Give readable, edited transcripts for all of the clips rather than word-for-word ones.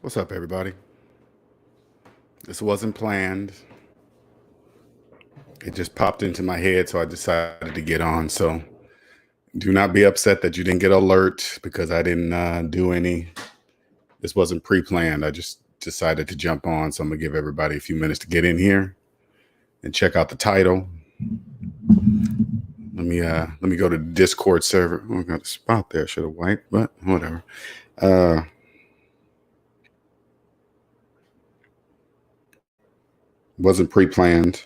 What's up, everybody? This wasn't planned. It just popped into my head, so I decided to get on. So do not be upset that you didn't get an alert because I didn't do any. This wasn't pre-planned. I just decided to jump on. So I'm gonna give everybody a few minutes to get in here and check out the title. Let me go to the Discord server. Oh, I got a spot there. Should have wiped, but whatever. Wasn't pre-planned,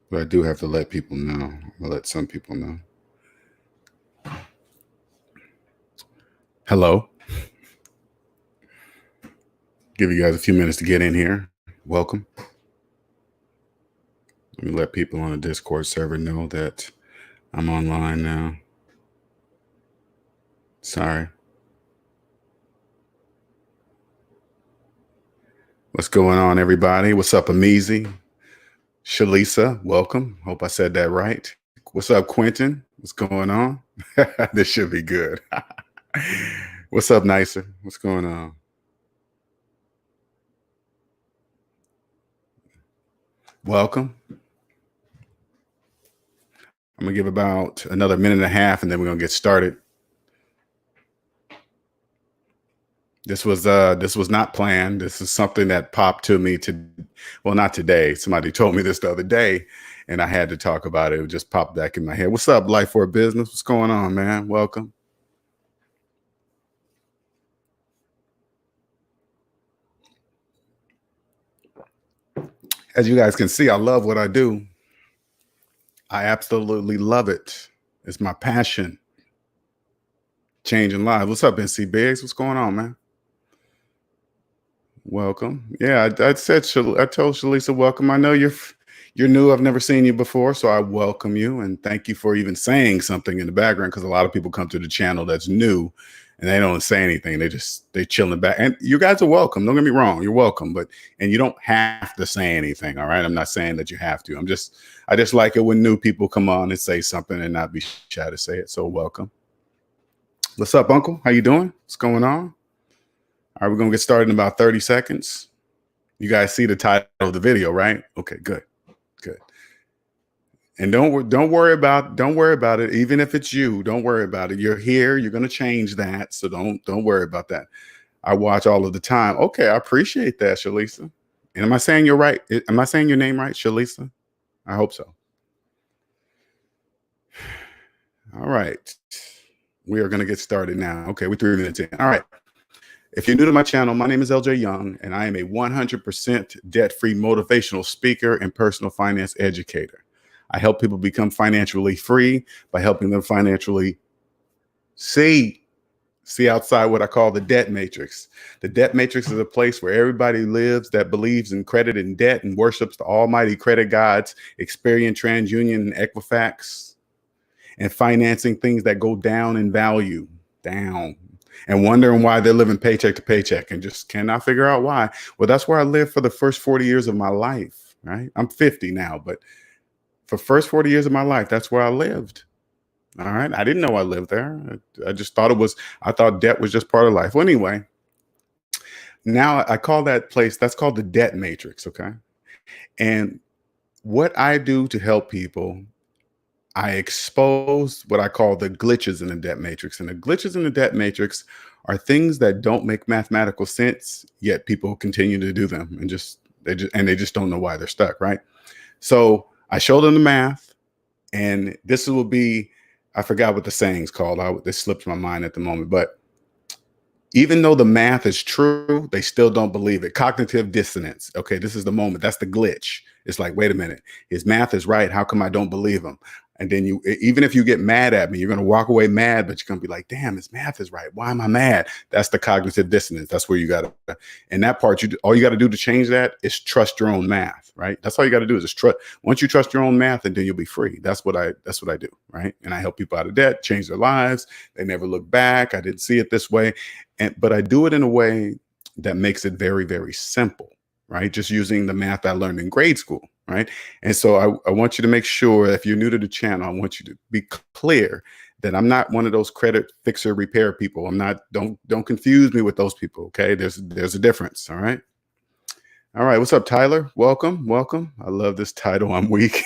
but I do have to let people know. I'll let some people know. Hello. Give you guys a few minutes to get in here. Welcome. Let me let people on the Discord server know that I'm online now. Sorry. What's going on, everybody? What's up, Amizi? Shalisa, welcome. Hope I said that right. What's up, Quentin? What's going on? This should be good. What's up, Nicer? What's going on? Welcome. I'm gonna give about another minute and a half, and then we're gonna get started. This was not planned. This is something that popped to me well, not today. Somebody told me this the other day, and I had to talk about it. It just popped back in my head. What's up, Life for a Business? What's going on, man? Welcome. As you guys can see, I love what I do. I absolutely love it. It's my passion. Changing lives. What's up, NC Biggs? What's going on, man? Welcome. Yeah, I told Shalisa, welcome. I know you're new. I've never seen you before, so I welcome you and thank you for even saying something in the background, because a lot of people come to the channel that's new and they don't say anything. They chilling back. And you guys are welcome. Don't get me wrong. You're welcome, and you don't have to say anything. All right. I'm not saying that you have to. I just like it when new people come on and say something and not be shy to say it. So welcome. What's up, Uncle? How you doing? What's going on? All right, we're gonna get started in about 30 seconds. You guys see the title of the video, right? Okay, good. And don't worry about it. Even if it's you, don't worry about it. You're here. You're gonna change that, so don't worry about that. I watch all of the time. Okay, I appreciate that, Shalisa. And am I saying you're right? Am I saying your name right, Shalisa? I hope so. All right, we are gonna get started now. Okay, we're 3 minutes in. All right. If you're new to my channel, my name is LJ Young, and I am a 100% debt-free motivational speaker and personal finance educator. I help people become financially free by helping them financially see outside what I call the debt matrix. The debt matrix is a place where everybody lives that believes in credit and debt and worships the almighty credit gods, Experian, TransUnion, and Equifax, and financing things that go down in value, and wondering why they're living paycheck to paycheck and just cannot figure out why. Well, that's where I lived for the first 40 years of my life, right? I'm 50 now, but for first 40 years of my life, that's where I lived. All right. I didn't know I lived there. I just thought I thought debt was just part of life. Well, anyway, now I call that place, that's called the debt matrix. Okay. And what I do to help people, I expose what I call the glitches in the debt matrix. And the glitches in the debt matrix are things that don't make mathematical sense, yet people continue to do them and they just don't know why they're stuck, right? So I show them the math, and this will be, I forgot what the saying's called. This slips my mind at the moment, but even though the math is true, they still don't believe it. Cognitive dissonance. Okay, this is the moment. That's the glitch. It's like, wait a minute, his math is right. How come I don't believe him? And then even if you get mad at me, you're going to walk away mad, but you're going to be like, damn, his math is right. Why am I mad? That's the cognitive dissonance. That's where you got to, and that part, all you got to do to change that is trust your own math, right? That's all you got to do is just trust. Once you trust your own math, and then you'll be free. That's what I do, right? And I help people out of debt, change their lives. They never look back. I didn't see it this way. But I do it in a way that makes it very, very simple, right? Just using the math I learned in grade school, right? And so I want you to make sure, if you're new to the channel, I want you to be clear that I'm not one of those credit fixer repair people. I'm not, don't confuse me with those people. Okay. There's a difference. All right. All right. What's up, Tyler? Welcome. Welcome. I love this title. I'm weak.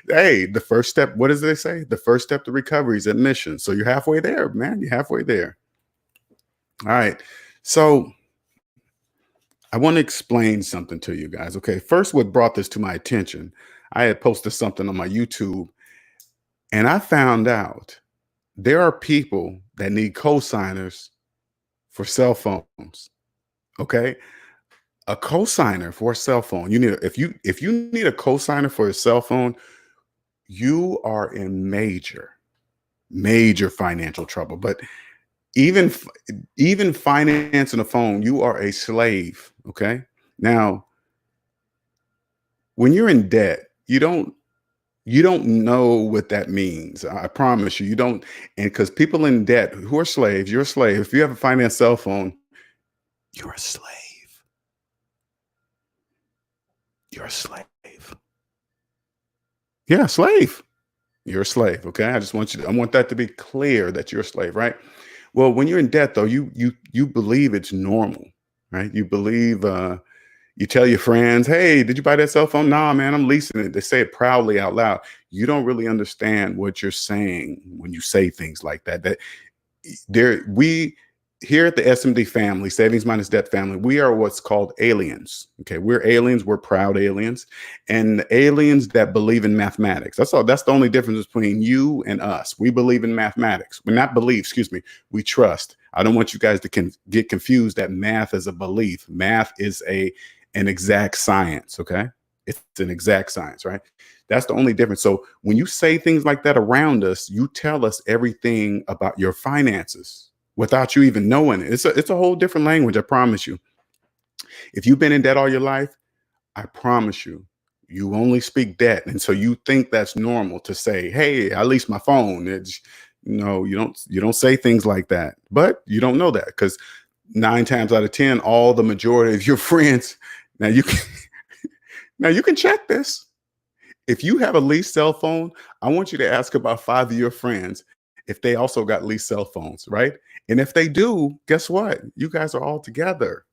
Hey, the first step, what does they say? The first step to recovery is admission. So you're halfway there, man. You're halfway there. All right. So I want to explain something to you guys. Okay. First, what brought this to my attention, I had posted something on my YouTube and I found out there are people that need co-signers for cell phones. Okay. A co-signer for a cell phone. You need, if you need a co-signer for a cell phone, you are in major financial trouble. But even financing a phone, you are a slave. Okay. Now, when you're in debt, you don't know what that means. I promise you, you don't. And because people in debt who are slaves, you're a slave. If you have a finance cell phone, you're a slave. You're a slave. Yeah, slave. You're a slave. Okay. I just want I want that to be clear that you're a slave, right? Well, when you're in debt, though, you believe it's normal, right? You believe you tell your friends, hey, did you buy that cell phone? Nah, man, I'm leasing it. They say it proudly out loud. You don't really understand what you're saying when you say things like that. That we here at the SMD family, Savings Minus Debt family, we are what's called aliens. Okay, we're aliens. We're proud aliens, and aliens that believe in mathematics. That's all. That's the only difference between you and us. We believe in mathematics. We not believe. Excuse me. We trust. I don't want you guys to get confused that math is a belief. Math is an exact science. Okay, it's an exact science, right? That's the only difference. So when you say things like that around us, you tell us everything about your finances without you even knowing it. It's a whole different language. I promise you. If you've been in debt all your life, I promise you, you only speak debt. And so you think that's normal to say, hey, I leased my phone. It's, no, you don't say things like that, but you don't know that because 9 times out of 10, all the majority of your friends, now you can check this. If you have a leased cell phone, I want you to ask about 5 of your friends if they also got leased cell phones, right? And if they do, guess what? You guys are all together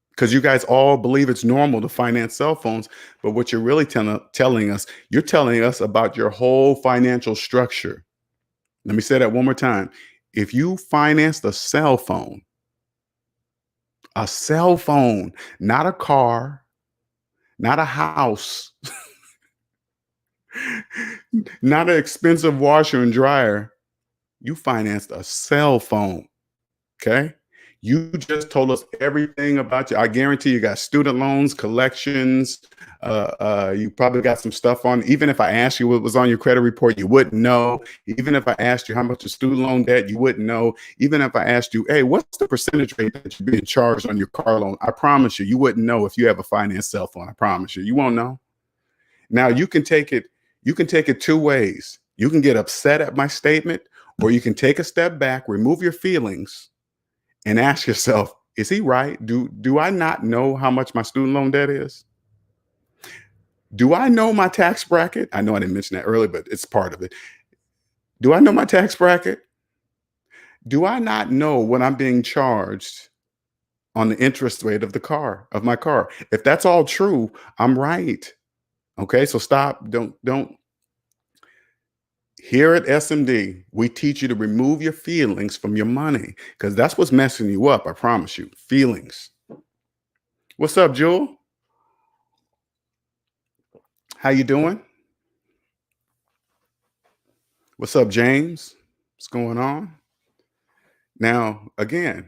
because you guys all believe it's normal to finance cell phones. But what you're really telling us, you're telling us about your whole financial structure. Let me say that one more time. If you financed a cell phone, not a car, not a house, not an expensive washer and dryer, you financed a cell phone. Okay. You just told us everything about you. I guarantee you got student loans, collections. You probably got some stuff on. Even if I asked you what was on your credit report, you wouldn't know. Even if I asked you how much is student loan debt, you wouldn't know. Even if I asked you, hey, what's the percentage rate that you're being charged on your car loan? I promise you, you wouldn't know if you have a finance cell phone. I promise you, you won't know. Now you can take it 2 ways. You can get upset at my statement, or you can take a step back, remove your feelings, and ask yourself, is he right? Do I not know how much my student loan debt is? Do I know my tax bracket? I know I didn't mention that earlier, but it's part of it. Do I know my tax bracket? Do I not know what I'm being charged on the interest rate of my car? If that's all true, I'm right. Okay, so stop. Don't. Here at SMD, we teach you to remove your feelings from your money because that's what's messing you up. I promise you. Feelings. What's up, Jewel? How you doing? What's up, James? What's going on? Now, again,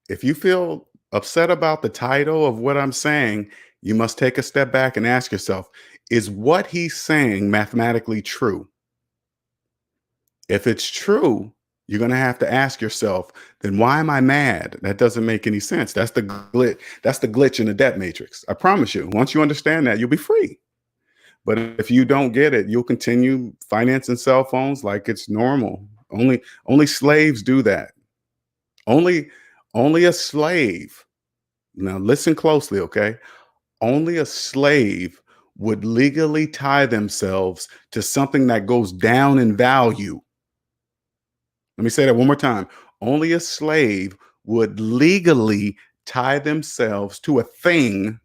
if you feel upset about the title of what I'm saying, you must take a step back and ask yourself, is what he's saying mathematically true? If it's true, you're going to have to ask yourself, then why am I mad? That doesn't make any sense. That's the glitch. That's the glitch in the debt matrix. I promise you, once you understand that, you'll be free. But if you don't get it, you'll continue financing cell phones like it's normal. Only slaves do that. Only a slave. Now listen closely, okay? Only a slave would legally tie themselves to something that goes down in value. Let me say that one more time. Only a slave would legally tie themselves to a thing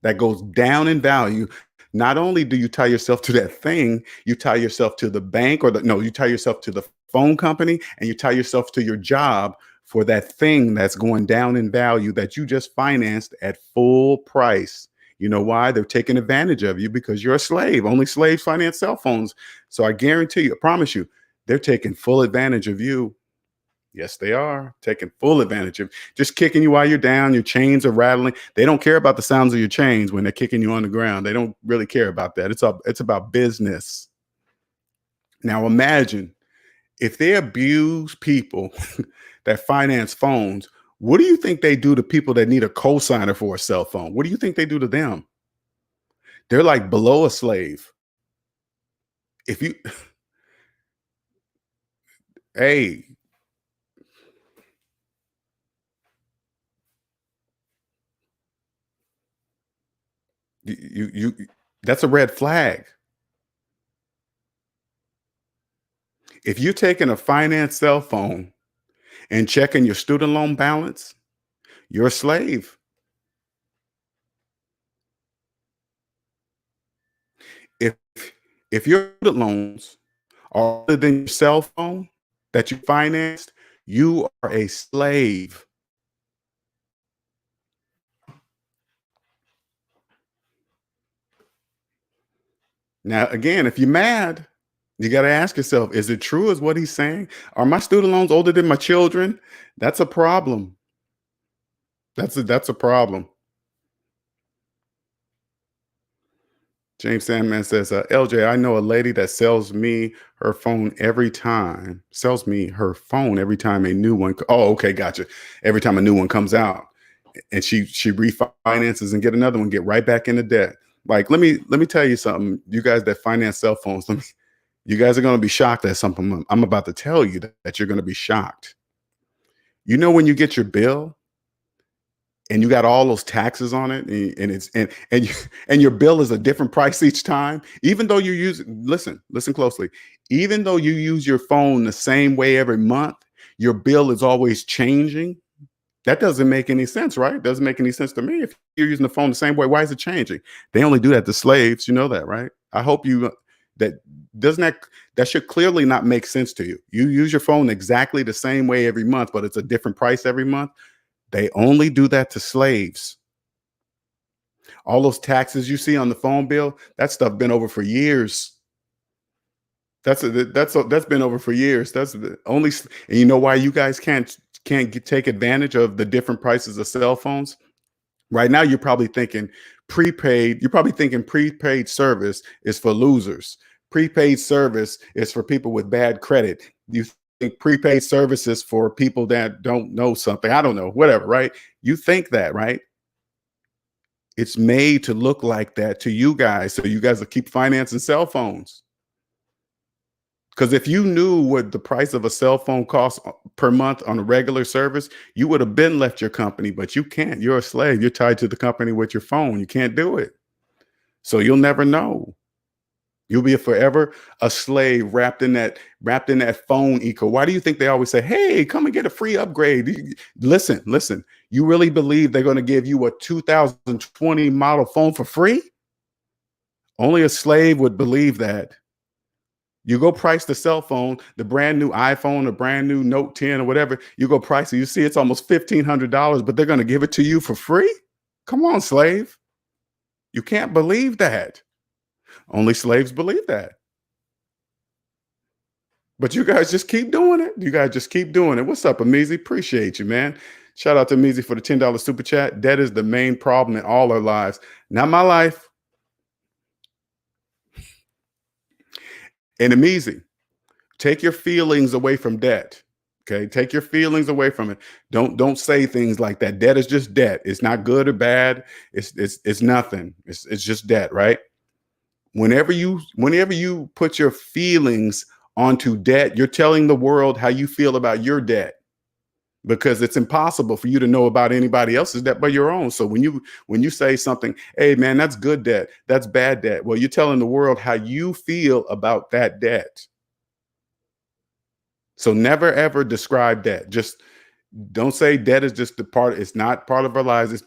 that goes down in value. Not only do you tie yourself to that thing, you tie yourself to the bank you tie yourself to the phone company, and you tie yourself to your job for that thing that's going down in value that you just financed at full price. You know why? They're taking advantage of you because you're a slave. Only slaves finance cell phones. So I guarantee you, I promise you, they're taking full advantage of you. Yes, they are taking full advantage of just kicking you while you're down. Your chains are rattling. They don't care about the sounds of your chains when they're kicking you on the ground. They don't really care about that. It's about business. Now imagine if they abuse people that finance phones, what do you think they do to people that need a cosigner for a cell phone? What do you think they do to them? They're like below a slave. If you, hey, you that's a red flag. If you're taking a finance cell phone and checking your student loan balance, you're a slave. If if your student loans are other than your cell phone that you financed, you are a slave. Now, again, if you're mad, you got to ask yourself, is it true as what he's saying? Are my student loans older than my children? That's a problem. That's a problem. James Sandman says, LJ, I know a lady that sells me her phone every time, a new one. Oh, okay, gotcha. Every time a new one comes out, and she refinances and get another one, get right back into debt. Like, let me tell you something. You guys that finance cell phones, you guys are going to be shocked at something I'm about to tell you that you're going to be shocked. You know, when you get your bill and you got all those taxes on it, and your bill is a different price each time, even though you use, listen closely, even though you use your phone the same way every month, your bill is always changing. That doesn't make any sense, right? It doesn't make any sense to me. If you're using the phone the same way, why is it changing? They only do that to slaves. You know that, right? I hope that doesn't that should clearly not make sense to you. You use your phone exactly the same way every month, but it's a different price every month. They only do that to slaves. All those taxes you see on the phone bill, that stuff been over for years. That's been over for years. That's the only, and you know why you guys can't take advantage of the different prices of cell phones? Right now, you're probably thinking prepaid. You're probably thinking prepaid service is for losers. Prepaid service is for people with bad credit. You think prepaid service is for people that don't know something. I don't know, whatever, right? You think that, right? It's made to look like that to you guys, so you guys will keep financing cell phones. Because if you knew what the price of a cell phone costs per month on a regular service, you would have been left your company, but you can't. You're a slave. You're tied to the company with your phone. You can't do it. So you'll never know. You'll be forever a slave wrapped in that phone eco. Why do you think they always say, hey, come and get a free upgrade? Listen. You really believe they're going to give you a 2020 model phone for free? Only a slave would believe that. You go price the cell phone, the brand new iPhone, a brand new Note 10 or whatever, you go price it. You see it's almost $1,500, but they're going to give it to you for free? Come on, slave. You can't believe that. Only slaves believe that. But you guys just keep doing it. What's up, Amizi? Appreciate you, man. Shout out to Amizi for the $10 super chat. That is the main problem in all our lives. Not my life. And Amizi, take your feelings away from debt. Okay, take your feelings away from it. Don't say things like that. Debt is just debt. It's not good or bad. It's nothing. It's just debt, right? Whenever you put your feelings onto debt, you're telling the world how you feel about your debt. because it's impossible for you to know about anybody else's debt but your own. So when you say something, hey man, that's good debt, that's bad debt, well, you're telling the world how you feel about that debt. So never ever describe debt. Just don't say debt is just the part. It's not part of our lives.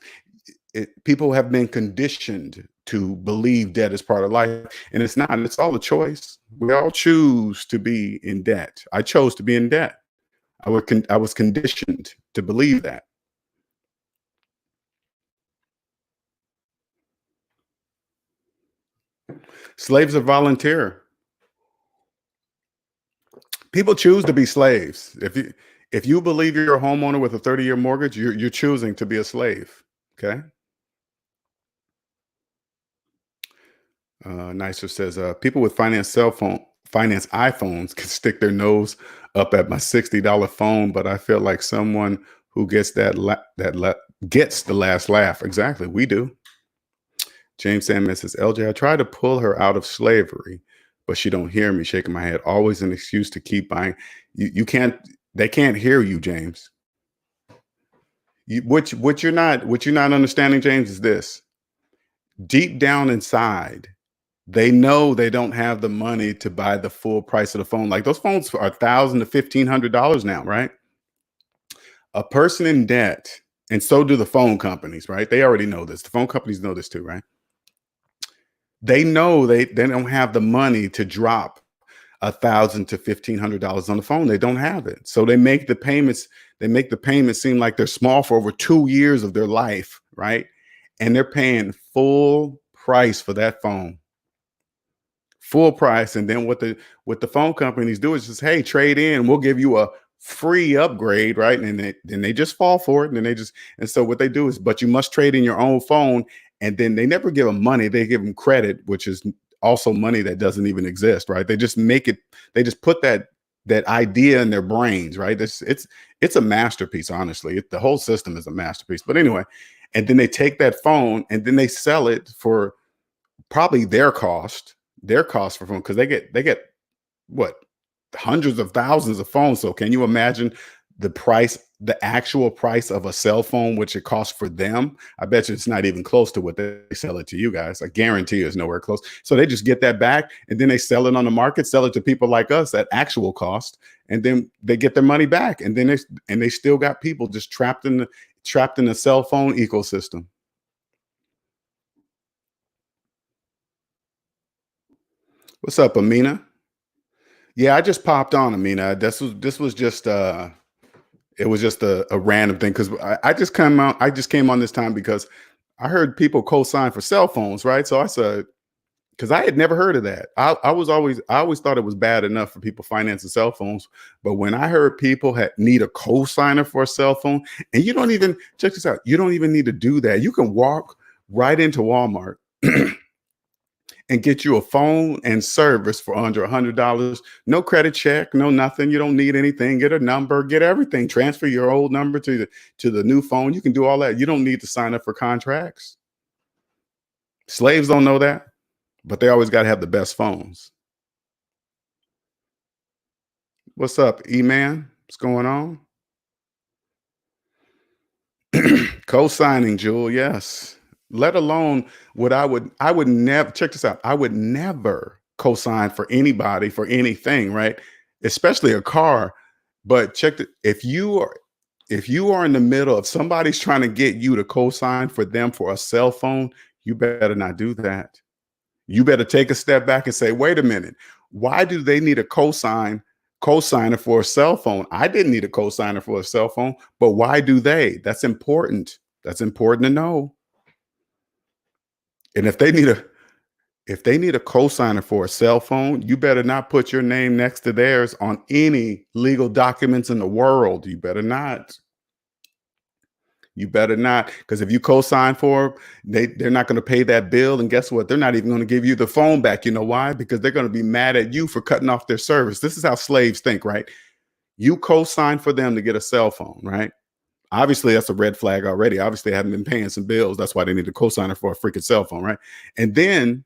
People have been conditioned to believe debt is part of life, and it's not. It's all a choice. We all choose to be in debt. I chose to be in debt. I was conditioned to believe that. Slaves are volunteer. People choose to be slaves. If you believe you're a homeowner with a 30-year mortgage, you're choosing to be a slave. Okay. Nicer says, people with finance iPhones can stick their nose up at my $60 phone, but I feel like someone who gets gets the last laugh. Exactly, we do. James Sandman says, LJ, I try to pull her out of slavery, but she don't hear me, shaking my head. Always an excuse to keep buying. You can't. They can't hear you, James. What you're not understanding, James, is this. Deep down inside, they know they don't have the money to buy the full price of the phone. Like those phones are $1,000 to $1,500 now, right? A person in debt, and so do the phone companies, right? They already know this. The phone companies know this too, right? They know they don't have the money to drop $1,000 to $1,500 on the phone. They don't have it. So they make the payments, seem like they're small for over 2 years of their life, right? And they're paying full price for that phone. Full price. And then what the phone companies do is just, hey, trade in, we'll give you a free upgrade, right? And then they just fall for it. And so what they do is, but you must trade in your own phone. And then they never give them money. They give them credit, which is also money that doesn't even exist, right? They just put that idea in their brains, right? It's a masterpiece, honestly. The whole system is a masterpiece. But anyway, and then they take that phone and then they sell it for probably their cost for phone, because they get what, hundreds of thousands of phones. So can you imagine the actual price of a cell phone, which it costs for them? I bet you it's not even close to what they sell it to you guys. I guarantee you it's nowhere close. So they just get that back and then they sell it on the market, sell it to people like us at actual cost, and then they get their money back. And then they still got people just trapped in the cell phone ecosystem. What's up, Amina? Yeah, I just popped on, Amina. This was just it was just a random thing, because I just came on this time because I heard people co-sign for cell phones, right? So I said, because I had never heard of that. I always thought it was bad enough for people financing cell phones, but when I heard people need a co-signer for a cell phone, and you don't even, check this out, you don't even need to do that. You can walk right into Walmart and get you a phone and service for under $100. No credit check, no nothing. You don't need anything. Get a number, get everything. Transfer your old number to the new phone. You can do all that. You don't need to sign up for contracts. Slaves don't know that, but they always got to have the best phones. What's up, E-Man? What's going on? Co-signing, Jewel, yes. Let alone what I would never, check this out, I would never co-sign for anybody for anything, right? Especially a car. But if you are in the middle of somebody's trying to get you to co-sign for them for a cell phone, you better not do that. You better take a step back and say, wait a minute, why do they need a co-signer for a cell phone? I didn't need a co-signer for a cell phone, but why do they? That's important. That's important to know. And if they need a co-signer for a cell phone, you better not put your name next to theirs on any legal documents in the world. You better not. You better not, because if you co-sign for them, they're not going to pay that bill. And guess what? They're not even going to give you the phone back. You know why? Because they're going to be mad at you for cutting off their service. This is how slaves think, right? You co-sign for them to get a cell phone, right? Obviously, that's a red flag already. Obviously, they haven't been paying some bills. That's why they need a co-signer for a freaking cell phone, right? And then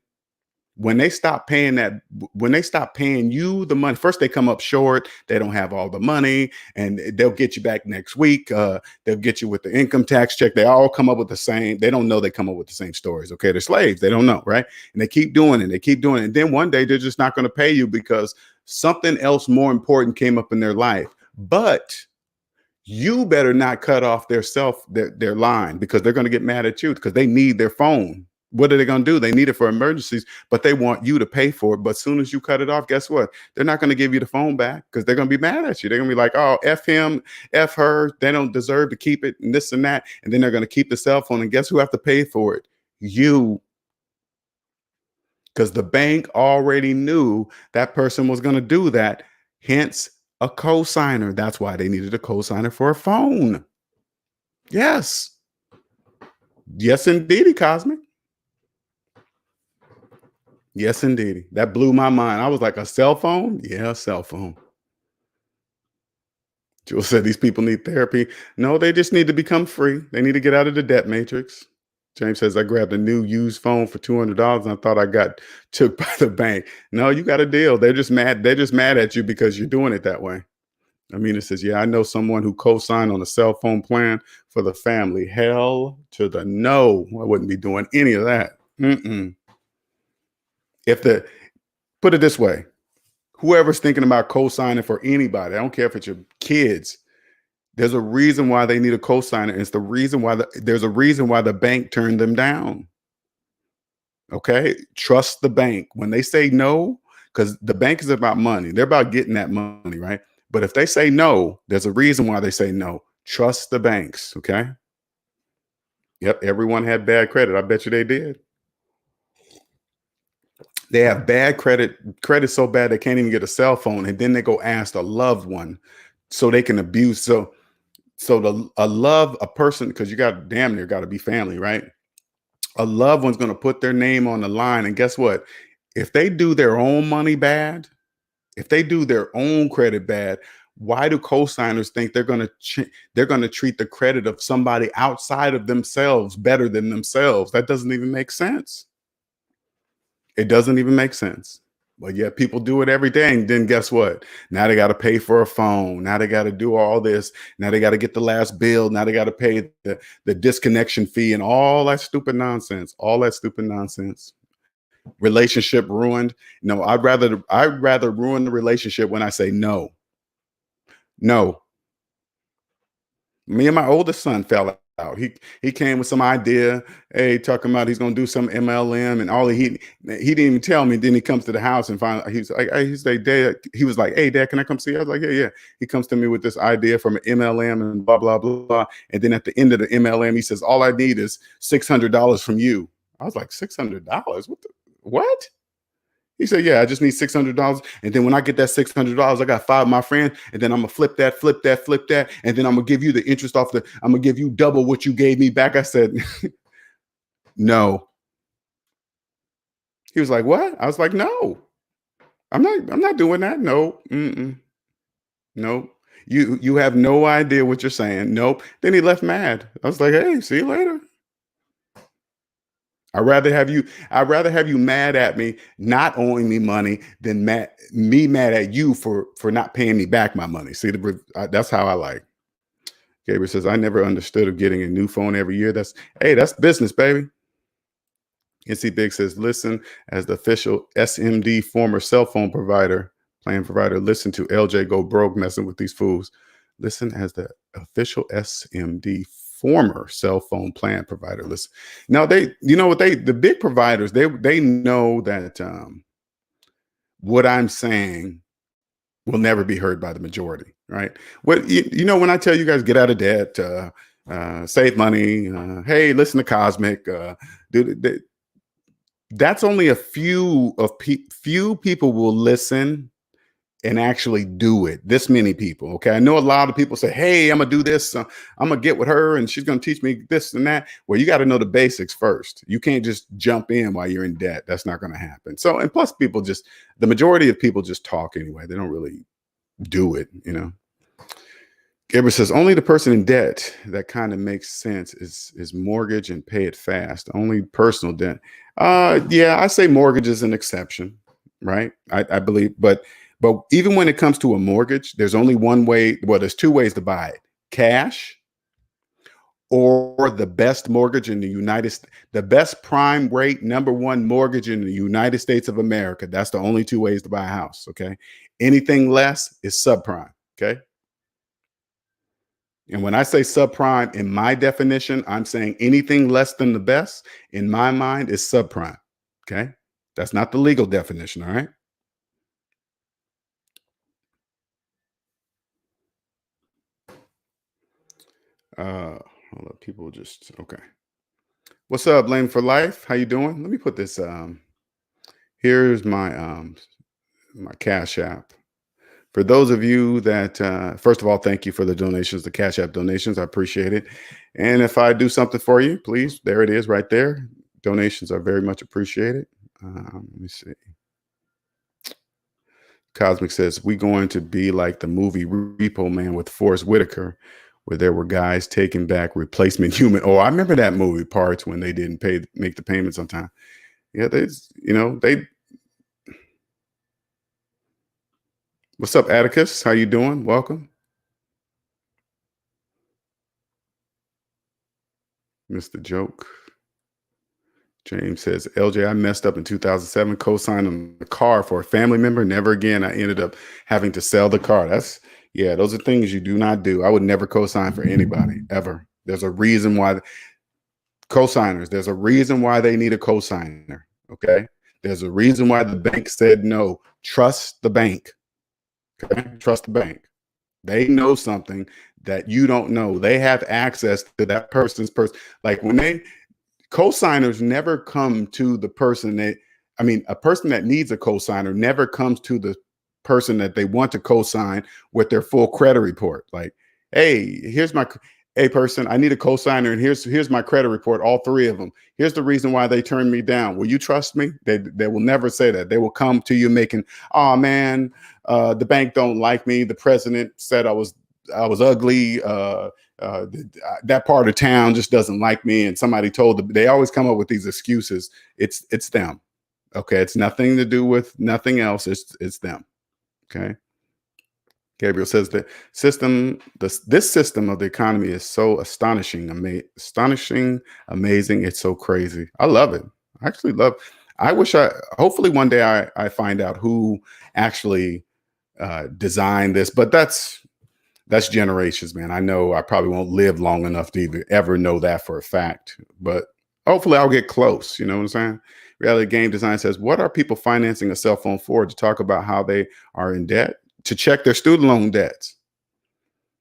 when they stop paying you the money, first they come up short, they don't have all the money, and they'll get you back next week. They'll get you with the income tax check. They all come up with the same, they don't know they come up with the same stories. Okay, they're slaves, they don't know, right? And they keep doing it, they keep doing it. And then one day they're just not going to pay you because something else more important came up in their life. But you better not cut off their line, because they're going to get mad at you because they need their phone. What are they going to do? They need it for emergencies, but they want you to pay for it. But as soon as you cut it off, guess what? They're not going to give you the phone back because they're going to be mad at you. They're going to be like, oh, F him, F her. They don't deserve to keep it, and this and that. And then they're going to keep the cell phone. And guess who have to pay for it? You. Because the bank already knew that person was going to do that. Hence, a cosigner. That's why they needed a cosigner for a phone. Yes. Yes, indeedy, Cosmic. Yes, indeed. That blew my mind. I was like, a cell phone? Yeah, a cell phone. Jill said these people need therapy. No, they just need to become free. They need to get out of the debt matrix. James says, I grabbed a new used phone for $200 and I thought I got took by the bank. No, you got a deal. They're just mad. They're just mad at you because you're doing it that way. Amina says, yeah, I know someone who co-signed on a cell phone plan for the family. Hell to the no. I wouldn't be doing any of that. Put it this way, whoever's thinking about co-signing for anybody, I don't care if it's your kids, there's a reason why they need a co-signer. And it's the reason why there's a reason why the bank turned them down. Okay. Trust the bank. When they say no, because the bank is about money. They're about getting that money, right? But if they say no, there's a reason why they say no. Trust the banks. Okay. Yep. Everyone had bad credit. I bet you they did. They have bad credit so bad they can't even get a cell phone, and then they go ask a loved one so they can abuse. So a person, because you got damn near got to be family, right? A loved one's going to put their name on the line, and guess what? If they do their own money bad, if they do their own credit bad, why do co-signers think they're going to treat the credit of somebody outside of themselves better than themselves? That doesn't even make sense. It doesn't even make sense. But yet people do it every day. And then guess what? Now they got to pay for a phone. Now they got to do all this. Now they got to get the last bill. Now they got to pay the disconnection fee and all that stupid nonsense. All that stupid nonsense. Relationship ruined. No, I'd rather ruin the relationship when I say no. No. Me and my oldest son fell out. He came with some idea, hey, talking about he's gonna do some MLM, and all he didn't even tell me. Then he comes to the house and finally he's like, hey, Dad. He was like, hey, Dad, can I come see you? I was like, yeah. He comes to me with this idea from an MLM and blah blah blah. And then at the end of the MLM, he says, all I need is $600 from you. I was like, $600? What? He said, yeah, I just need $600. And then when I get that $600, I got 5 of my friends. And then I'm going to flip that. And then I'm going to give you the interest I'm going to give you double what you gave me back. I said, no. He was like, what? I was like, no, I'm not doing that. No. Nope. You have no idea what you're saying. Nope. Then he left mad. I was like, hey, see you later. I'd rather have you mad at me not owing me money than mad at you for not paying me back my money. See, that's how I like. Gabriel says, I never understood of getting a new phone every year. That's business, baby. NC Big says, listen, as the official SMD former cell phone plan provider, listen to LJ go broke messing with these fools. Listen, as the official SMD former cell phone plan provider. Listen, now the big providers, they know that what I'm saying will never be heard by the majority, right? When I tell you guys get out of debt, save money, hey, listen to Cosmic, that's only a few people will listen and actually do it. This many people. Okay. I know a lot of people say, hey, I'm going to do this. I'm going to get with her and she's going to teach me this and that. Well, you got to know the basics first. You can't just jump in while you're in debt. That's not going to happen. So, and plus the majority of people just talk anyway. They don't really do it, Gabriel says, only the person in debt that kind of makes sense is mortgage and pay it fast. Only personal debt. Yeah, I say mortgage is an exception, right? I believe, but even when it comes to a mortgage, there's only one way. Well, there's two ways to buy it: cash or the best mortgage in the United States, the best prime rate number one mortgage in the United States of America. That's the only two ways to buy a house. Okay, anything less is subprime. Okay. And when I say subprime, in my definition, I'm saying anything less than the best, in my mind, is subprime. Okay. That's not the legal definition. All right. Hold up. People just, okay. What's up, Blame for Life? How you doing? Let me put this. Here's my Cash App. For those of you that, first of all, thank you for the donations, the Cash App donations. I appreciate it. And if I do something for you, please, there it is right there. Donations are very much appreciated. Let me see. Cosmic says, we going to be like the movie Repo Man with Forrest Whitaker, where there were guys taking back replacement human. Oh, I remember that movie parts when they didn't make the payments on time. Yeah, they. What's up, Atticus? How you doing? Welcome. Mr. Joke. James says, LJ, I messed up in 2007, co-signed on the car for a family member. Never again. I ended up having to sell the car. Yeah, those are things you do not do. I would never co-sign for anybody, ever. There's a reason why co-signers, there's a reason why they need a co-signer, okay? There's a reason why the bank said no. Trust the bank, okay? Trust the bank. They know something that you don't know. They have access to that person's person. Like when co-signers never come to the person a person that needs a co-signer never comes to the person that they want to co-sign with their full credit report. Like, hey, hey person, I need a co-signer, and here's my credit report, all three of them. Here's the reason why they turned me down. Will you trust me? They will never say that. They will come to you making, oh man, the bank don't like me. The president said I was ugly. That part of town just doesn't like me, and somebody told them. They always come up with these excuses. It's them. Okay, it's nothing to do with nothing else. It's them. Okay. Gabriel says this system of the economy is so astonishing, amazing. It's so crazy. I love it. I actually love. Hopefully one day I find out who actually designed this, but that's generations, man. I know I probably won't live long enough to ever know that for a fact, but hopefully I'll get close. You know what I'm saying? Reality Game Design says, what are people financing a cell phone for? To talk about how they are in debt? To check their student loan debts.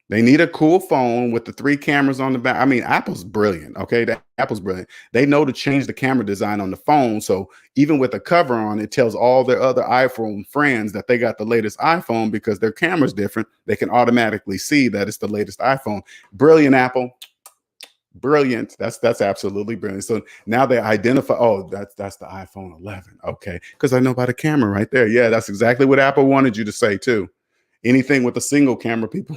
They need a cool phone with the 3 cameras on the back. I mean, Apple's brilliant. Okay. Apple's brilliant. They know to change the camera design on the phone. So even with a cover on, it tells all their other iPhone friends that they got the latest iPhone because their camera's different. They can automatically see that it's the latest iPhone. Brilliant, Apple. Brilliant. That's absolutely brilliant. So now they identify, oh, that's the iPhone 11. Okay. Because I know about the camera right there. Yeah, that's exactly what Apple wanted you to say too. Anything with a single camera, people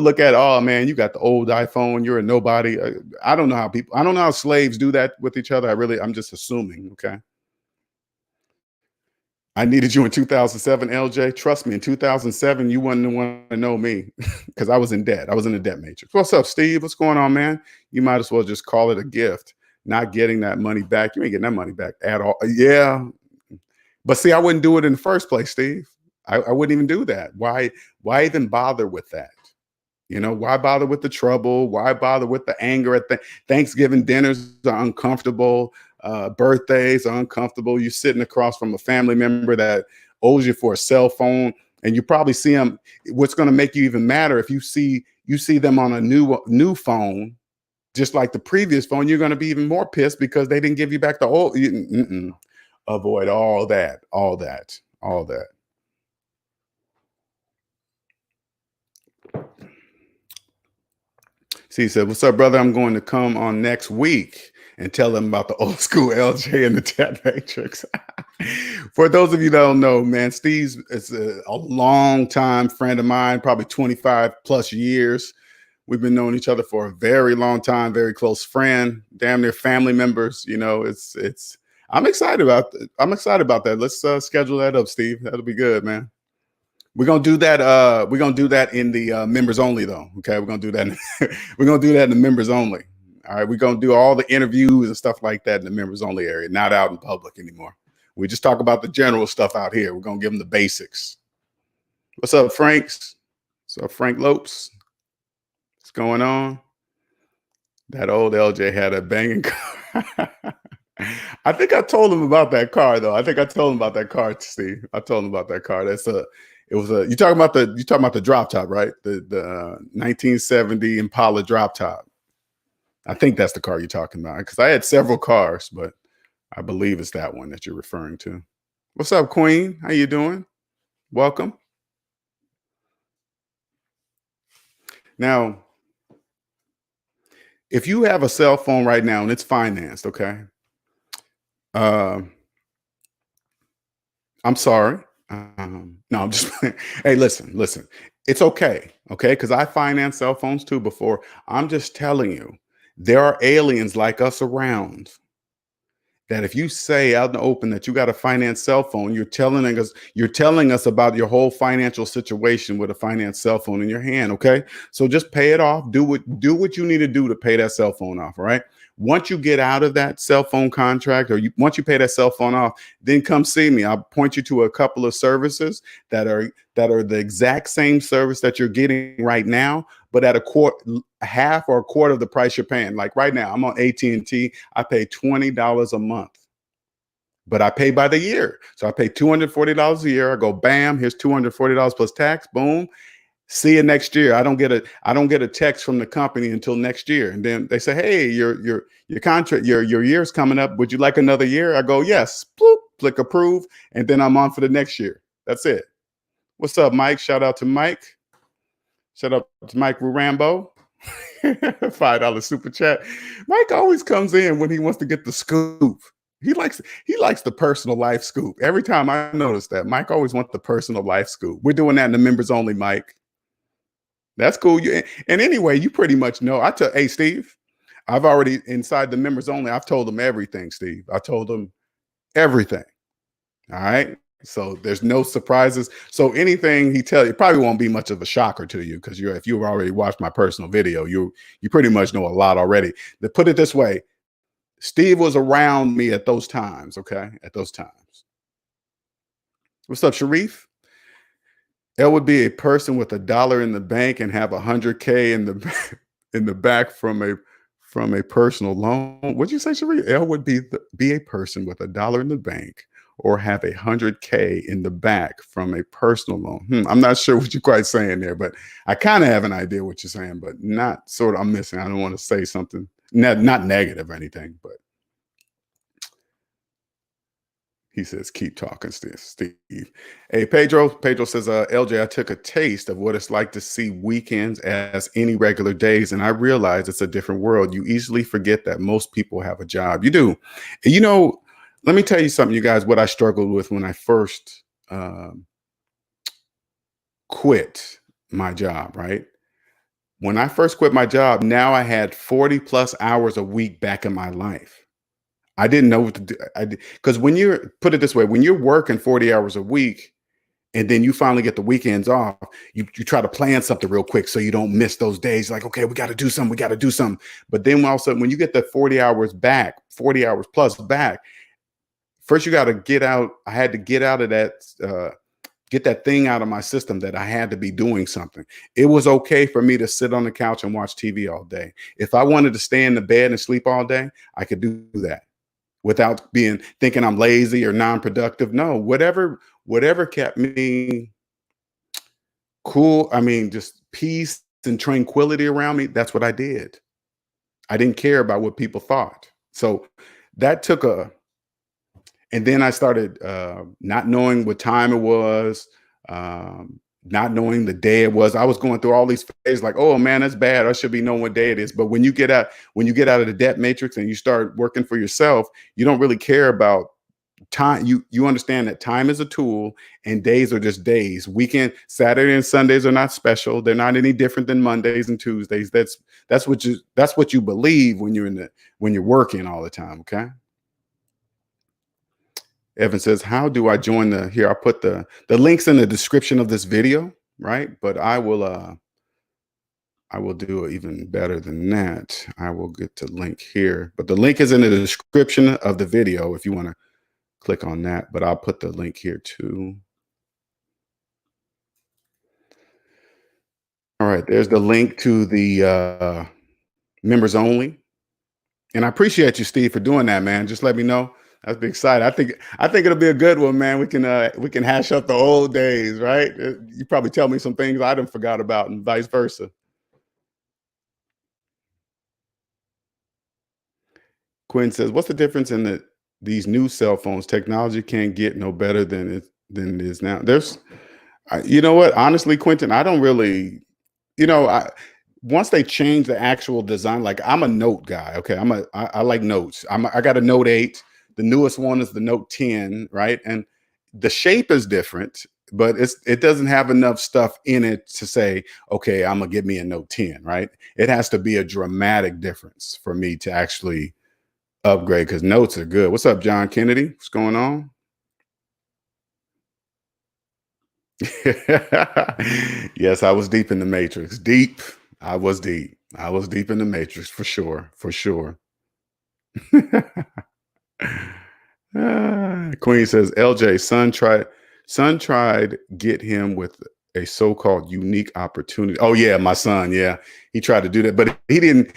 look at, oh man, you got the old iPhone, you're a nobody. I don't know how slaves do that with each other. I'm just assuming. Okay. I needed you in 2007, LJ. Trust me, in 2007, you wouldn't want to know me because I was in debt. I was in the debt matrix. What's up, Steve? What's going on, man? You might as well just call it a gift. Not getting that money back. You ain't getting that money back at all. Yeah. But see, I wouldn't do it in the first place, Steve. I wouldn't even do that. Why even bother with that? You know, why bother with the trouble? Why bother with the anger at Thanksgiving dinners are uncomfortable. Birthdays are uncomfortable. You're sitting across from a family member that owes you for a cell phone, and you probably see them. What's going to make you even madder if you see them on a new phone, just like the previous phone, you're going to be even more pissed because they didn't give you back the old. Avoid all that. See, he said, what's up, brother? I'm going to come on next week and tell them about the old school LJ and the debt matrix. For those of you that don't know, man, Steve's is a long time friend of mine, probably 25 plus years. We've been knowing each other for a very long time, very close friend, damn near family members. You know, I'm excited about that. Let's schedule that up, Steve. That'll be good, man. We're gonna do that. We're gonna do that in the members only, though. Okay, we're gonna do that. We're gonna do that in the members only. All right, we're gonna do all the interviews and stuff like that in the members only area, not out in public anymore. We just talk about the general stuff out here. We're gonna give them the basics. What's up, Franks? What's up, Frank Lopes? What's going on? That old LJ had a banging car. I think I told him about that car, though. I think I told him about that car, Steve. I told him about that car. It was a. You talking about the drop top, right? The 1970 Impala drop top. I think that's the car you're talking about, because I had several cars, but I believe it's that one that you're referring to. What's up, Queen? How you doing? Welcome. Now, if you have a cell phone right now and it's financed, okay? I'm sorry. No, I'm just hey, listen. It's okay, because I financed cell phones too before. I'm just telling you, there are aliens like us around that if you say out in the open that you got a finance cell phone, you're telling us about your whole financial situation with a finance cell phone in your hand. Okay, so just pay it off. Do what you need to do to pay that cell phone off. All right. Once you get out of that cell phone contract, or once you pay that cell phone off, then come see me. I'll point you to a couple of services that are the exact same service that you're getting right now, but at half or a quarter of the price you're paying. Like right now, I'm on AT&T. I pay $20 a month, but I pay by the year. So I pay $240 a year. I go, bam, here's $240 plus tax. Boom. See you next year. I don't get a text from the company until next year. And then they say, hey, your contract, your year's coming up. Would you like another year? I go, yes. Bloop, click approve. And then I'm on for the next year. That's it. What's up, Mike? Shout out to Mike. Shout out to Mike Rambo. $5 super chat. Mike always comes in when he wants to get the scoop. He likes the personal life scoop. Every time I notice that, Mike always wants the personal life scoop. We're doing that in the members only, Mike. That's cool. And anyway, you pretty much know. Hey, Steve, I've already inside the members only. I've told them everything, Steve. I told them everything. All right. So there's no surprises. So anything he tells you probably won't be much of a shocker to you, because if you've already watched my personal video, you pretty much know a lot already. To put it this way, Steve was around me at those times. Okay, at those times. What's up, Sharif? It would be a person with $1 in the bank and have 100K in the back from a personal loan. What'd you say, Sharif? L would be a person with $1 in the bank or have 100K in the back from a personal loan. I'm not sure what you're quite saying there, but I kind of have an idea what you're saying, but not sort of. I'm missing. I don't want to say something not negative or anything, but he says, keep talking, Steve. Hey, Pedro says, LJ, I took a taste of what it's like to see weekends as any regular days, and I realize it's a different world. You easily forget that most people have a job. You do. And let me tell you something, you guys, what I struggled with when I first quit my job, right? When I first quit my job, now I had 40 plus hours a week back in my life. I didn't know what to do. Because put it this way, when you're working 40 hours a week and then you finally get the weekends off, you try to plan something real quick so you don't miss those days. Like, okay, we got to do something. But then all of a sudden, when you get the 40 hours back, 40 hours plus back, first you got to get out. I had to get out of that, get that thing out of my system that I had to be doing something. It was okay for me to sit on the couch and watch TV all day. If I wanted to stay in the bed and sleep all day, I could do that without thinking I'm lazy or non-productive. No, whatever kept me cool. I mean, just peace and tranquility around me. That's what I did. I didn't care about what people thought. So that took and then I started not knowing what time it was, not knowing the day it was. I was going through all these phases like, oh man, that's bad. I should be knowing what day it is. But when you get out of the debt matrix and you start working for yourself, you don't really care about time. You understand that time is a tool and days are just days. Weekend, Saturday and Sundays are not special. They're not any different than Mondays and Tuesdays. That's what you believe when you're working all the time. Okay. Evan says, how do I join the, here, I'll put the links in the description of this video, right? But I will do even better than that. I will get the link here, but the link is in the description of the video if you want to click on that, but I'll put the link here too. All right, there's the link to the members only. And I appreciate you, Steve, for doing that, man. Just let me know. I'd be excited. I think it'll be a good one, man. We can hash up the old days, right? You probably tell me some things I done forgot about, and vice versa. Quinn says, "What's the difference in these new cell phones? Technology can't get no better than it is now." You know what? Honestly, Quentin, I don't really, once they change the actual design, like I'm a note guy. Okay. I like notes. I got a Note 8. The newest one is the Note 10, right? And the shape is different, but it doesn't have enough stuff in it to say, okay, I'm gonna get me a Note 10, right? It has to be a dramatic difference for me to actually upgrade, because notes are good. What's up, John Kennedy? What's going on? Yes, I was deep in the matrix. Deep. I was deep. I was deep in the matrix for sure. For sure. Queen says, LJ, son tried get him with a so-called unique opportunity. Oh yeah, my son. Yeah. He tried to do that, but he didn't,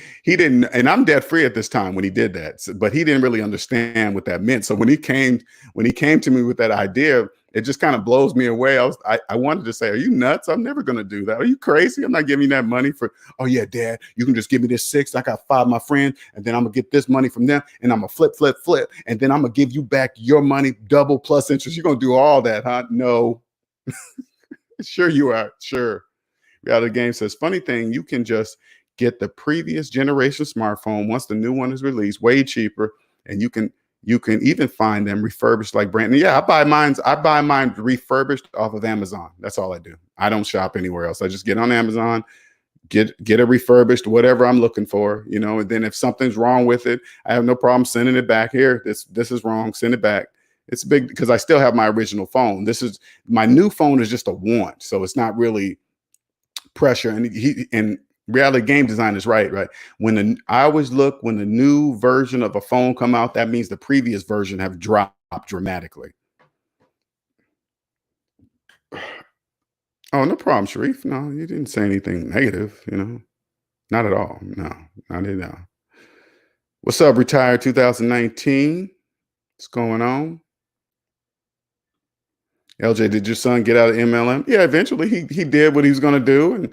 and I'm debt free at this time when he did that. But he didn't really understand what that meant. So when he came to me with that idea, it just kind of blows me away. I wanted to say, are you nuts? I'm never going to do that. Are you crazy? I'm not giving you that money for, oh yeah, dad, you can just give me this 6. I got 5 of my friends, and then I'm gonna get this money from them, and I'm gonna flip. And then I'm gonna give you back your money double plus interest. You're going to do all that, huh? No. Sure you are. Sure. Reality Game says, funny thing, you can just get the previous generation smartphone once the new one is released, way cheaper, and you can even find them refurbished like brand new. Yeah, I buy mine refurbished off of Amazon. That's all I do. I don't shop anywhere else. I just get on Amazon, get a refurbished, whatever I'm looking for, and then if something's wrong with it, I have no problem sending it back. Here, this is wrong, send it back. It's big because I still have my original phone. My new phone is just a want, so it's not really pressure. And reality game design is right. I always look, when the new version of a phone come out, that means the previous version have dropped dramatically. Oh, no problem, Sharif. No, you didn't say anything negative, not at all. No, not at all. What's up, retired 2019? What's going on? LJ, did your son get out of MLM? Yeah, eventually he did what he was going to do, and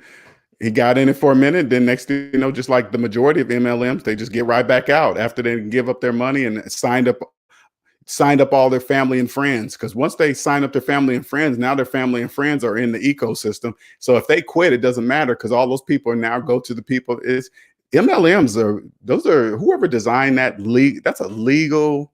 he got in it for a minute. Then next thing you know, just like the majority of MLMs, they just get right back out after they give up their money and signed up all their family and friends. Because once they sign up their family and friends, now their family and friends are in the ecosystem. So if they quit, it doesn't matter, because all those people now go to the people. MLMs are whoever designed that league. That's a legal.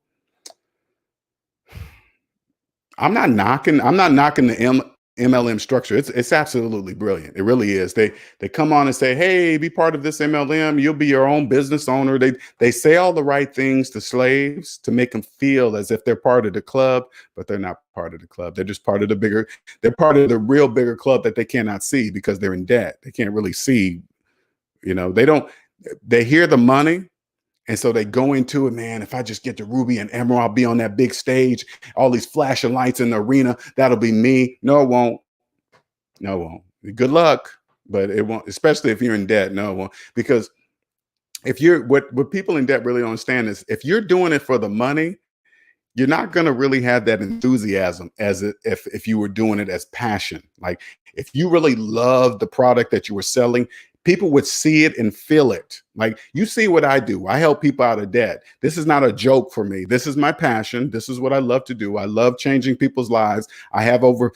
I'm not knocking the MLM structure. It's absolutely brilliant. It really is. They come on and say, "Hey, be part of this MLM. You'll be your own business owner." They say all the right things to slaves to make them feel as if they're part of the club, but they're not part of the club. They're just part of they're part of the real bigger club that they cannot see because they're in debt. They can't really see, they hear the money. And so they go into it, man, if I just get the ruby and emerald, I'll be on that big stage, all these flashing lights in the arena. That'll be me. No, it won't. No, it won't. Good luck, but it won't, especially if you're in debt. No, it won't. Because what people in debt really don't understand is, if you're doing it for the money, you're not going to really have that enthusiasm if you were doing it as passion. Like, if you really love the product that you were selling, people would see it and feel it. Like, you see what I do. I help people out of debt. This is not a joke for me. This is my passion. This is what I love to do. I love changing people's lives. I have over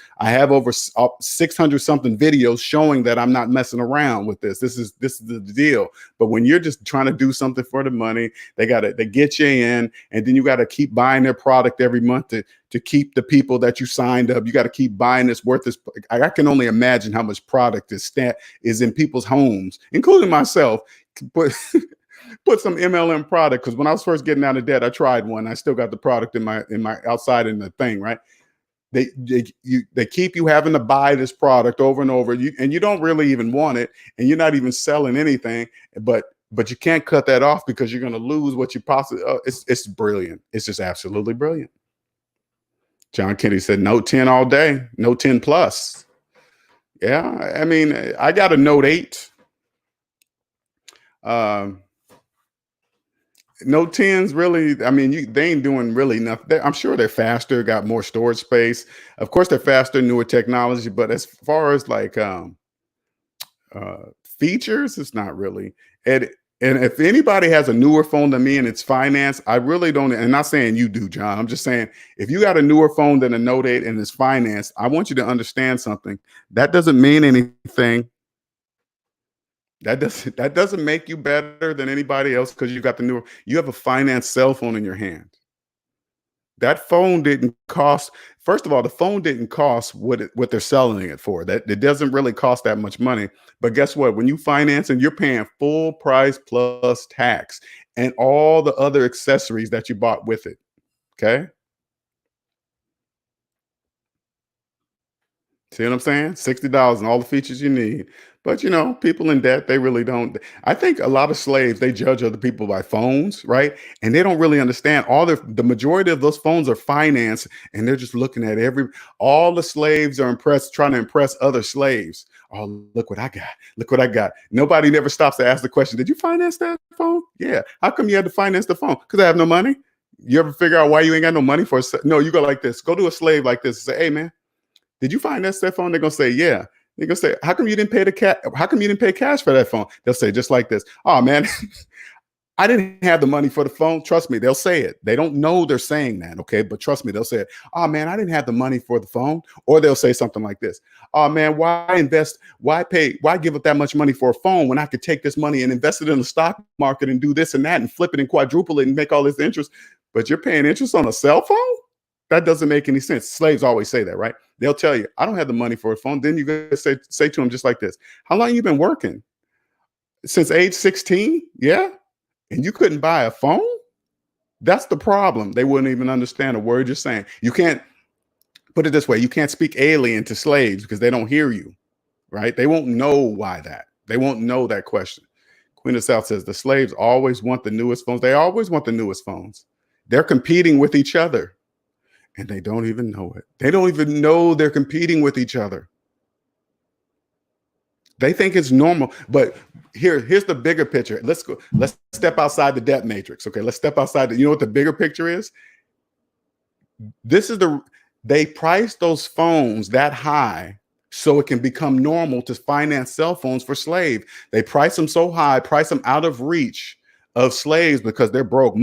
600 something videos showing that I'm not messing around with this. This is the deal. But when you're just trying to do something for the money, they get you in, and then you got to keep buying their product every month to keep the people that you signed up. You got to keep buying this worth this. I can only imagine how much product is in people's homes, including myself. But Put some MLM product, because when I was first getting out of debt, I tried one. I still got the product in my outside in the thing, right? They keep you having to buy this product over and over, and you don't really even want it, and you're not even selling anything, but you can't cut that off because you're going to lose what you possibly. It's brilliant. It's just absolutely brilliant. John Kennedy said, Note 10 all day, Note 10 plus. Yeah, I mean, I got a Note 8. Note 10s really, I mean, they ain't doing really nothing. I'm sure they're faster, got more storage space. Of course, they're faster, newer technology, but as far as like features, it's not really. And if anybody has a newer phone than me and it's financed, I really don't, and not saying you do, John. I'm just saying, if you got a newer phone than a Note 8 and it's financed, I want you to understand something. That doesn't mean anything. That doesn't make you better than anybody else because you have a financed cell phone in your hand. That phone didn't cost. First of all, the phone didn't cost what they're selling it for. That it doesn't really cost that much money. But guess what? When you finance and you're paying full price plus tax and all the other accessories that you bought with it. Okay. See what I'm saying? $60 and all the features you need. But people in debt, they really don't. I think a lot of slaves, they judge other people by phones, right? And they don't really understand the majority of those phones are financed, and they're just looking at all the slaves are trying to impress other slaves. Oh, look what I got. Look what I got. Nobody never stops to ask the question, did you finance that phone? Yeah. How come you had to finance the phone? Because I have no money. You ever figure out why you ain't got no money for it? No, you go like this. Go to a slave like this and say, hey, man, did you finance that phone? They're going to say, yeah. They're going to say, how come you didn't pay how come you didn't pay cash for that phone? They'll say just like this. Oh, man, I didn't have the money for the phone. Trust me, they'll say it. They don't know they're saying that, okay? But trust me, they'll say it. Oh, man, I didn't have the money for the phone. Or they'll say something like this. Oh, man, why invest? Why give up that much money for a phone when I could take this money and invest it in the stock market and do this and that and flip it and quadruple it and make all this interest? But you're paying interest on a cell phone? That doesn't make any sense. Slaves always say that, right? They'll tell you, I don't have the money for a phone. Then you gotta say to them just like this. How long you been working? Since age 16? Yeah. And you couldn't buy a phone? That's the problem. They wouldn't even understand a word you're saying. You can't put it this way. You can't speak alien to slaves because they don't hear you, right? They won't know why that. They won't know that question. Queen of South says the slaves always want the newest phones. They always want the newest phones. They're competing with each other. And they don't even know it. They don't even know they're competing with each other. They think it's normal. But here's the bigger picture. Let's step outside the debt matrix. Okay, let's step outside. You know what the bigger picture is? They price those phones that high so it can become normal to finance cell phones for slaves. They price them so high, price them out of reach of slaves because they're broke.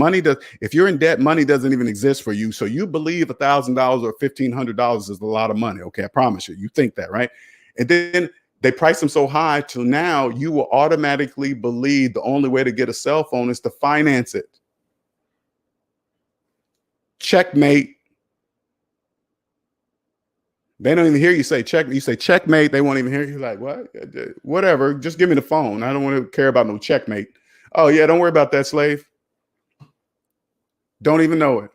If you're in debt, money doesn't even exist for you. So you believe $1,000 or $1,500 is a lot of money. Okay, I promise you. You think that, right? And then they price them so high till now you will automatically believe the only way to get a cell phone is to finance it. Checkmate. They don't even hear you say check. You say checkmate. They won't even hear you. Like, what? Whatever. Just give me the phone. I don't want to care about no checkmate. Oh, yeah, don't worry about that, slave. Don't even know it.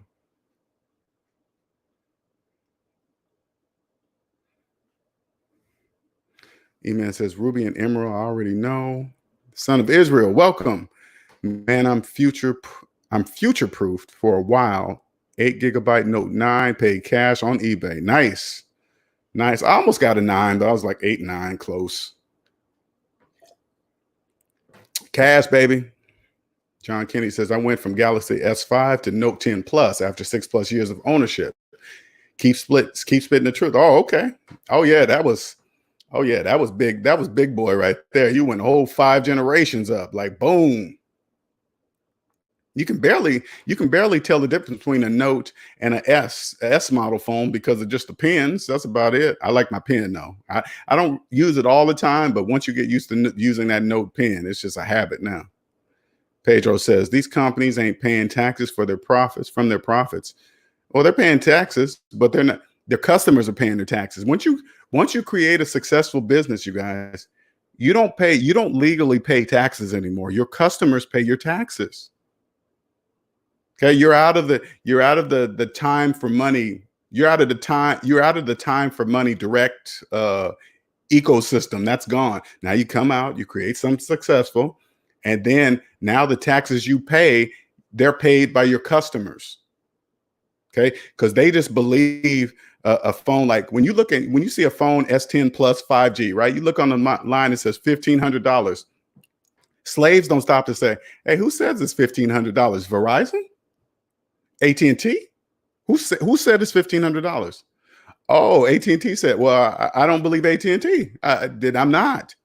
E-Man says, Ruby and Emerald, I already know. Son of Israel, welcome. Man, I'm future-proofed for a while. 8 GB Note 9, paid cash on eBay. Nice. Nice. I almost got a 9, but I was like 8, 9, close. Cash, baby. John Kennedy says, I went from Galaxy S5 to Note 10 Plus after 6+ years of ownership. Keep spitting the truth. Oh, okay. Oh, yeah, that was big. That was big boy right there. You went a whole 5 generations up, like boom. You can barely tell the difference between a Note and a S model phone because of just the pins. That's about it. I like my pen though. I don't use it all the time, but once you get used to using that Note pen, it's just a habit now. Pedro says these companies ain't paying taxes from their profits. Well, they're paying taxes, but they're not. Their customers are paying their taxes. Once you create a successful business, you guys, You don't legally pay taxes anymore. Your customers pay your taxes. Okay, you're out of the time for money. You're out of the time for money direct ecosystem. That's gone. Now you come out, you create something successful, and then now the taxes you pay, they're paid by your customers. Okay, because they just believe a phone, like when you see a phone S10 plus 5G, right? You look on the line, it says $1,500. Slaves don't stop to say, "Hey, who says it's $1,500? Verizon, AT&T? Who said it's $1,500? Oh, AT&T said, well, I don't believe AT&T. I'm not.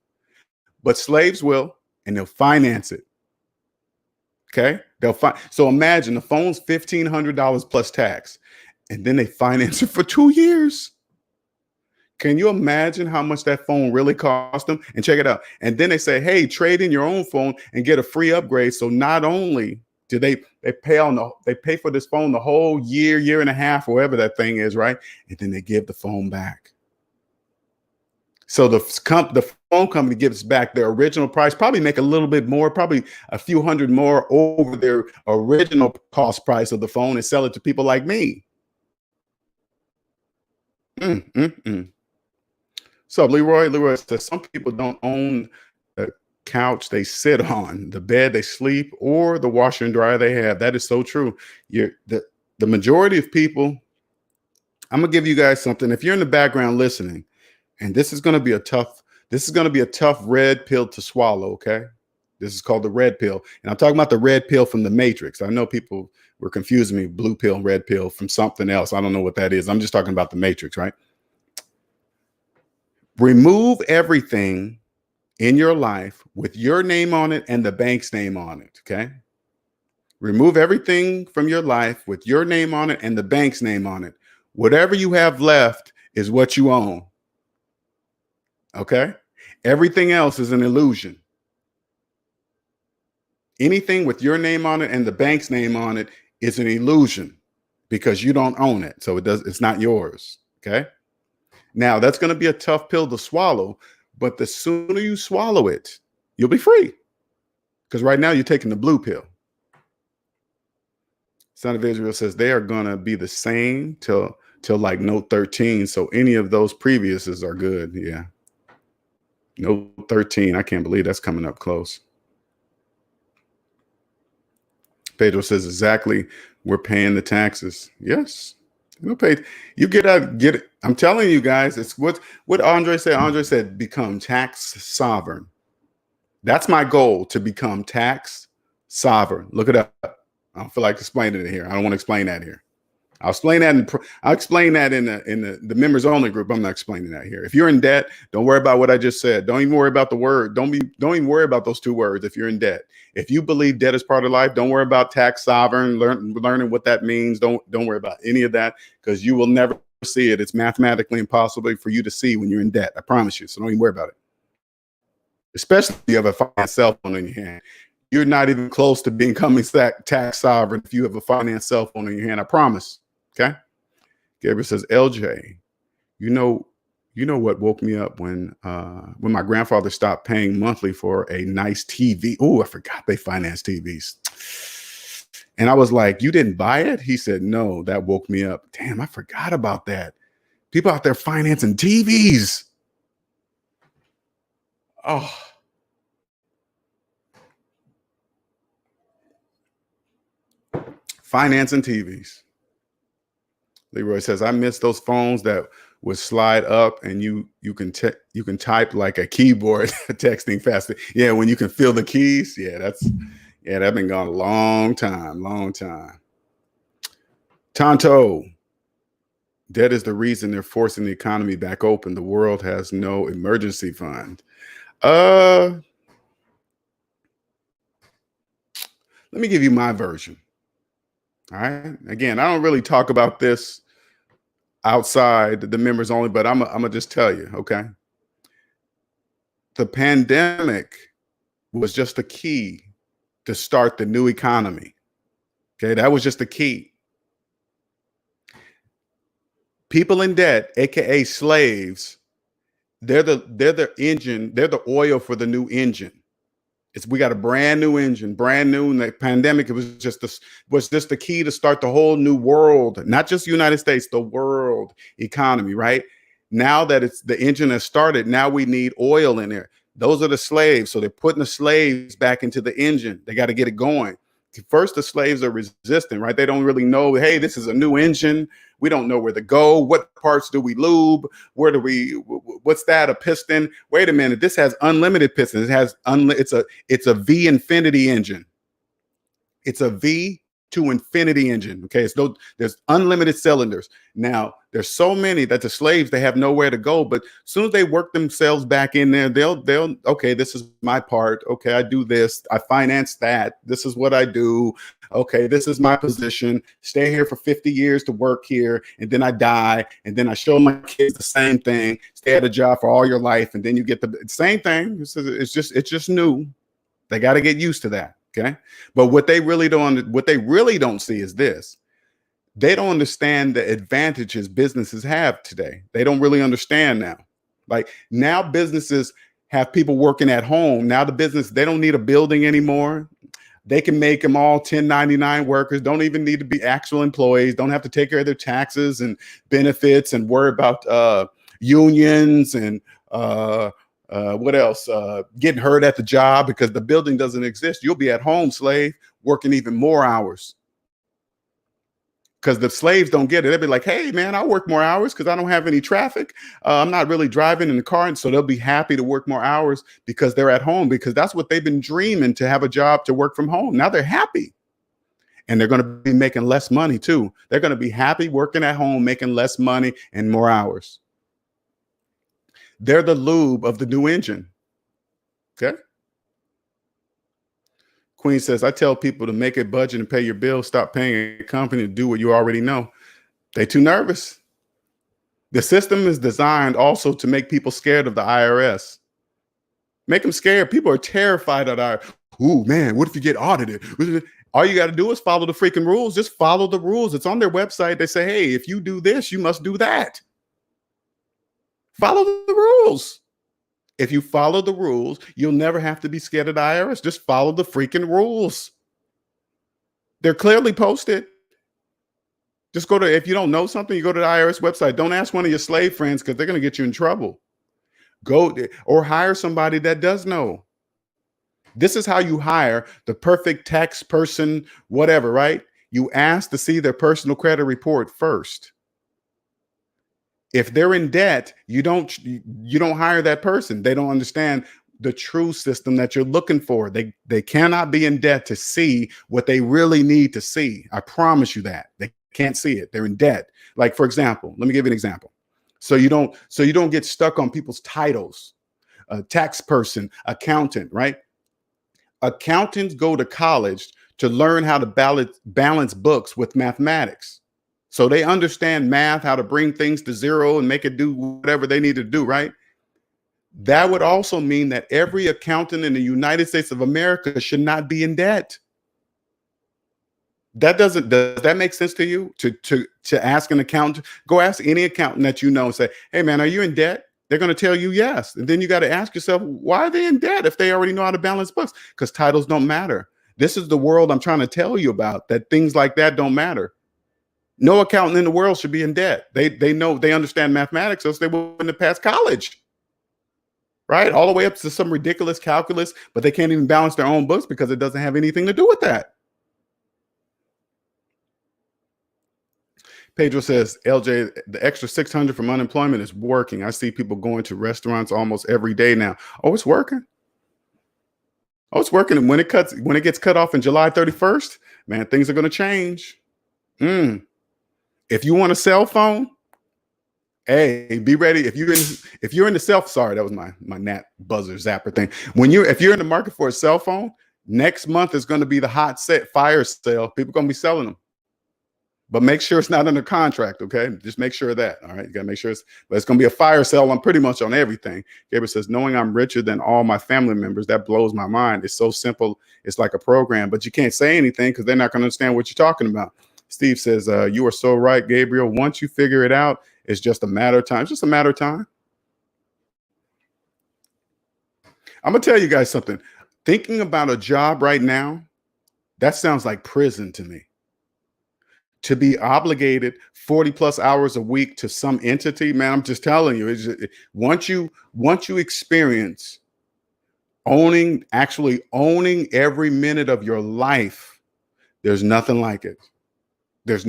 But slaves will, and they'll finance it. Okay, so imagine the phone's $1,500 plus tax, and then they finance it for 2 years. Can you imagine how much that phone really cost them? And check it out. And then they say, hey, trade in your own phone and get a free upgrade. So not only do they pay for this phone the whole year and a half, or whatever that thing is, right? And then they give the phone back. So the phone company gives back their original price, probably make a little bit more, probably a few hundred more over their original cost price of the phone, and sell it to people like me. So Leroy says some people don't own the couch they sit on, the bed they sleep, or the washer and dryer they have. That is so true. The majority of people, I'm gonna give you guys something. If you're in the background listening, and this is gonna be a tough red pill to swallow, okay? This is called the red pill. And I'm talking about the red pill from the Matrix. I know people were confusing me, blue pill, red pill, from something else. I don't know what that is. I'm just talking about the Matrix, right? Remove everything in your life with your name on it and the bank's name on it, okay? Remove everything from your life with your name on it and the bank's name on it. Whatever you have left is what you own, okay? Everything else is an illusion. Anything with your name on it and the bank's name on it is an illusion, because you don't own it. So it's not yours, okay? Now, that's going to be a tough pill to swallow, but the sooner you swallow it, you'll be free. Because right now you're taking the blue pill. Son of Israel says they are going to be the same till like Note 13. So any of those previouses are good. Yeah. Note 13. I can't believe that's coming up close. Pedro says exactly. We're paying the taxes. Yes. You get it. I'm telling you guys, it's what Andre said. Andre said, become tax sovereign. That's my goal, to become tax sovereign. Look it up. I don't feel like explaining it here. I don't want to explain that here. I'll explain that in the members only group. I'm not explaining that here. If you're in debt, don't worry about what I just said. Don't even worry about the word. Don't even worry about those two words. If you're in debt, if you believe debt is part of life, don't worry about tax sovereign, learning what that means. Don't worry about any of that, because you will never see it. It's mathematically impossible for you to see when you're in debt. I promise you. So don't even worry about it. Especially if you have a finance cell phone in your hand. You're not even close to becoming tax sovereign if you have a finance cell phone in your hand. I promise. Okay. Gabriel says, LJ, you know what woke me up when my grandfather stopped paying monthly for a nice TV. Oh, I forgot they finance TVs. And I was like, you didn't buy it? He said, no, that woke me up. Damn, I forgot about that. People out there financing TVs. Oh. Financing TVs. Leroy says, I miss those phones that would slide up and you can type like a keyboard, texting faster. Yeah, when you can feel the keys. Yeah, that's been gone a long time. Tonto, debt is the reason they're forcing the economy back open. The world has no emergency fund. Let me give you my version. All right. Again, I don't really talk about this outside the members only, but I'm gonna just tell you, okay? The pandemic was just a key to start the new economy. Okay, that was just the key. People in debt, aka slaves, They're the engine. They're the oil for the new engine. We got a brand new engine, brand new. In the pandemic, it was just the key to start the whole new world, not just the United States, the world economy. Right now that it's the engine has started, now we need oil in there. Those are the slaves, so they're putting the slaves back into the engine. They got to get it going. First, the slaves are resistant, right? They don't really know, hey, this is a new engine. We don't know where to go. What parts do we lube? Where do we, what's that? A piston? Wait a minute. This has unlimited pistons. It has, it's a V infinity engine. It's a V to infinity engine. Okay. There's unlimited cylinders. Now there's so many that the slaves, they have nowhere to go, but as soon as they work themselves back in there, they'll, okay, this is my part. Okay. I do this. I finance that. This is what I do. Okay. This is my position. Stay here for 50 years to work here. And then I die. And then I show my kids the same thing. Stay at a job for all your life. And then you get the same thing. It's just new. They got to get used to that. Okay. But what they really don't see is this. They don't understand the advantages businesses have today. They don't really understand now. Like now businesses have people working at home. Now they don't need a building anymore. They can make them all 1099 workers, don't even need to be actual employees, don't have to take care of their taxes and benefits and worry about unions and what else? Getting hurt at the job because the building doesn't exist. You'll be at home, slave, working even more hours. Because the slaves don't get it. They'll be like, hey, man, I'll work more hours because I don't have any traffic. I'm not really driving in the car. And so they'll be happy to work more hours because they're at home, because that's what they've been dreaming, to have a job, to work from home. Now they're happy. And they're going to be making less money, too. They're going to be happy working at home, making less money and more hours. They're the lube of the new engine. Okay. Queen says, I tell people to make a budget and pay your bills. Stop paying a company to do what you already know. They're too nervous. The system is designed also to make people scared of the IRS. Make them scared. People are terrified of our, ooh, man, what if you get audited? All you got to do is follow the freaking rules. Just follow the rules. It's on their website. They say, hey, if you do this, you must do that. Follow the rules. If you follow the rules, you'll never have to be scared of the IRS. Just follow the freaking rules. They're clearly posted. Just go to, if you don't know something, you go to the IRS website. Don't ask one of your slave friends because they're going to get you in trouble. Go or hire somebody that does know. This is how you hire the perfect tax person, whatever, right? You ask to see their personal credit report first. If they're in debt, you don't hire that person. They don't understand the true system that you're looking for. They cannot be in debt to see what they really need to see. I promise you that. They can't see it. They're in debt. Like, for example, let me give you an example. So you don't get stuck on people's titles. A tax person, accountant, right? Accountants go to college to learn how to balance books with mathematics. So they understand math, how to bring things to zero and make it do whatever they need to do, right? That would also mean that every accountant in the United States of America should not be in debt. Does that make sense to you? To ask an accountant, go ask any accountant that you know and say, hey man, are you in debt? They're going to tell you yes. And then you got to ask yourself, why are they in debt if they already know how to balance books? Because titles don't matter. This is the world I'm trying to tell you about, that things like that don't matter. No accountant in the world should be in debt. They know, they understand mathematics, else they wouldn't have passed college, right? All the way up to some ridiculous calculus, but they can't even balance their own books because it doesn't have anything to do with that. Pedro says, LJ, the extra 600 from unemployment is working. I see people going to restaurants almost every day now. Oh, it's working. Oh, it's working. And when it gets cut off in July 31st, man, things are going to change. If you want a cell phone, hey, be ready. If you're in the sorry, that was my gnat buzzer zapper thing. If you're in the market for a cell phone, next month is going to be the hot fire sale. People are going to be selling them. But make sure it's not under contract, okay? Just make sure of that, all right? You got to make sure but it's going to be a fire sale on pretty much on everything. Gabriel says, knowing I'm richer than all my family members, that blows my mind. It's so simple. It's like a program, but you can't say anything because they're not going to understand what you're talking about. Steve says, you are so right, Gabriel. Once you figure it out, it's just a matter of time. It's just a matter of time. I'm gonna tell you guys something. Thinking about a job right now, that sounds like prison to me. To be obligated 40 plus hours a week to some entity, man, I'm just telling you, once you experience actually owning every minute of your life, there's nothing like it. There's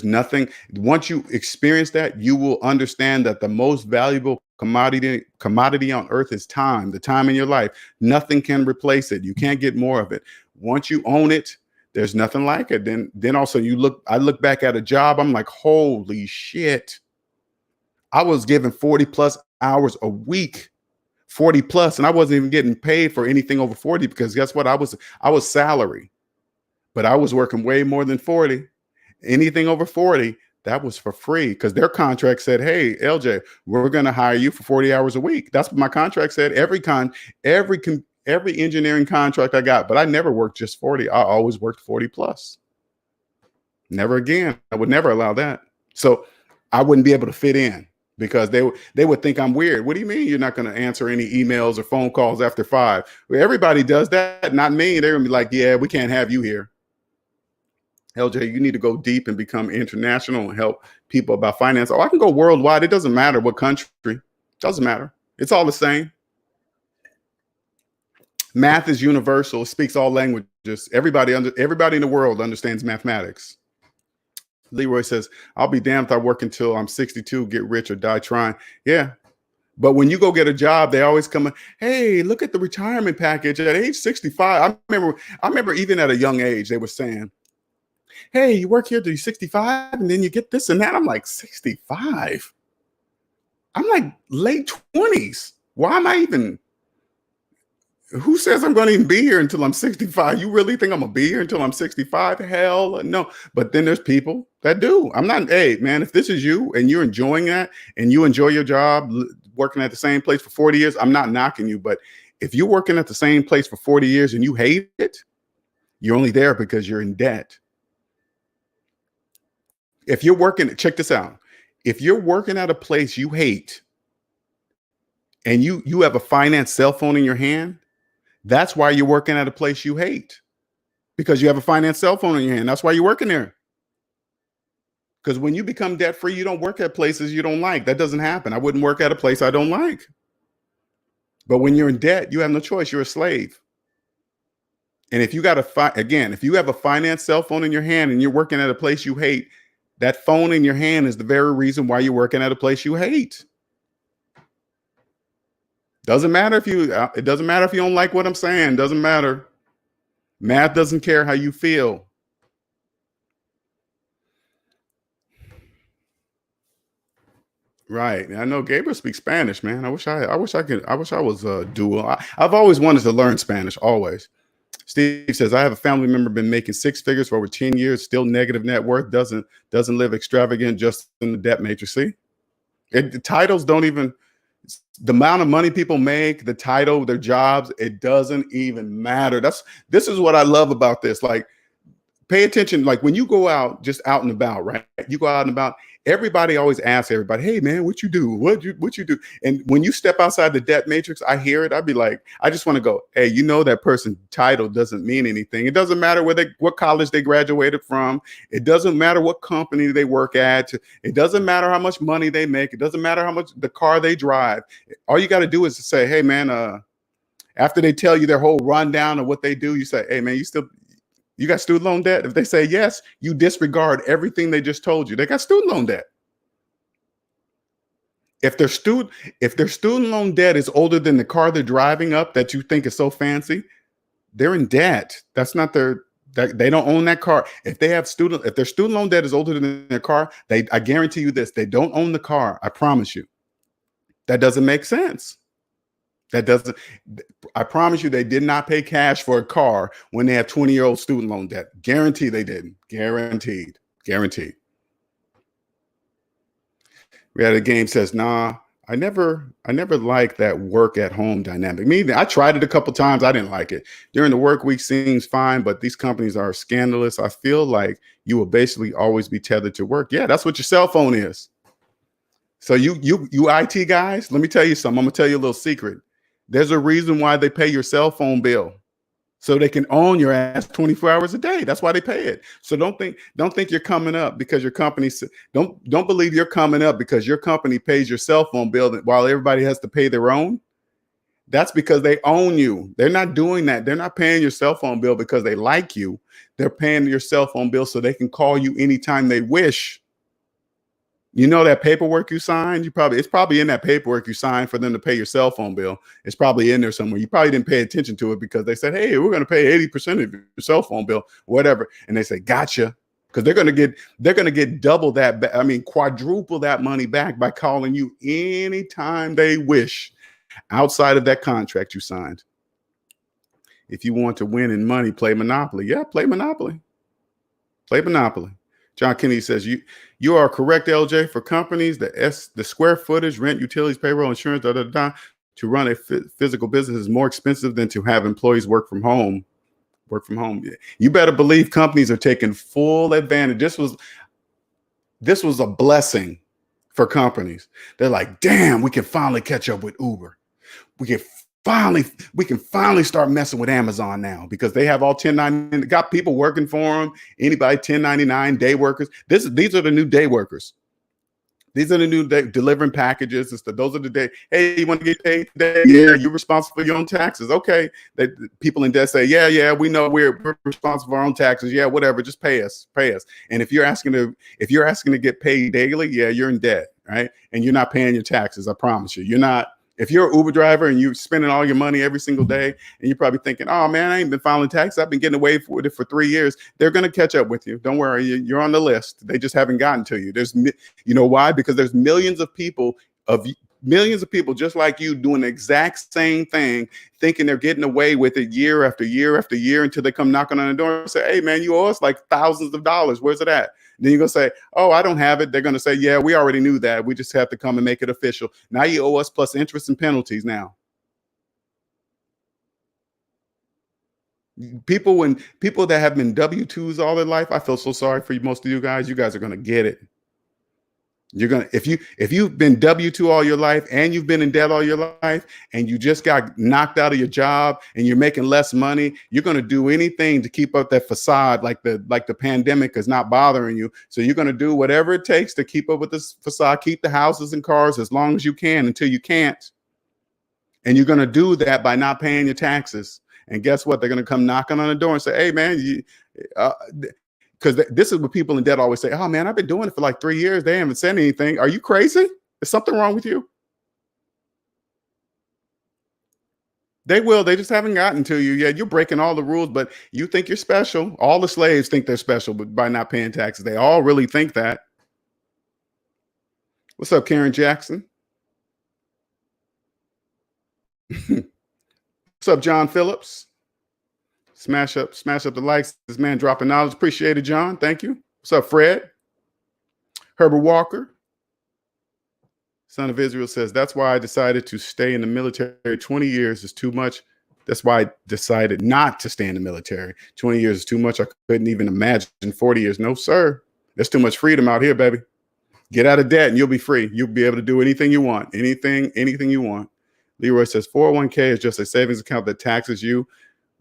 nothing. Once you experience that, you will understand that the most valuable commodity on earth is time, the time in your life. Nothing can replace it. You can't get more of it. Once you own it, there's nothing like it. Then also I look back at a job, I'm like, holy shit. I was given 40 plus hours a week, 40 plus, and I wasn't even getting paid for anything over 40 because guess what? I was salary, but I was working way more than 40. Anything over 40, that was for free because their contract said, hey, LJ, we're going to hire you for 40 hours a week. That's what my contract said. Every engineering contract I got, but I never worked just 40. I always worked 40 plus. Never again. I would never allow that. So I wouldn't be able to fit in because they would think I'm weird. What do you mean you're not going to answer any emails or phone calls after 5? Well, everybody does that, not me. They're going to be like, yeah, we can't have you here. LJ, you need to go deep and become international and help people about finance. Oh, I can go worldwide. It doesn't matter what country. It doesn't matter. It's all the same. Math is universal. It speaks all languages. Everybody in the world understands mathematics. Leroy says, I'll be damned if I work until I'm 62, get rich or die trying. Yeah. But when you go get a job, they always come, hey, look at the retirement package at age 65. I remember even at a young age, they were saying, hey, you work here till you're 65 and then you get this and that. I'm like, 65? I'm like late 20s. Why am I even, who says I'm going to even be here until I'm 65? You really think I'm going to be here until I'm 65? Hell no. But then there's people that do. I'm not, hey, man, if this is you and you're enjoying that and you enjoy your job working at the same place for 40 years, I'm not knocking you. But if you're working at the same place for 40 years and you hate it, you're only there because you're in debt. If you're working, check this out. If you're working at a place you hate and you have a finance cell phone in your hand, that's why you're working at a place you hate, because you have a finance cell phone in your hand. That's why you're working there. Because when you become debt free, you don't work at places you don't like. That doesn't happen. I wouldn't work at a place I don't like. But when you're in debt, you have no choice. You're a slave. And if you got if you have a finance cell phone in your hand and you're working at a place you hate, that phone in your hand is the very reason why you're working at a place you hate. Doesn't matter if you don't like what I'm saying. Doesn't matter. Math doesn't care how you feel. Right. I know Gabriel speaks Spanish, man. I wish I was dual. I've always wanted to learn Spanish, always. Steve says, I have a family member been making 6 figures for over 10 years, still negative net worth, doesn't live extravagant, just in the debt matrix. See, the titles don't even, the amount of money people make, the title, their jobs, it doesn't even matter. This is what I love about this. Like, pay attention. Like when you go out, just out and about, right? You go out and about. Everybody always asks everybody, hey man, what you do? What you do? And when you step outside the debt matrix, I hear it. I'd be like, I just want to go, hey, you know, that person's title doesn't mean anything. It doesn't matter what college they graduated from. It doesn't matter what company they work at. It doesn't matter how much money they make. It doesn't matter how much the car they drive. All you got to do is to say, hey man, after they tell you their whole rundown of what they do, you say, hey man, you got student loan debt? If they say yes, you disregard everything they just told you. They got student loan debt. If their student loan debt is older than the car they're driving up that you think is so fancy, they're in debt. That's not they don't own that car. If their student loan debt is older than their car, I guarantee you this, they don't own the car. I promise you. That doesn't make sense. I promise you, they did not pay cash for a car when they have 20-year-old student loan debt. Guarantee they didn't. Guaranteed. We had a game says, nah, I never liked that work at home dynamic. I tried it a couple times. I didn't like it. During the work week seems fine, but these companies are scandalous. I feel like you will basically always be tethered to work. Yeah, that's what your cell phone is. So you IT guys, let me tell you something. I'm gonna tell you a little secret. There's a reason why they pay your cell phone bill. So they can own your ass 24 hours a day. That's why they pay it. So don't think you're coming up because your company don't believe you're coming up because your company pays your cell phone bill while everybody has to pay their own. That's because they own you. They're not doing that. They're not paying your cell phone bill because they like you. They're paying your cell phone bill so they can call you anytime they wish. You know that paperwork you signed, it's probably in that paperwork you signed for them to pay your cell phone bill. It's probably in there somewhere. You probably didn't pay attention to it because they said, hey, we're going to pay 80% of your cell phone bill, whatever. And they say, gotcha. Because they're going to get double that. I mean, quadruple that money back by calling you anytime they wish outside of that contract you signed. If you want to win in money, play Monopoly. Yeah, play Monopoly. Play Monopoly. John Kennedy says, you are correct, LJ. For companies, the square footage, rent, utilities, payroll, insurance, to run a physical business is more expensive than to have employees work from home. You better believe companies are taking full advantage. This was a blessing for companies. They're like, damn, we can finally catch up with Uber. We can finally start messing with Amazon now because they have all 1099, got people working for them. Anybody 1099 day workers. These are the new day workers. These are the new delivering packages. Those are the day. Hey, you want to get paid today? Yeah, you're responsible for your own taxes. Okay. People in debt say, yeah, we know we're responsible for our own taxes. Yeah, whatever. Just pay us. And if you're asking to get paid daily, yeah, you're in debt, right? And you're not paying your taxes. I promise you, you're not. If you're an Uber driver and you're spending all your money every single day, and you're probably thinking, oh man, I ain't been filing taxes. I've been getting away with it for 3 years. They're going to catch up with you. Don't worry. You're on the list. They just haven't gotten to you. You know why? Because there's millions of people just like you doing the exact same thing, thinking they're getting away with it year after year after year until they come knocking on the door and say, hey man, you owe us like thousands of dollars. Where's it at? Then you're going to say, oh, I don't have it. They're going to say, yeah, we already knew that. We just have to come and make it official. Now you owe us plus interest and penalties now. People that have been W-2s all their life, I feel so sorry for you, most of you guys. You guys are going to get it. If you've been W-2 all your life and you've been in debt all your life and you just got knocked out of your job and you're making less money, you're going to do anything to keep up that facade like the pandemic is not bothering you. So you're going to do whatever it takes to keep up with this facade, keep the houses and cars as long as you can until you can't. And you're going to do that by not paying your taxes. And guess what? They're going to come knocking on the door and say, hey, man, because this is what people in debt always say. Oh, man, I've been doing it for like 3 years. They haven't said anything. Are you crazy? Is something wrong with you? They will. They just haven't gotten to you. Yeah, you're breaking all the rules, but you think you're special. All the slaves think they're special but by not paying taxes. They all really think that. What's up, Karen Jackson? What's up, John Phillips? Smash up the likes. This man dropping knowledge. Appreciate it, John. Thank you. What's up, Fred? Herbert Walker, son of Israel, says, that's why I decided to stay in the military. 20 years is too much. That's why I decided not to stay in the military. 20 years is too much. I couldn't even imagine 40 years. No, sir. There's too much freedom out here, baby. Get out of debt and you'll be free. You'll be able to do anything you want. Anything you want. Leroy says 401k is just a savings account that taxes you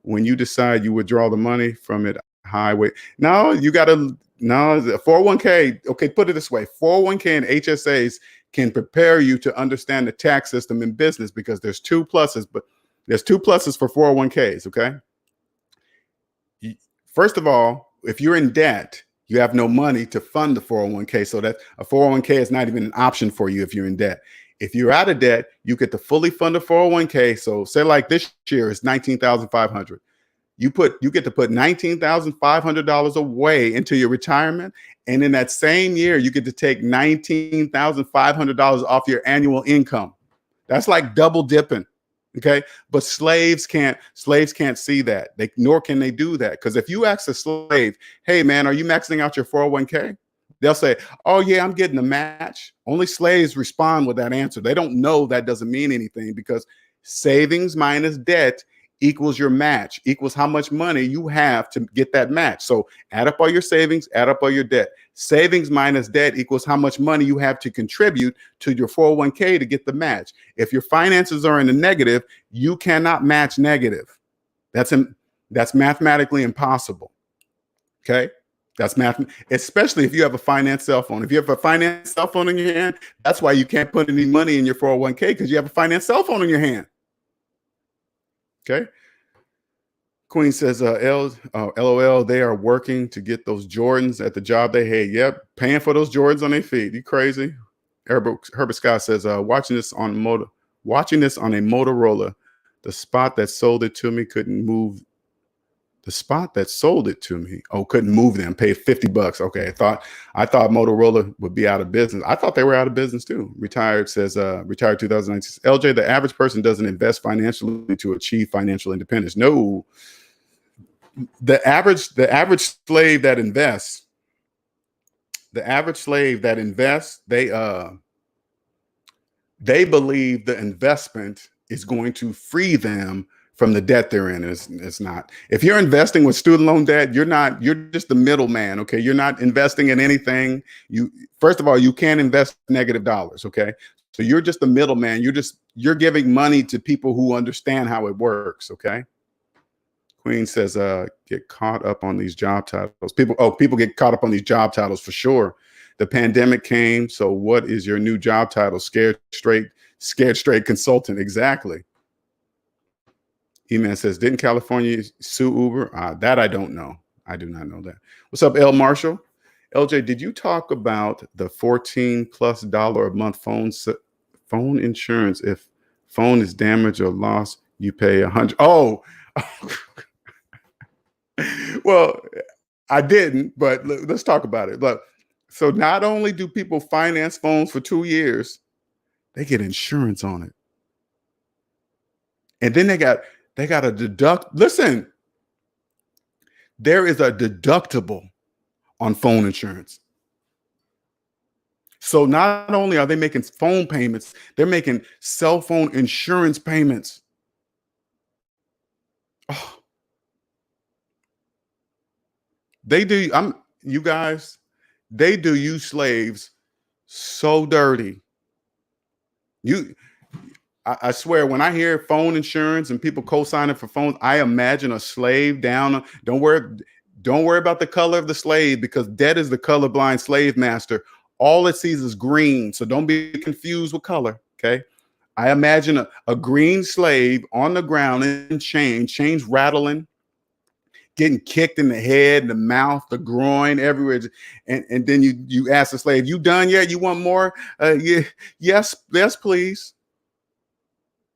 when you decide you withdraw the money from it highway. No, you got to, no, 401k. Okay, put it this way. 401k and HSAs can prepare you to understand the tax system in business because there's two pluses, but there's two pluses for 401ks, okay? First of all, if you're in debt, you have no money to fund the 401k, so that a 401k is not even an option for you if you're in debt. If you're out of debt, you get to fully fund a 401k. So say like this year is $19,500. You get to put $19,500 away into your retirement. And in that same year, you get to take $19,500 off your annual income. That's like double dipping. Okay. But slaves can't see that. Nor can they do that. Because if you ask a slave, hey man, are you maxing out your 401k? They'll say, oh yeah, I'm getting a match. Only slaves respond with that answer. They don't know that doesn't mean anything because savings minus debt equals your match, equals how much money you have to get that match. So add up all your savings, add up all your debt. Savings minus debt equals how much money you have to contribute to your 401k to get the match. If your finances are in the negative, you cannot match negative. That's mathematically impossible. Okay. That's math, especially if you have a finance cell phone. If you have a finance cell phone in your hand, that's why you can't put any money in your 401k, because you have a finance cell phone in your hand. Okay. Queen says, LOL, they are working to get those Jordans at the job they hate. Yep, paying for those Jordans on their feet. You crazy? Herbert Scott says, watching this on a Motorola, the spot that sold it to me couldn't move. The spot that sold it to me, couldn't move them. Paid $50. Okay, I thought Motorola would be out of business. I thought they were out of business too. Retired says, retired 2019. LJ, the average person doesn't invest financially to achieve financial independence. No. The average slave that invests, they believe the investment is going to free them from the debt they're in. It's not. If you're investing with student loan debt, you're just the middleman. Okay. You're not investing in anything. First of all, you can't invest negative dollars. Okay. So you're just the middleman. You're giving money to people who understand how it works. Okay. Queen says, get caught up on these job titles. People get caught up on these job titles for sure. The pandemic came. So what is your new job title? Scared straight consultant. Exactly. E-Man says, didn't California sue Uber? That I don't know. I do not know that. What's up, L Marshall? LJ, did you talk about the $14+ a month phone insurance? If phone is damaged or lost, you pay $100. Oh, well, I didn't, but let's talk about it. Look, so not only do people finance phones for 2 years, they get insurance on it. And then they got a deduct. Listen, there is a deductible on phone insurance. So not only are they making phone payments, they're making cell phone insurance payments. Oh. They do. You guys, they do you slaves so dirty. I swear, when I hear phone insurance and people co-signing for phones, I imagine a slave down. Don't worry about the color of the slave, because debt is the colorblind slave master. All it sees is green. So don't be confused with color. Okay. I imagine a green slave on the ground in chains rattling, getting kicked in the head, the mouth, the groin, everywhere. And then you ask the slave, you done yet? You want more? Yeah, yes, please.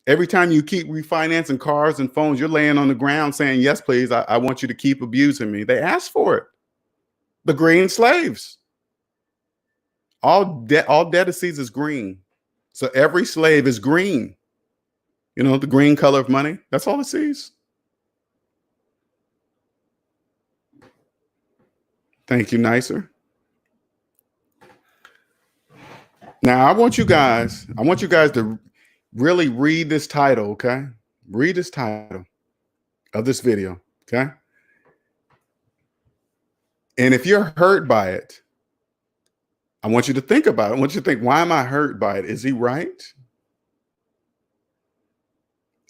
Every time you keep refinancing cars and phones, you're laying on the ground saying, yes, please. I want you to keep abusing me. They asked for it. The green slaves. All debt it sees is green. So every slave is green. You know, the green color of money. That's all it sees. Thank you, Nicer. Now, I want you guys to really read this title, okay? Read this title of this video, okay? And if you're hurt by it, I want you to think about it. I want you to think, why am I hurt by it? Is he right?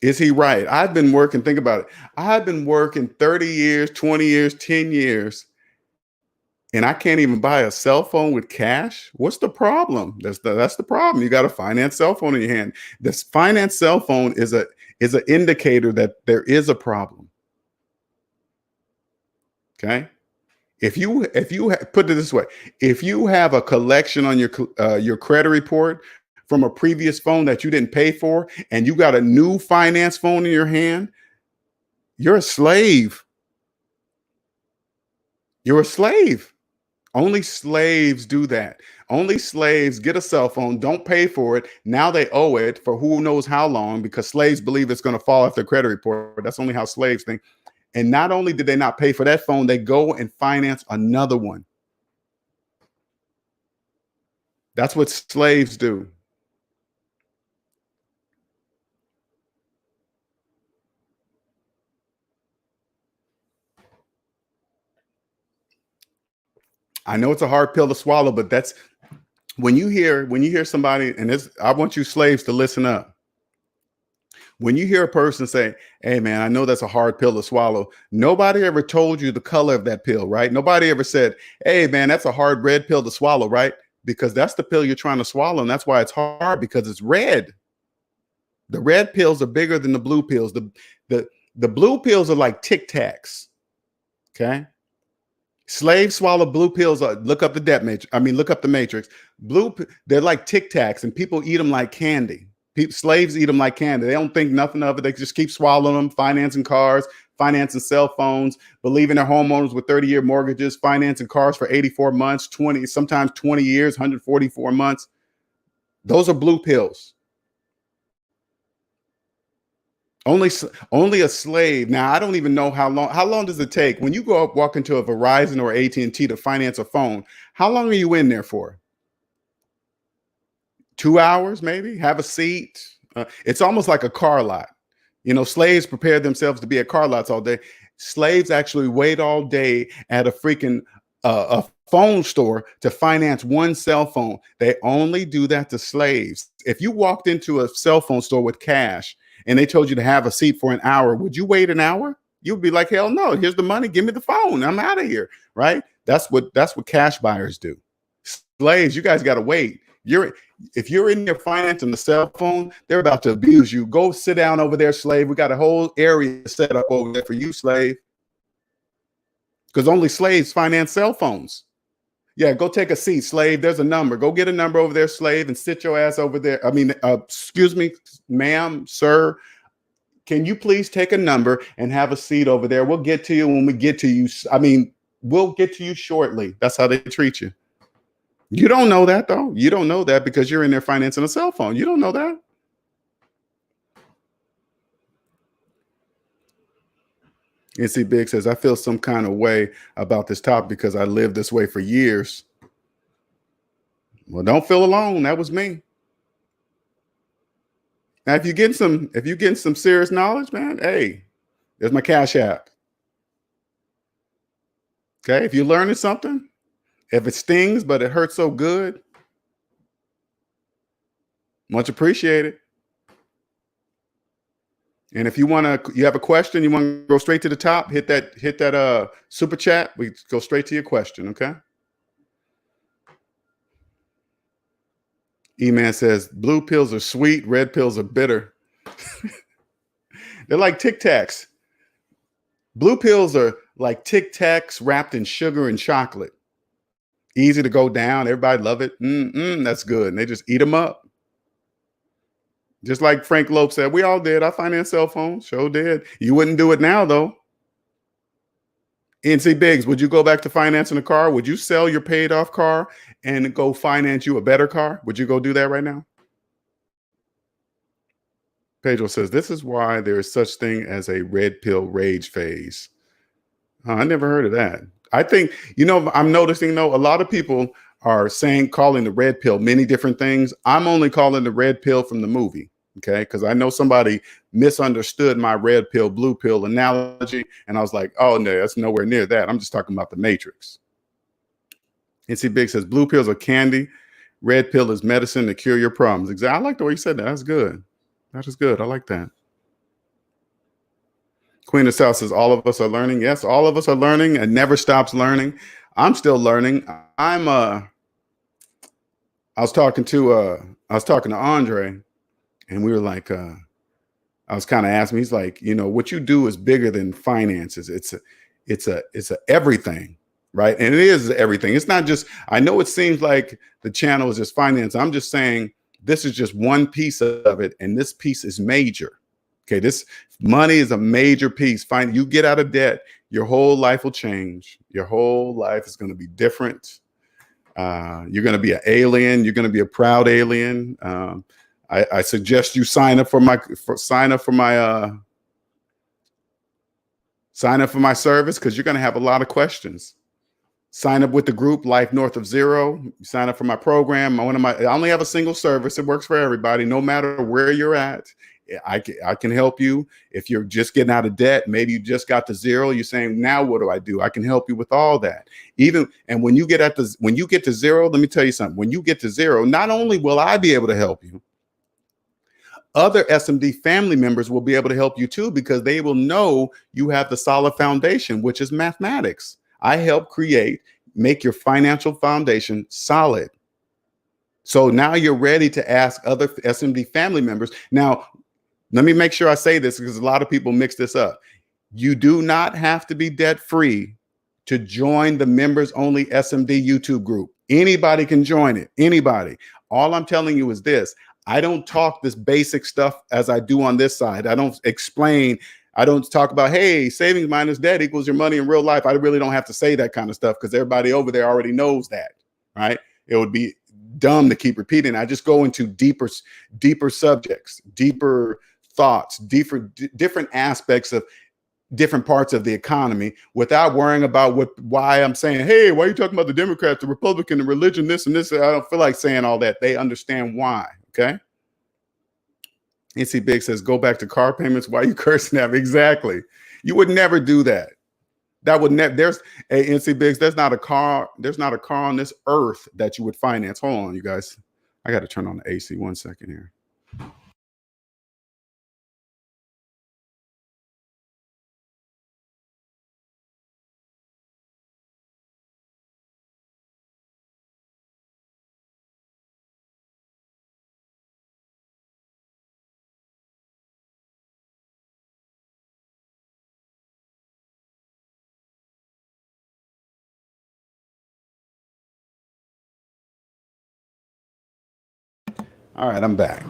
Is he right? I've been working, think about it. I've been working 30 years, 20 years, 10 years, and I can't even buy a cell phone with cash. What's the problem? That's the problem. You got a finance cell phone in your hand. This finance cell phone is an indicator that there is a problem. Okay. If you put it this way, if you have a collection on your credit report from a previous phone that you didn't pay for, and you got a new finance phone in your hand, you're a slave. You're a slave. Only slaves do that. Only slaves get a cell phone, don't pay for it. Now they owe it for who knows how long, because slaves believe it's going to fall off their credit report. That's only how slaves think. And not only did they not pay for that phone, they go and finance another one. That's what slaves do. I know it's a hard pill to swallow, but that's when you hear somebody, and this, I want you slaves to listen up. When you hear a person say, hey man, I know that's a hard pill to swallow. Nobody ever told you the color of that pill, right? Nobody ever said, hey man, that's a hard red pill to swallow, right? Because that's the pill you're trying to swallow. And that's why it's hard, because it's red. The red pills are bigger than the blue pills. The blue pills are like Tic Tacs. Okay. Slaves swallow blue pills. Look up the debt matrix. I mean, look up the matrix. They're like Tic Tacs, and people eat them like candy. Slaves eat them like candy. They don't think nothing of it. They just keep swallowing them, financing cars, financing cell phones, believing their homeowners with 30-year mortgages, financing cars for 84 months, 20, sometimes 20 years, 144 months. Those are blue pills. Only a slave. Now, I don't even know how long does it take when you go up, walk into a Verizon or AT&T to finance a phone? How long are you in there for? 2 hours, maybe? Have a seat. It's almost like a car lot. You know, slaves prepare themselves to be at car lots all day. Slaves actually wait all day at a freaking a phone store to finance one cell phone. They only do that to slaves. If you walked into a cell phone store with cash and they told you to have a seat for an hour, would you wait an hour? You'd be like, hell no, here's the money. Give me the phone. I'm out of here. Right? That's what cash buyers do. Slaves, you guys got to wait. If you're in there financing the cell phone, they're about to abuse you. Go sit down over there, slave. We got a whole area set up over there for you, slave. Because only slaves finance cell phones. Yeah, go take a seat, slave. There's a number. Go get a number over there, slave, and sit your ass over there. I mean, excuse me, ma'am, sir. Can you please take a number and have a seat over there? We'll get to you when we get to you. I mean, we'll get to you shortly. That's how they treat you. You don't know that, though. You don't know that because you're in there financing a cell phone. You don't know that. NC Big says, I feel some kind of way about this topic because I lived this way for years. Well, don't feel alone. That was me. Now, if you're getting some serious knowledge, man, hey, there's my Cash App. Okay, if you're learning something, if it stings, but it hurts so good, much appreciated. And if you have a question, you want to go straight to the top, hit that super chat. We go straight to your question, okay? E-Man says, blue pills are sweet, red pills are bitter. They're like Tic Tacs. Blue pills are like Tic Tacs wrapped in sugar and chocolate. Easy to go down. Everybody love it. That's good. And they just eat them up. Just like Frank Lope said, we all did. I finance cell phones. Sure did. You wouldn't do it now, though. NC Biggs, would you go back to financing a car? Would you sell your paid off car and go finance you a better car? Would you go do that right now? Pedro says, this is why there is such thing as a red pill rage phase. I never heard of that. I think, I'm noticing, though, a lot of people are calling the red pill many different things. I'm only calling the red pill from the movie. Okay, because I know somebody misunderstood my red pill, blue pill analogy. And I was like, oh, no, that's nowhere near that. I'm just talking about the matrix. NC Big says, blue pills are candy. Red pill is medicine to cure your problems. Exactly. I like the way you said that. That's good. That is good. I like that. Queen of South says, all of us are learning. Yes, all of us are learning and never stops learning. I'm still learning. I was talking to Andre. And we were like, I was kind of asking, he's like, what you do is bigger than finances. It's a everything, right? And it is everything. It's not just, I know it seems like the channel is just finance. I'm just saying this is just one piece of it. And this piece is major. Okay. This money is a major piece. You get out of debt, your whole life will change. Your whole life is going to be different. You're going to be an alien. You're going to be a proud alien. I suggest you sign up for my service because you're going to have a lot of questions. Sign up with the group Life North of Zero. Sign up for my program. I only have a single service. It works for everybody, no matter where you're at I can help you. If you're just getting out of debt, maybe you just got to zero, you're saying, now what do I do? I can help you with all that. And when you get to zero, let me tell you something. When you get to zero, not only will I be able to help you, other SMD family members will be able to help you too, because they will know you have the solid foundation, which is mathematics. I help make your financial foundation solid. So now you're ready to ask other SMD family members. Now, let me make sure I say this, because a lot of people mix this up. You do not have to be debt free to join the members only SMD YouTube group. Anybody can join it. Anybody. All I'm telling you is this. I don't talk this basic stuff as I do on this side. I don't talk about, hey, savings minus debt equals your money in real life. I really don't have to say that kind of stuff, because everybody over there already knows that, right? It would be dumb to keep repeating. I just go into deeper subjects, deeper thoughts, different aspects of different parts of the economy, without worrying about why I'm saying, hey, why are you talking about the Democrats, the Republican, the religion, this and this? I don't feel like saying all that. They understand why. Okay. NC Big says, go back to car payments. Why are you cursing them? Exactly. You would never do that. That would never. There's a NC Biggs. There's not a car on this earth that you would finance. Hold on, you guys. I got to turn on the AC. 1 second here. All right, I'm back.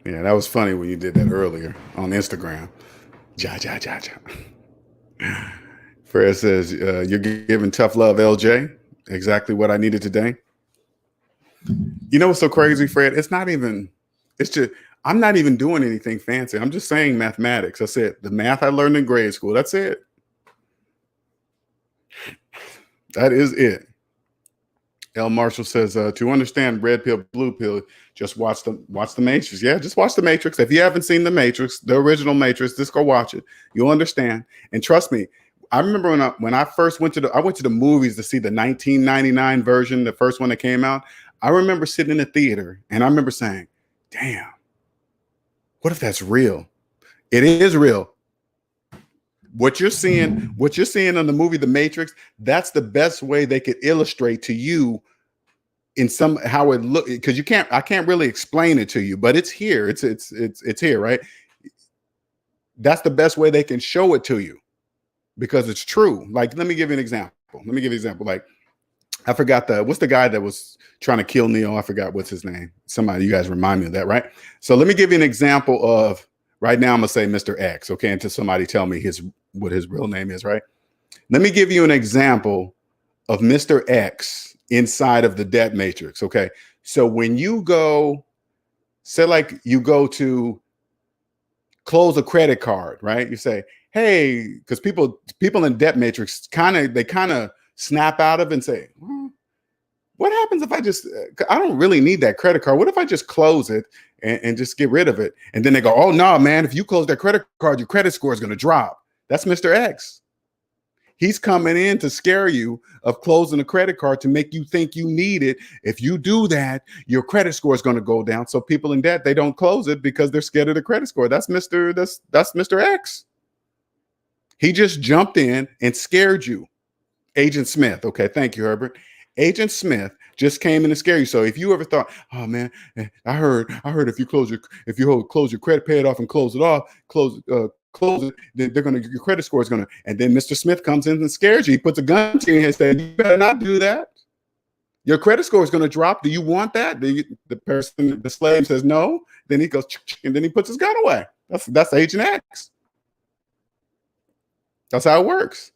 Yeah, that was funny when you did that earlier on Instagram. Ja. Fred says, you're giving tough love, LJ. Exactly what I needed today. You know what's so crazy, Fred? It's just, I'm not even doing anything fancy. I'm just saying mathematics. That's it. The math I learned in grade school. That's it. That is it. L. Marshall says, to understand red pill, blue pill, just watch the Matrix. Yeah, just watch the Matrix. If you haven't seen the Matrix, the original Matrix, just go watch it. You'll understand. And trust me, I remember when I first went to the movies to see the 1999 version, the first one that came out. I remember sitting in the theater and I remember saying, damn, what if that's real? It is real. What you're seeing in the movie The Matrix, that's the best way they could illustrate to you in how it look, because I can't really explain it to you, but it's here. It's here, right? That's the best way they can show it to you, because it's true. Like, let me give you an example. Like, I forgot what's the guy that was trying to kill Neo? I forgot what's his name. Somebody, you guys remind me of that, right? So let me give you an example of, right now I'm gonna say Mr. X, okay, until somebody tell me what his real name is, right? Let me give you an example of Mr. X inside of the debt matrix, okay? So when you go, say like you go to close a credit card, right? You say, hey, because people in debt matrix kind of snap out of it and say, what happens if I don't really need that credit card. What if I just close it and just get rid of it? And then they go, oh no, man, if you close that credit card, your credit score is going to drop. That's Mr. X. He's coming in to scare you of closing a credit card to make you think you need it. If you do that, your credit score is going to go down. So people in debt, they don't close it because they're scared of the credit score. That's Mr. X. He just jumped in and scared you. Agent Smith. Okay, thank you, Herbert. Agent Smith just came in to scare you. So if you ever thought, oh man, I heard if you close your credit, pay it off and close it, then your credit score is gonna, and then Mr. Smith comes in and scares you. He puts a gun to your head and says, you better not do that. Your credit score is gonna drop. Do you want that? The slave says no. Then he goes, and then he puts his gun away. That's Agent X. That's how it works.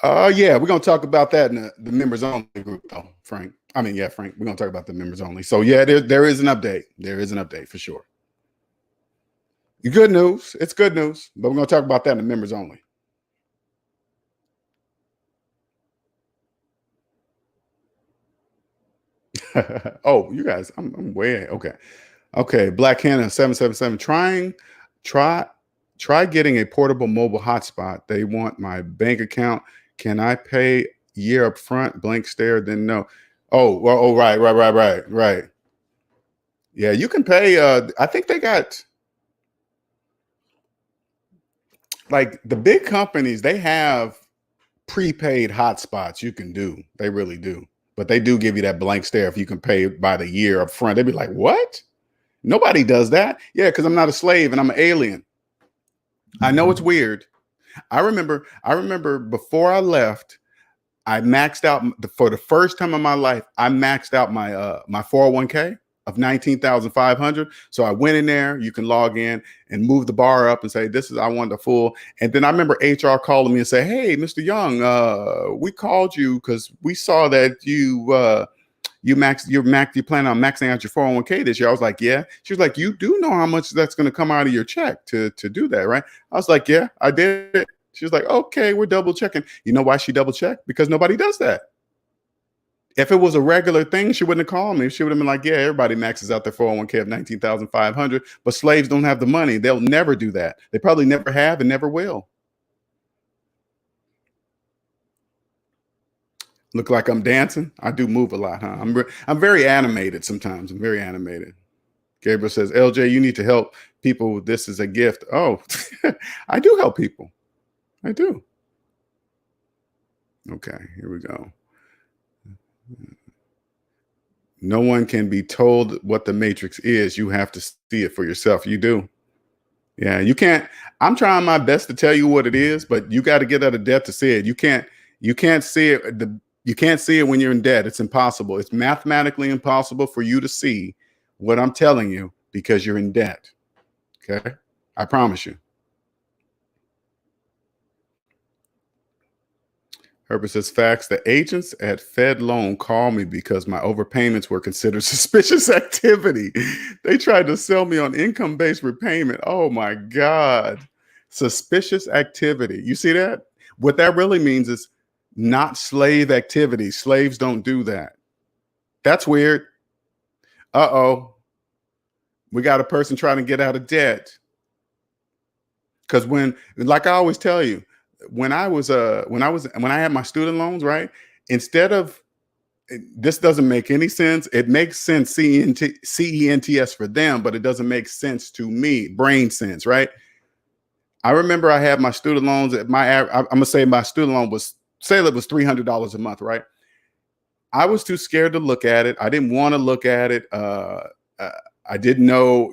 Yeah, we're gonna talk about that in the members only group, though, Frank. Frank, we're gonna talk about the members only. So yeah, there is an update. There is an update for sure. Good news. It's good news, but we're gonna talk about that in the members only. Oh, you guys, I'm way okay. Okay, Black Hannah 777. Try try getting a portable mobile hotspot. They want my bank account. Can I pay year up front? Blank stare, then no. Oh, well, oh, right. Yeah, you can pay. I think they got like the big companies, they have prepaid hotspots you can do. They really do. But they do give you that blank stare if you can pay by the year up front. They'd be like, what? Nobody does that. Yeah, because I'm not a slave and I'm an alien. I know it's weird. I remember before I left, I maxed out for the first time in my life. I maxed out my 401k of 19,500. So I went in there. You can log in and move the bar up and say, "This is I want the full." And then I remember HR calling me and say, "Hey, Mr. Young, we called you because we saw that you plan on maxing out your 401k this year." I was like, "Yeah." She was like, "You do know how much that's going to come out of your check to do that, right?" I was like, "Yeah, I did it." She was like, "Okay, we're double checking." You know why she double checked? Because nobody does that. If it was a regular thing, she wouldn't have called me. She would have been like, "Yeah, everybody maxes out their 401k of 19,500, but slaves don't have the money. They'll never do that. They probably never have and never will." Look like I'm dancing. I do move a lot, huh? I'm very animated sometimes. I'm very animated. Gabriel says, "LJ, you need to help people. This is a gift." Oh, I do help people. I do. Okay, here we go. No one can be told what the matrix is. You have to see it for yourself. You do. Yeah, you can't. I'm trying my best to tell you what it is, but you got to get out of debt to see it. You can't see it. You can't see it when you're in debt. It's impossible. It's mathematically impossible for you to see what I'm telling you because you're in debt. Okay. I promise you. Herbert says, facts. The agents at Fed Loan called me because my overpayments were considered suspicious activity. They tried to sell me on income based repayment. Oh my God. Suspicious activity. You see that? What that really means is not slave activity. Slaves don't do that. That's weird. Uh oh. We got a person trying to get out of debt. Because like I always tell you, when I had my student loans, right? Instead of this doesn't make any sense. It makes sense CENTS for them, but it doesn't make sense to me, brain sense, right? I remember I had my student loans at I'm gonna say my student loan was say it was $300 a month, right? I was too scared to look at it. I didn't want to look at it. Uh, I didn't know,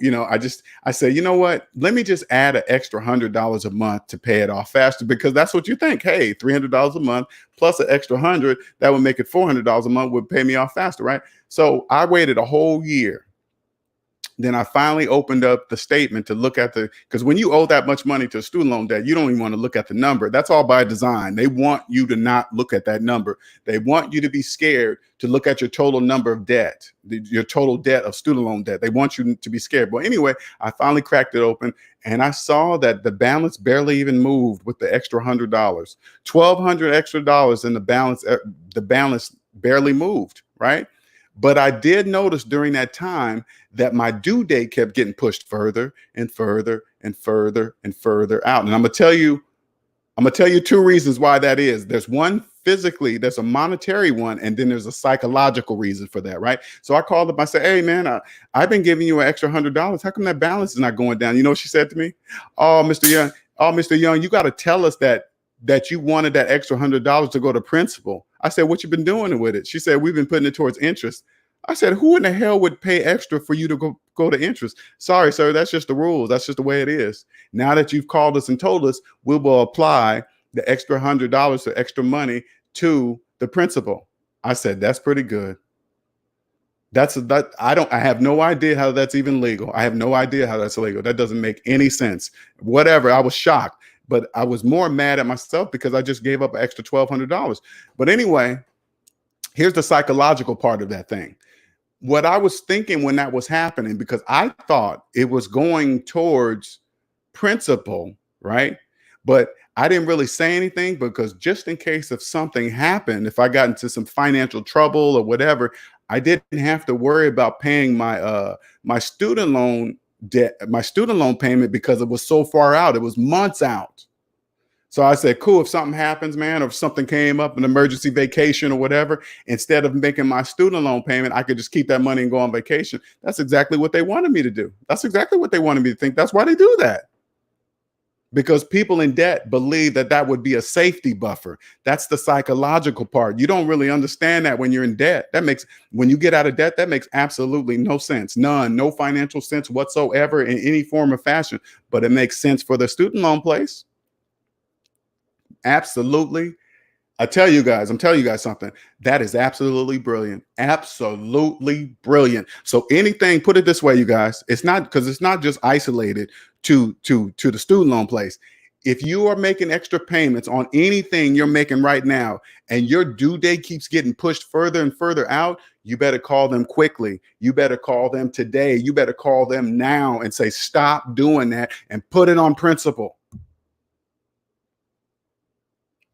I said, you know what? Let me just add an extra $100 a month to pay it off faster because that's what you think. Hey, $300 a month plus an extra 100, that would make it $400 a month, would pay me off faster, right? So I waited a whole year. Then I finally opened up the statement to look at because when you owe that much money to a student loan debt, you don't even want to look at the number. That's all by design. They want you to not look at that number. They want you to be scared to look at your total number of debt, your total debt of student loan debt. They want you to be scared. Well, anyway, I finally cracked it open and I saw that the balance barely even moved with the extra $100, $1,200 extra dollars in the balance barely moved, right? But I did notice during that time that my due date kept getting pushed further and further and further and further out. And I'm gonna tell you two reasons why that is. There's one physically, there's a monetary one, and then there's a psychological reason for that, right? So I called up, I said, "Hey man, I've been giving you an extra $100. How come that balance is not going down?" You know what she said to me? Mr. Young, you got to tell us that you wanted that extra $100 to go to principal. I said, "What you been doing with it?" She said, "We've been putting it towards interest." I said, "Who in the hell would pay extra for you to go to interest?" "Sorry, sir, that's just the rules. That's just the way it is. Now that you've called us and told us, we will apply the extra $100 to extra money to the principal." I said, "That's pretty good." I have no idea how that's even legal. I have no idea how that's legal. That doesn't make any sense. Whatever. I was shocked, but I was more mad at myself because I just gave up an extra $1,200. But anyway, here's the psychological part of that thing. What I was thinking when that was happening, because I thought it was going towards principal, right? But I didn't really say anything because just in case if something happened, if I got into some financial trouble or whatever, I didn't have to worry about paying my student loan debt, my student loan payment, because it was so far out. It was months out. So I said, cool, if something happens, man, or if something came up, an emergency vacation or whatever, instead of making my student loan payment, I could just keep that money and go on vacation. That's exactly what they wanted me to do. That's exactly what they wanted me to think. That's why they do that. Because people in debt believe that that would be a safety buffer. That's the psychological part. You don't really understand that when you're in debt. When you get out of debt, that makes absolutely no sense. None, no financial sense whatsoever in any form or fashion, but it makes sense for the student loan place. Absolutely. I'm telling you guys something that is absolutely brilliant. Absolutely brilliant. So anything, put it this way, you guys, it's not just isolated to the student loan place. If you are making extra payments on anything you're making right now and your due date keeps getting pushed further and further out, you better call them quickly. You better call them today. You better call them now and say, stop doing that and put it on principle.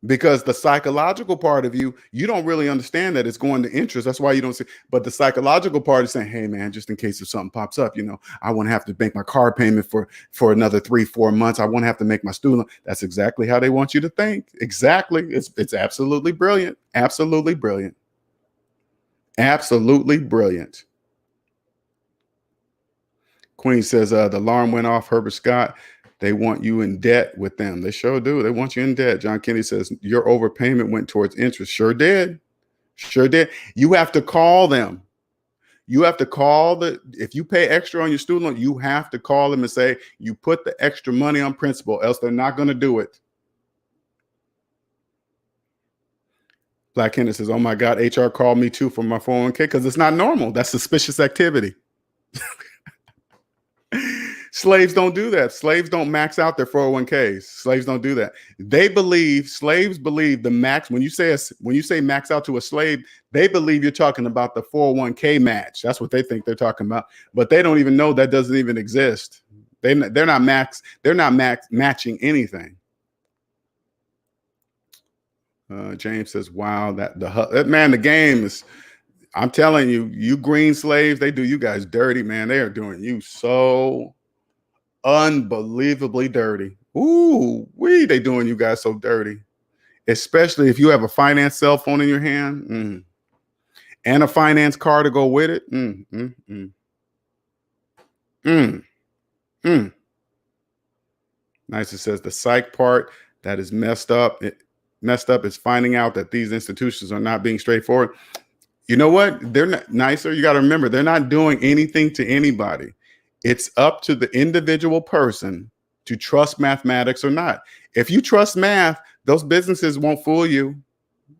Because the psychological part of you don't really understand that it's going to interest. That's why you don't see. But the psychological part is saying, hey, man, just in case if something pops up, I won't have to make my car payment for another 3-4 months. I won't have to make my student. That's exactly how they want you to think. Exactly. It's absolutely brilliant. Absolutely brilliant. Absolutely brilliant. Queen says the alarm went off. Herbert Scott. They want you in debt with them. They sure do. They want you in debt. John Kennedy says your overpayment went towards interest. Sure did. Sure did. You have to call them. You have to call if you pay extra on your student loan, you have to call them and say, you put the extra money on principal, else they're not going to do it. Black Kennedy says, oh my God, HR called me too for my 401k because it's not normal. That's suspicious activity. Slaves don't do that. Slaves don't max out their 401ks. Slaves don't do that. Slaves believe the max. When you say max out to a slave, they believe you're talking about the 401k match. That's what they think they're talking about. But they don't even know that doesn't even exist. They're not matching anything. James says, wow, the game is, I'm telling you, you green slaves, they do you guys dirty, man. They are doing you so unbelievably dirty. Ooh, they doing you guys so dirty. Especially if you have a finance cell phone in your hand and a finance car to go with it. Nice. It says the psych part that is messed up is finding out that these institutions are not being straightforward. You know what? They're not nicer. You got to remember, they're not doing anything to anybody. It's up to the individual person to trust mathematics or not. If you trust math, those businesses won't fool you.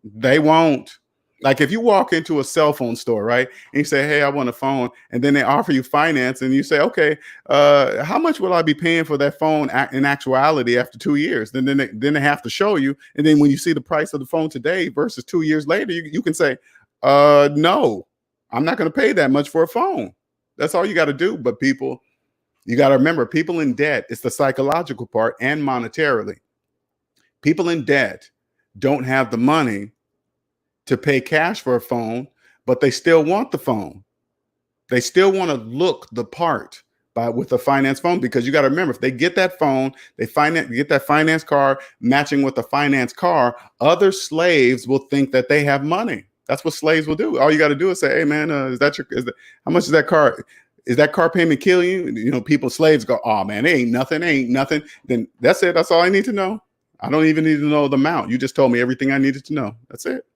They won't. Like if you walk into a cell phone store, right, and you say, hey, I want a phone, and then they offer you finance, and you say, okay, how much will I be paying for that phone in actuality after 2 years? Then they have to show you. And then when you see the price of the phone today versus 2 years later, you can say, no, I'm not going to pay that much for a phone. That's all you got to do. But people, you got to remember, people in debt, it's the psychological part and monetarily. People in debt don't have the money to pay cash for a phone, but they still want the phone. They still want to look the part with a finance phone, because you got to remember, if they get that phone, get that finance car matching with a finance car, other slaves will think that they have money. That's what slaves will do. All you got to do is say, hey man, how much is that car? Is that car payment killing you? Slaves go, oh man, it ain't nothing. Then that's it. That's all I need to know. I don't even need to know the amount. You just told me everything I needed to know. That's it.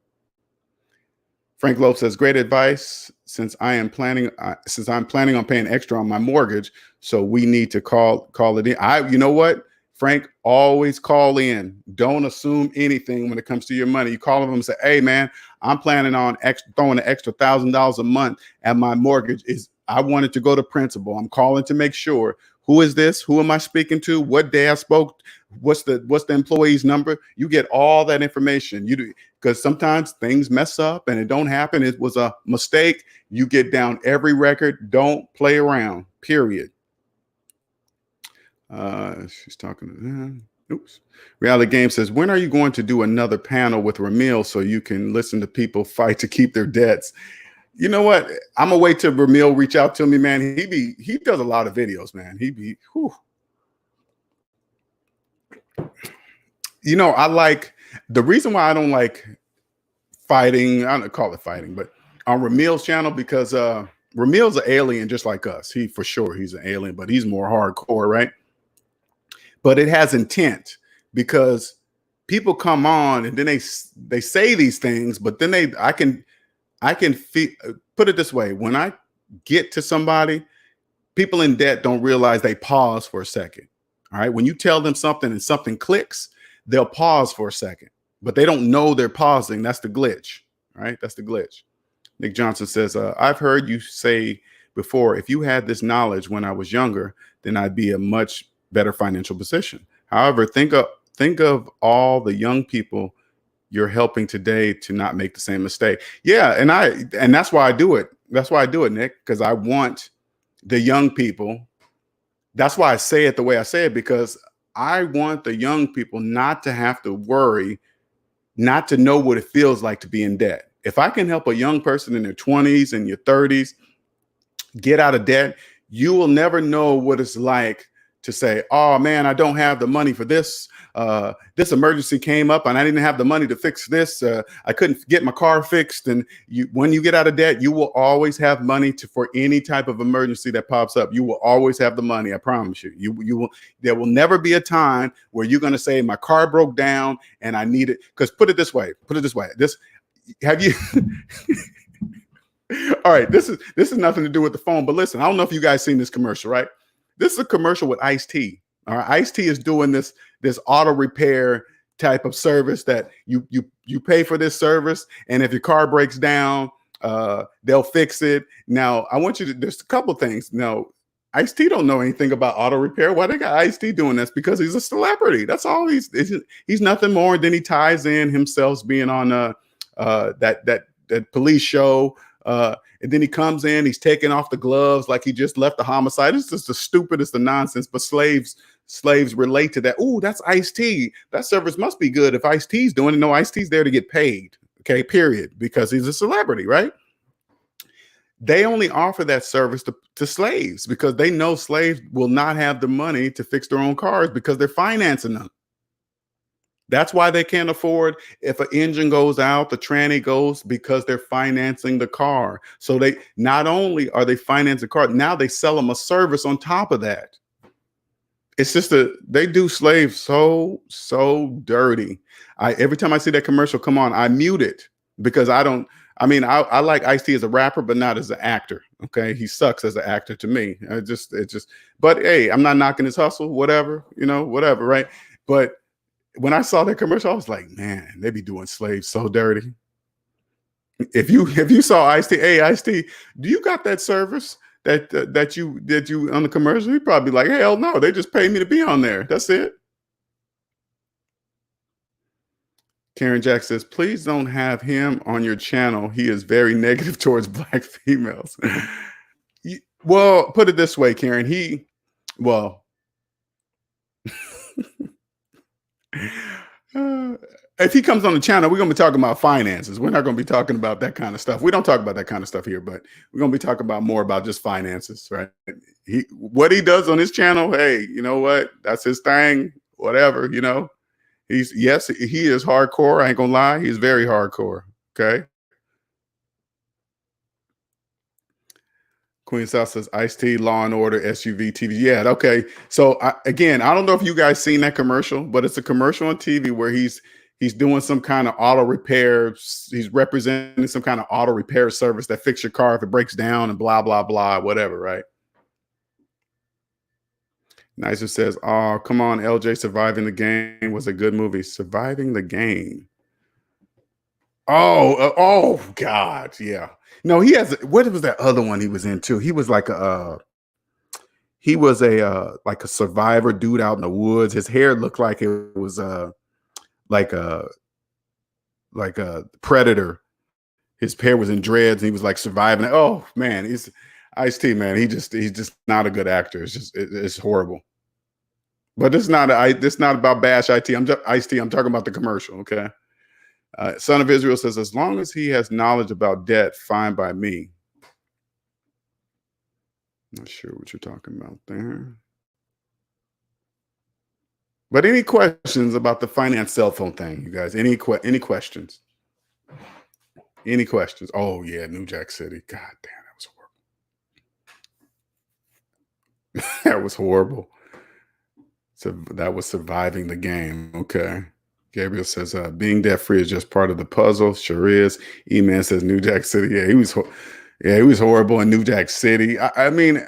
Frank Loeb says, great advice. Since I'm planning on paying extra on my mortgage, so we need to call it in. You know what, Frank, always call in. Don't assume anything when it comes to your money. You call them and say, hey man, I'm planning on throwing an extra $1,000 a month at my mortgage. I want it to go to principal. I'm calling to make sure. Who is this? Who am I speaking to? What day I spoke? What's the employee's number? You get all that information. You do, because sometimes things mess up and it don't happen. It was a mistake. You get down every record. Don't play around. Period. She's talking to them. Oops. Reality Game says, when are you going to do another panel with Ramil so you can listen to people fight to keep their debts? You know what? I'm gonna wait till Ramil reach out to me, man. He does a lot of videos, man. Whew. You know, I like the reason why I don't like fighting. I don't call it fighting, but on Ramil's channel because Ramil's an alien just like us. He for sure he's an alien, but he's more hardcore, right? But it has intent because people come on and then they say these things, but then I can put it this way: when I get to somebody, people in debt don't realize they pause for a second. All right, when you tell them something and something clicks, they'll pause for a second, but they don't know they're pausing. That's the glitch. All right, that's the glitch. Nick Johnson says, I've heard you say before, if you had this knowledge when I was younger, then I'd be a much better financial position. However, think of all the young people you're helping today to not make the same mistake. Yeah, and that's why I do it. That's why I do it, Nick, because I want the young people. That's why I say it the way I say it, because I want the young people not to have to worry, not to know what it feels like to be in debt. If I can help a young person in their 20s and your 30s get out of debt, you will never know what it's like to say, oh man, I don't have the money for this. This emergency came up and I didn't have the money to fix this. I couldn't get my car fixed. And when you get out of debt, you will always have money for any type of emergency that pops up. You will always have the money. I promise you. There will never be a time where you're going to say my car broke down and I need it. Because put it this way. Have you? All right, this is nothing to do with the phone, but listen, I don't know if you guys seen this commercial, right? This is a commercial with Ice-T. All right, Ice-T is doing this auto repair type of service that you pay for this service, and if your car breaks down, they'll fix it. Now, I want you to. There's a couple things. Now, Ice-T don't know anything about auto repair. Why they got Ice-T doing this? Because he's a celebrity. That's all. He's nothing more than he ties in himself being on that police show. And then he comes in, he's taking off the gloves like he just left the homicide. It's just the stupidest of nonsense, but slaves relate to that. Oh, that's Ice-T. That service must be good if Ice-T's doing it. No, Ice-T's there to get paid. Okay, period. Because he's a celebrity, right? They only offer that service to slaves because they know slaves will not have the money to fix their own cars because they're financing them. That's why they can't afford if an engine goes out, the tranny goes because they're financing the car. So they not only are they financing the car, now they sell them a service on top of that. It's just they do slaves so dirty. Every time I see that commercial come on, I mute it because I like Ice-T as a rapper, but not as an actor. Okay. He sucks as an actor to me. But hey, I'm not knocking his hustle, whatever, whatever. Right. But when I saw that commercial, I was like, man, they be doing slaves so dirty. If you saw Ice-T, hey, Ice-T, do you got that service that you on the commercial? He'd probably be like, hell no, they just pay me to be on there. That's it. Karen Jack says, please don't have him on your channel. He is very negative towards Black females. Well, put it this way, Karen. If he comes on the channel, we're going to be talking about finances. We're not going to be talking about that kind of stuff. We don't talk about that kind of stuff here, but we're going to be talking about more about just finances, right? What he does on his channel, hey, you know what? That's his thing, whatever, he is hardcore. I ain't going to lie. He's very hardcore. Okay. Queen South says Ice-T, Law and Order, SUV, TV. Yeah, okay. So again, I don't know if you guys seen that commercial, but it's a commercial on TV where he's doing some kind of auto repair. He's representing some kind of auto repair service that fix your car if it breaks down and blah, blah, blah, whatever, right? Nicer says, oh, come on, LJ, Surviving the Game was a good movie. Surviving the Game. Oh, God, yeah. No, he has. What was that other one he was in too? He was like a survivor dude out in the woods. His hair looked like it was like a predator. His hair was in dreads. And he was like surviving. Oh man, he's Ice-T, man. He's just not a good actor. It's it's horrible. But this is not about bash IT. Ice-T. I'm talking about the commercial. Okay. Son of Israel says, as long as he has knowledge about debt, fine by me. Not sure what you're talking about there. But any questions about the finance cell phone thing, you guys? Any questions? Any questions? Oh yeah, New Jack City. God damn, that was horrible. That was horrible. So that was surviving the game. Okay. Gabriel says, being debt free is just part of the puzzle. Sure is. E-Man says New Jack City. Yeah, he was horrible in New Jack City. I mean,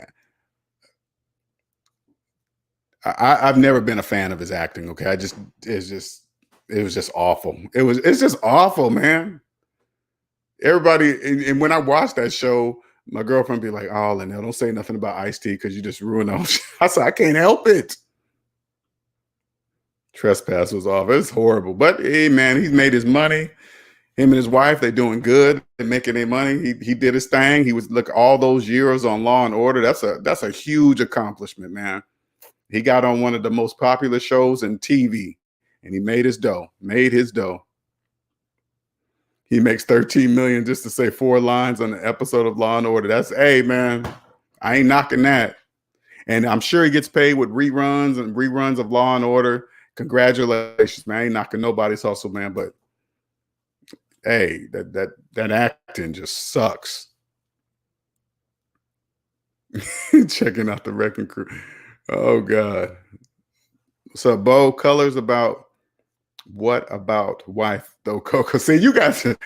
I've never been a fan of his acting. Okay. It was just awful. It's just awful, man. Everybody, and when I watched that show, my girlfriend be like, oh, Lynell, don't say nothing about Ice-T because you just ruined all. I said, I can't help it. Trespass was off. It's horrible. But hey, man, he's made his money. Him and his wife, they're doing good. They're making their money. He did his thing. He was all those years on Law and Order. That's a huge accomplishment, man. He got on one of the most popular shows in TV, and he made his dough. He makes $13 million just to say 4 lines on an episode of Law and Order. Hey, man, I ain't knocking that. And I'm sure he gets paid with reruns of Law and Order. Congratulations, man. I ain't knocking nobody's hustle, man. But hey, that acting just sucks. Checking out the Wrecking Crew. Oh God. So Bo, colors about what about wife though, Coco? See, you guys are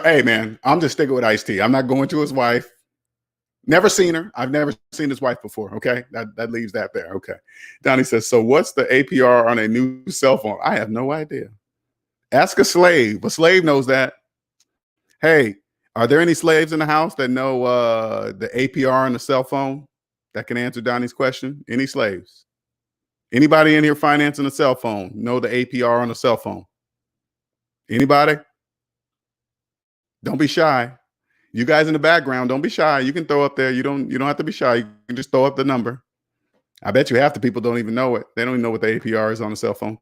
hey man, I'm just sticking with Ice-T. I'm not going to his wife. Never seen her. I've never seen his wife before. Okay. That leaves that there. Okay. Donnie says, so what's the APR on a new cell phone? I have no idea. Ask a slave. A slave knows that. Hey, are there any slaves in the house that know the APR on the cell phone that can answer Donnie's question? Any slaves? Anybody in here financing a cell phone know the APR on a cell phone? Anybody? Don't be shy. You guys in the background, don't be shy. You can throw up there. You don't have to be shy. You can just throw up the number. I bet you half the people don't even know it. They don't even know what the APR is on a cell phone.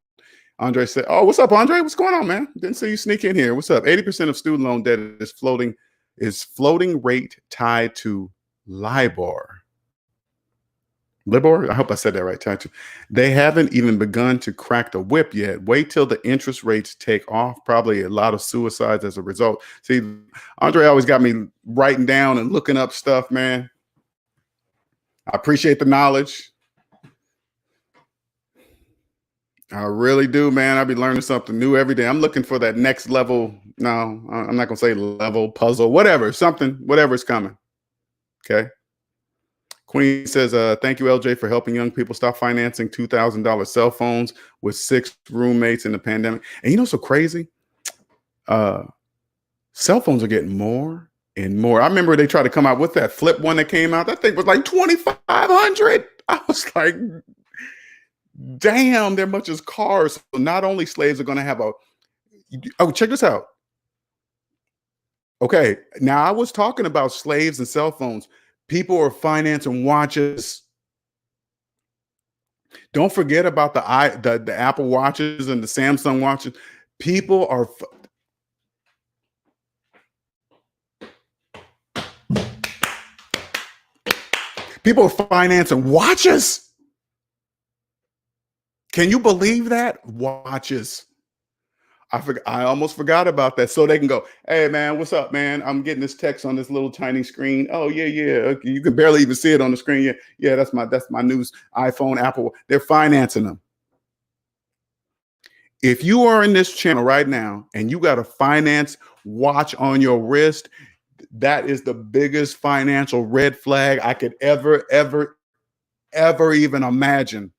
Andre said, oh, what's up, Andre? What's going on, man? Didn't see you sneak in here. What's up? 80% of student loan debt is floating rate tied to LIBOR. LIBOR? I hope I said that right. Tied to. They haven't even begun to crack the whip yet. Wait till the interest rates take off. Probably a lot of suicides as a result. See, Andre always got me writing down and looking up stuff, man. I appreciate the knowledge. I really do, man. I'll be learning something new every day. I'm looking for that next level. No, I'm not going to say level, puzzle, whatever, whatever's coming. Okay. Queen says, thank you, LJ, for helping young people stop financing $2,000 cell phones with 6 roommates in the pandemic. And you know, so crazy. Cell phones are getting more and more. I remember they tried to come out with that flip one that came out. That thing was like $2,500. I was like, damn, they're much as cars. So not only slaves are going to have check this out. Okay, now I was talking about slaves and cell phones. People are financing watches. Don't forget about the Apple watches and the Samsung watches. People are financing watches. Can you believe that? Watches. I almost forgot about that. So they can go, hey man, what's up, man? I'm getting this text on this little tiny screen. Oh yeah. Okay. You can barely even see it on the screen. Yeah. That's my new iPhone, Apple. They're financing them. If you are in this channel right now and you got a finance watch on your wrist, that is the biggest financial red flag I could ever even imagine.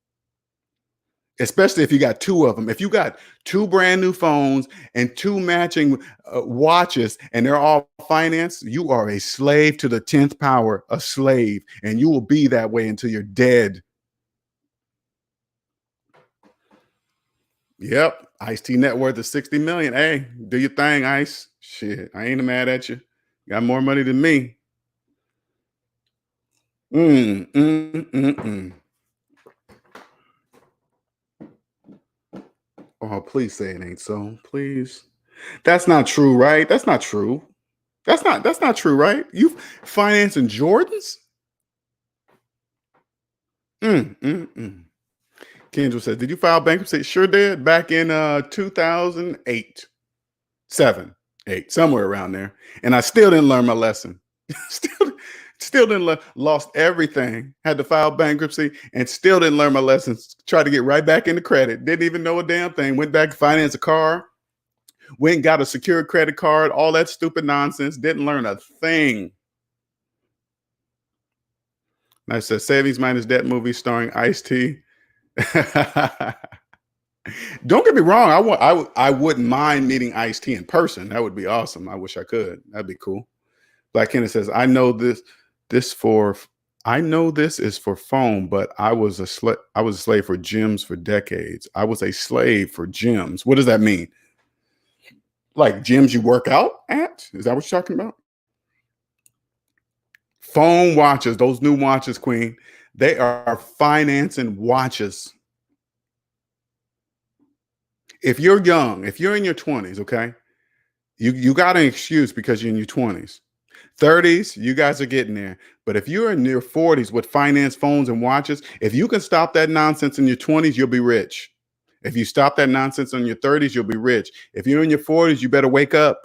Especially if you got 2 of them. If you got 2 brand new phones and 2 matching watches and they're all financed, you are a slave to the 10th power, a slave, and you will be that way until you're dead. Yep. Ice-T net worth is 60 million. Hey, do your thing, Ice. Shit, I ain't mad at you. Got more money than me. Oh, please say it ain't so. Please. That's not true, right? That's not true. That's not true, right? You financing Jordans? Mm. Kendra says, did you file bankruptcy? Sure did. Back in 2008, 7, 8, somewhere around there. And I still didn't learn my lesson. still, still didn't learn, lost everything. Had to file bankruptcy and still didn't learn my lessons. Tried to get right back into credit. Didn't even know a damn thing. Went back to finance a car. Went and got a secured credit card. All that stupid nonsense. Didn't learn a thing. I said, Savings Minus Debt movie starring Ice-T. Don't get me wrong. I wouldn't mind meeting Ice-T in person. That would be awesome. I wish I could. That'd be cool. Black Kenneth says, I know this is for phone, but I was a slave for gyms for decades. I was a slave for gyms. What does that mean? Like gyms you work out at? Is that what you're talking about? Phone watches, those new watches, Queen, they are financing watches. If you're young, if you're in your 20s, okay, you got an excuse because you're in your 20s. 30s, you guys are getting there. But if you're in your 40s with finance phones and watches, if you can stop that nonsense in your 20s, you'll be rich. If you stop that nonsense in your 30s, you'll be rich. If you're in your 40s, you better wake up.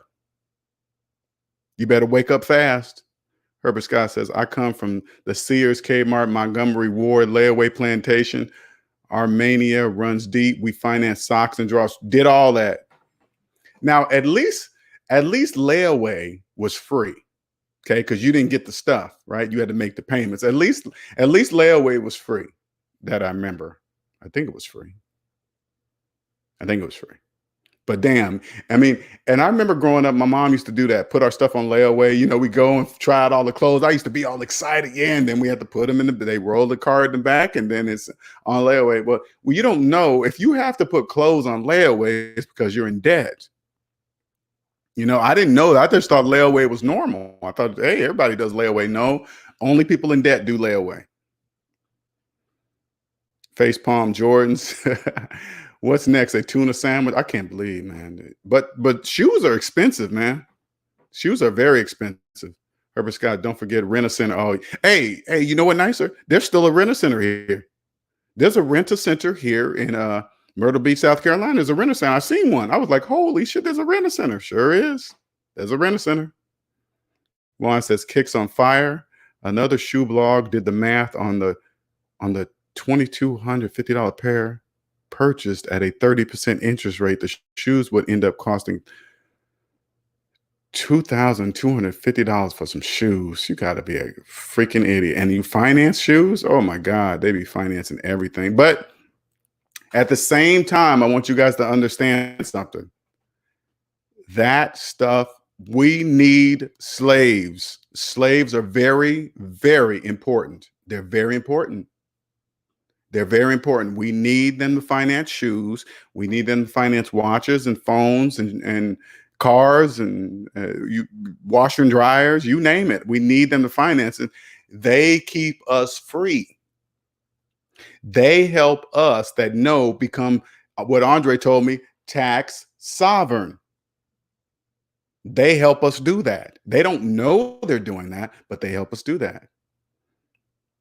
You better wake up fast. Herbert Scott says, I come from the Sears, Kmart, Montgomery Ward, layaway plantation. Our mania runs deep. We finance socks and drawers. Did all that. Now, at least layaway was free. Okay, because you didn't get the stuff, right? You had to make the payments. At least layaway was free. That I remember. I think it was free. But damn, I mean, and I remember growing up, my mom used to do that, put our stuff on layaway. You know, we go and try out all the clothes. I used to be all excited. Yeah. And then we had to put them they roll the card in the back and then it's on layaway. Well, you don't know if you have to put clothes on layaway, it's because you're in debt. You know, I didn't know that. I just thought layaway was normal. I thought, hey, everybody does layaway. No, only people in debt do layaway. Facepalm Jordans. What's next? A tuna sandwich? I can't believe, man. But shoes are expensive, man. Shoes are very expensive. Herbert Scott, don't forget Rent-A-Center. Oh, hey, you know what nicer? There's still a Rent-A-Center here. There's a Rent-A-Center here in Myrtle Beach, South Carolina. There's a Rent-A-Center. I seen one. I was like, holy shit, there's a Rent-A-Center. Sure is. There's a Rent-A-Center. Juan says, Kicks on Fire. Another shoe blog did the math on the $2,250 pair purchased at a 30% interest rate. The shoes would end up costing $2,250 for some shoes. You got to be a freaking idiot. And you finance shoes? Oh my God, they be financing everything. But at the same time, I want you guys to understand something. That stuff, we need slaves. Slaves are very, very important. They're very important. They're very important. We need them to finance shoes. We need them to finance watches and phones and cars and washer and dryers, you name it. We need them to finance it. They keep us free. They help us that become what Andre told me, tax sovereign. They help us do that. They don't know they're doing that, but they help us do that.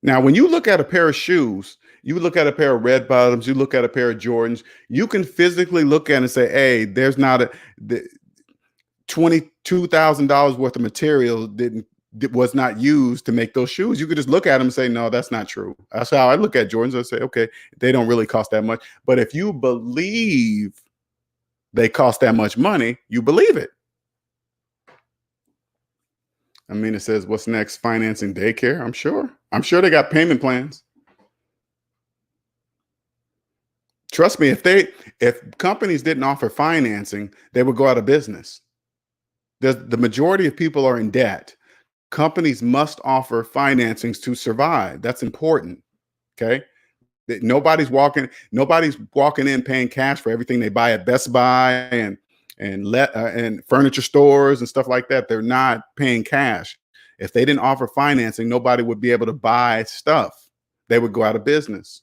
Now, when you look at a pair of shoes, you look at a pair of red bottoms, you look at a pair of Jordans, you can physically look at it and say, hey, there's not $22,000 worth of material was not used to make those shoes. You could just look at them and say, no, that's not true. That's how I look at Jordans. I say, okay, they don't really cost that much. But if you believe they cost that much money, you believe it. I mean, it says, what's next? Financing daycare? I'm sure they got payment plans. Trust me, if companies didn't offer financing, they would go out of business. The majority of people are in debt. Companies must offer financings to survive. That's important. Okay. Nobody's walking in paying cash for everything they buy at Best Buy and furniture stores and stuff like that. They're not paying cash. If they didn't offer financing, nobody would be able to buy stuff. They would go out of business.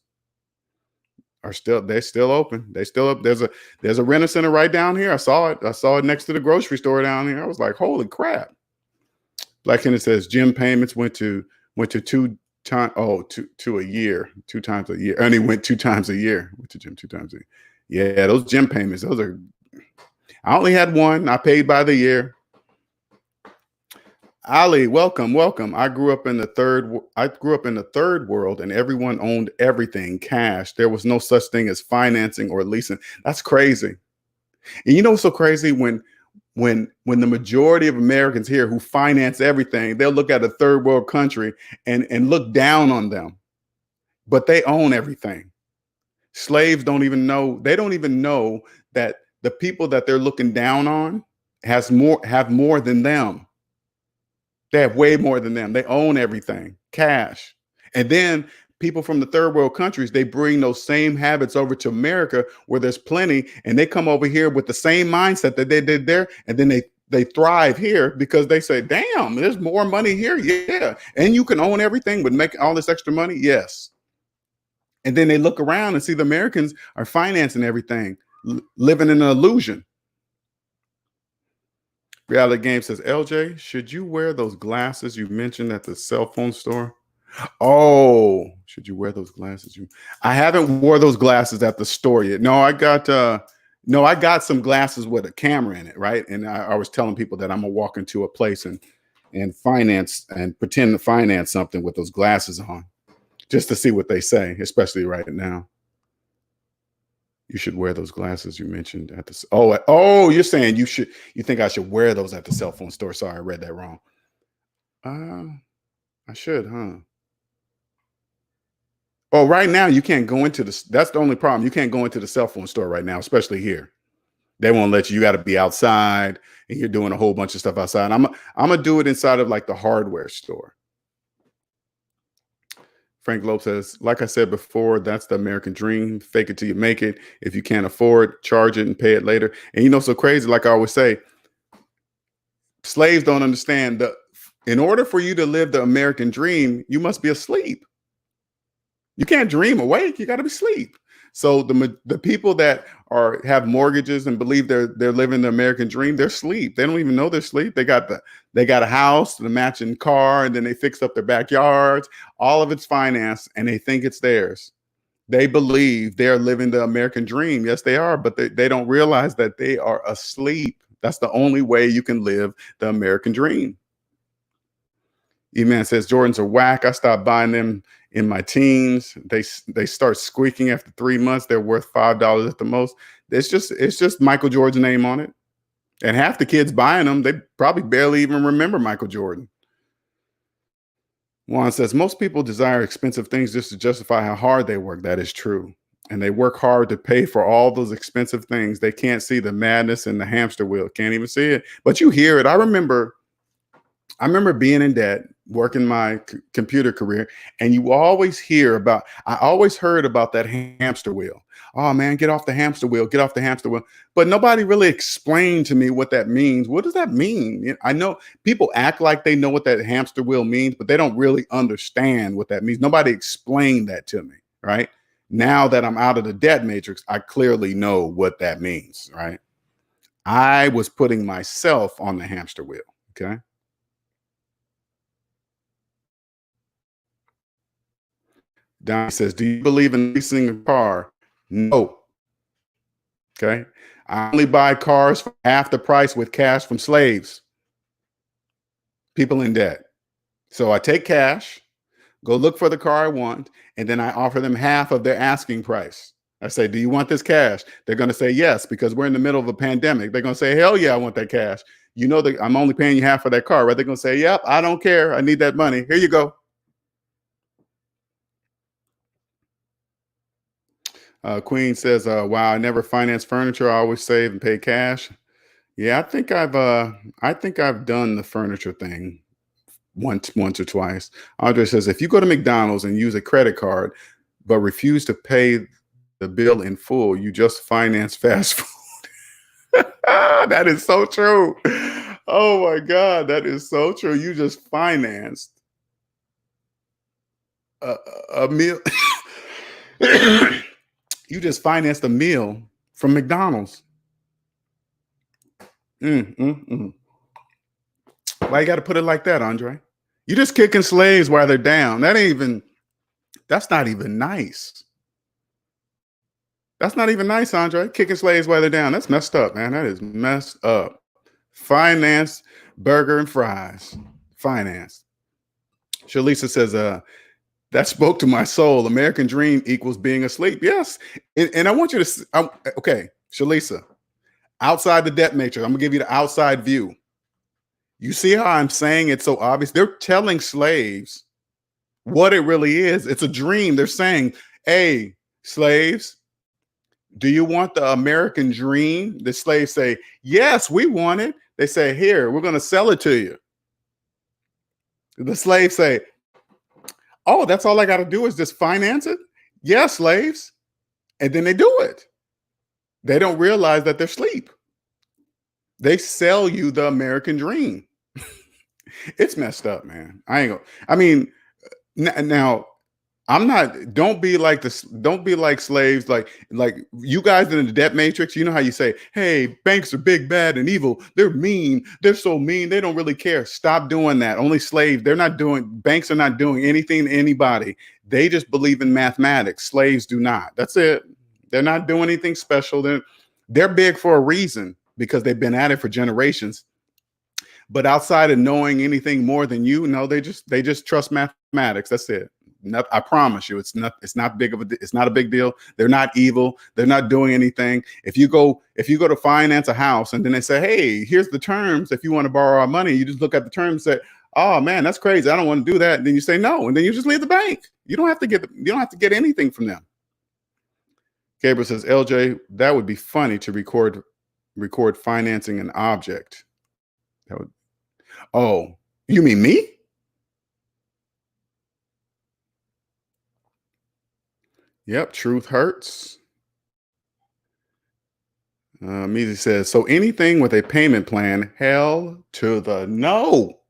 they're still open. They still up. There's a renter center right down here. I saw it. I saw it next to the grocery store down here. I was like, holy crap. Black Kennedy says gym payments went to two times to a year, 2 times a year. And he went 2 times a year. Went to gym 2 times a year. Yeah, those gym payments, those are, I only had one. I paid by the year. Ali, welcome. I grew up in the third world, and everyone owned everything cash. There was no such thing as financing or leasing. That's crazy. And you know what's so crazy? When the majority of Americans here who finance everything, they'll look at a third world country and look down on them, but they own everything. Slaves don't even know. They don't even know that the people that they're looking down on have more than them. They have way more than them. They own everything, cash. And then people from the third world countries, they bring those same habits over to America where there's plenty, and they come over here with the same mindset that they did there. And then they thrive here because they say, damn, there's more money here. Yeah. And you can own everything but make all this extra money. Yes. And then they look around and see the Americans are financing everything, living in an illusion. Reality Game says, LJ, should you wear those glasses you mentioned at the cell phone store? Oh, should you wear those glasses? I haven't wore those glasses at the store yet. No, I got some glasses with a camera in it, right? And I was telling people that I'm gonna walk into a place and finance and pretend to finance something with those glasses on, just to see what they say, especially right now. You should wear those glasses you mentioned at the. Oh, you're saying you think I should wear those at the cell phone store? Sorry, I read that wrong. I should, huh? Oh, right now you can't go into that's the only problem. You can't go into the cell phone store right now, especially here. They won't let you. You got to be outside, and you're doing a whole bunch of stuff outside. I'm gonna do it inside of like the hardware store. Frank Loeb says, like I said before, that's the American dream. Fake it till you make it. If you can't afford, charge it and pay it later. And you know, so crazy, like I always say, slaves don't understand that in order for you to live the American dream, you must be asleep. You can't dream awake. You got to be asleep. So the people that have mortgages and believe they're living the American dream, they're asleep. They don't even know they're asleep. They got a house, the matching car, and then they fixed up their backyards. All of it's financed, and they think it's theirs. They believe they're living the American dream. Yes, they are, but they don't realize that they are asleep. That's the only way you can live the American dream. E-Man says, Jordans are whack. I stopped buying them in my teens. They start squeaking after 3 months. They're worth $5 at the most. It's just Michael Jordan's name on it. And half the kids buying them, they probably barely even remember Michael Jordan. Juan says, most people desire expensive things just to justify how hard they work. That is true. And they work hard to pay for all those expensive things. They can't see the madness in the hamster wheel. Can't even see it. But you hear it. I remember being in debt, working my computer career, and you always I always heard about that hamster wheel. Oh man, get off the hamster wheel, get off the hamster wheel. But nobody really explained to me what that means. What does that mean? I know people act like they know what that hamster wheel means, but they don't really understand what that means. Nobody explained that to me, right? Now that I'm out of the debt matrix, I clearly know what that means, right? I was putting myself on the hamster wheel, okay? Donnie says, do you believe in leasing a car? No. Okay. I only buy cars for half the price with cash from slaves, people in debt. So I take cash, go look for the car I want, and then I offer them half of their asking price. I say, do you want this cash? They're going to say yes, because we're in the middle of a pandemic. They're going to say, hell yeah, I want that cash. You know that I'm only paying you half for that car, right? They're going to say, yep, I don't care. I need that money. Here you go. Queen says, wow, I never finance furniture. I always save and pay cash. Yeah, I think I've done the furniture thing once or twice. Andre says, if you go to McDonald's and use a credit card, but refuse to pay the bill in full, you just finance fast food. That is so true. Oh my God, that is so true. You just financed a meal. You just financed a meal from McDonald's. Why you got to put it like that, Andre? You just kicking slaves while they're down. That's not even nice. That's not even nice, Andre. Kicking slaves while they're down. That's messed up, man. That is messed up. Finance, burger and fries. Finance. Shalisa says, that spoke to my soul. American dream equals being asleep. Yes. And I want you to, okay, Shalisa, outside the debt matrix, I'm going to give you the outside view. You see how I'm saying it's so obvious? They're telling slaves what it really is. It's a dream. They're saying, hey, slaves, do you want the American dream? The slaves say, yes, we want it. They say, here, we're going to sell it to you. The slaves say, oh, that's all I got to do is just finance it? Yes, slaves. And then they do it. They don't realize that they're asleep. They sell you the American dream. It's messed up, man. Now I'm not, don't be like this. Don't be like slaves. Like you guys in the debt matrix, you know how you say, hey, banks are big, bad, and evil. They're mean. They're so mean. They don't really care. Stop doing that. Only slaves. Banks are not doing anything to anybody. They just believe in mathematics. Slaves do not. That's it. They're not doing anything special. They're big for a reason because they've been at it for generations. But outside of knowing anything more than you, no, they just trust mathematics. That's it. I promise you, it's not a big deal. They're not evil. They're not doing anything. If you go to finance a house and then they say, hey, here's the terms. If you want to borrow our money, you just look at the terms and say, oh man, that's crazy. I don't want to do that. And then you say no, and then you just leave the bank. You don't have to get anything from them. Gabriel says, LJ, that would be funny to record financing an object. Oh, you mean me? Yep, truth hurts. Measy says, so anything with a payment plan, hell to the no.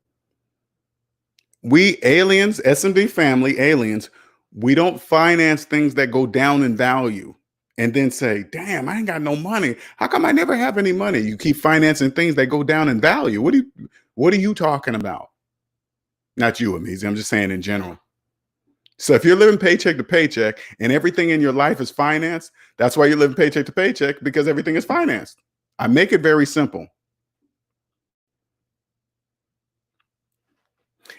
We aliens, SMD family aliens, we don't finance things that go down in value and then say, damn, I ain't got no money. How come I never have any money? You keep financing things that go down in value. What are you talking about? Not you, Amizi. I'm just saying in general. So if you're living paycheck to paycheck and everything in your life is financed, that's why you're living paycheck to paycheck, because everything is financed. I make it very simple.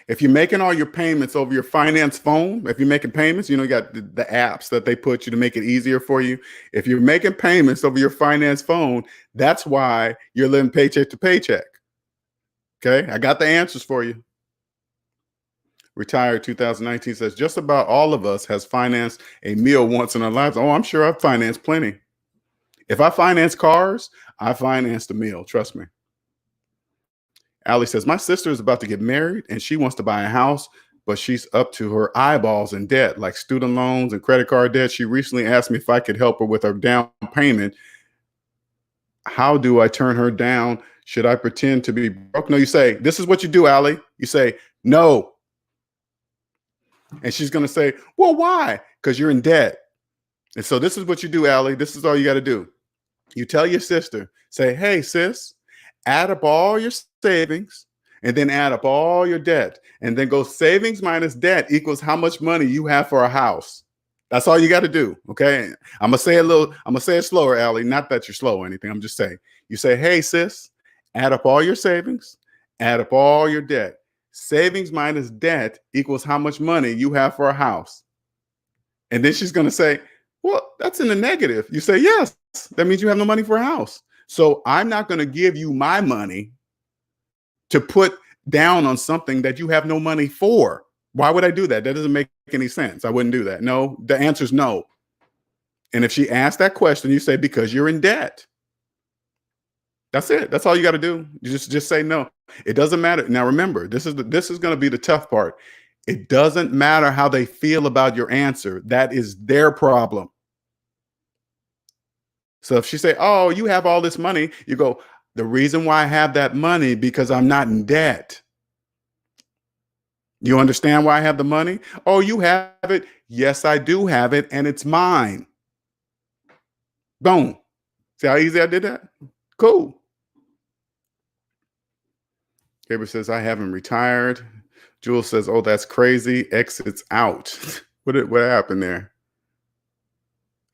If you're making all your payments over your finance phone, if you're making payments, you got the apps that they put you to make it easier for you. If you're making payments over your finance phone, that's why you're living paycheck to paycheck. Okay, I got the answers for you. Retired 2019 says, just about all of us has financed a meal once in our lives. Oh, I'm sure I've financed plenty. If I finance cars, I financed a meal. Trust me. Allie says, my sister is about to get married and she wants to buy a house, but she's up to her eyeballs in debt, like student loans and credit card debt. She recently asked me if I could help her with her down payment. How do I turn her down? Should I pretend to be broke? No, you say, this is what you do, Allie. You say, no. And she's going to say, well, why? Because you're in debt. And so this is what you do, Allie. This is all you got to do. You tell your sister, say, hey, sis, add up all your savings and then add up all your debt. And then go savings minus debt equals how much money you have for a house. That's all you got to do. Okay. I'm going to say it slower, Allie. Not that you're slow or anything. I'm just saying, you say, hey, sis, add up all your savings, add up all your debt. Savings minus debt equals how much money you have for a house. And then she's going to say, well, that's in the negative. You say, yes, that means you have no money for a house. So I'm not going to give you my money to put down on something that you have no money for. Why would I do that? That doesn't make any sense. I wouldn't do that. No, the answer is no. And if she asks that question, you say, because you're in debt. That's it. That's all you got to do. You just say no. It doesn't matter. Now, remember, this is going to be the tough part. It doesn't matter how they feel about your answer. That is their problem. So if she say, oh, you have all this money, you go, the reason why I have that money, because I'm not in debt. You understand why I have the money? Oh, you have it. Yes, I do have it. And it's mine. Boom. See how easy I did that? Cool. Gabriel says, I haven't retired. Jules says, oh, that's crazy. Exits out. What happened there?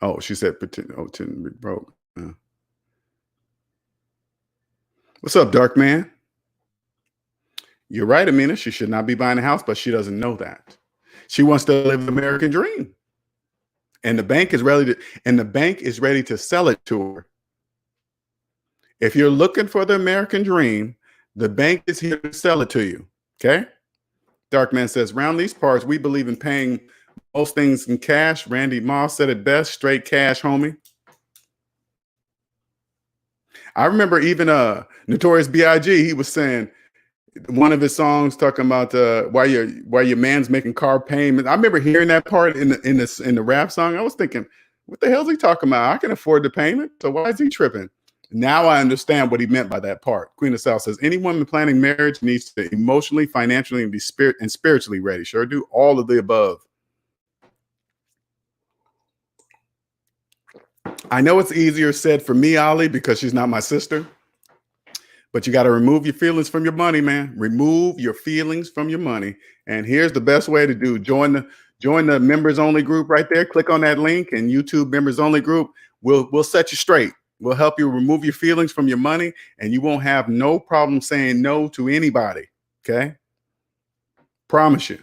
Oh, she said, broke. What's up, Dark Man? You're right, Amina. She should not be buying a house, but she doesn't know that. She wants to live the American dream. And the bank is ready to sell it to her. If you're looking for the American dream, the bank is here to sell it to you. Okay. Dark Man says, around these parts, we believe in paying most things in cash. Randy Moss said it best, straight cash, homie. I remember even Notorious B.I.G., he was saying one of his songs talking about why your man's making car payments. I remember hearing that part in the rap song. I was thinking, what the hell is he talking about? I can afford the payment, so why is he tripping? Now I understand what he meant by that part. Queen of South says, any woman planning marriage needs to emotionally, financially, and be spiritually ready. Sure do all of the above. I know it's easier said for me, Ollie, because she's not my sister. But you got to remove your feelings from your money, man. Remove your feelings from your money. And here's the best way to do. Join the members only group right there. Click on that link and YouTube members only group. We'll set you straight. We'll help you remove your feelings from your money, and you won't have no problem saying no to anybody. Okay? Promise you.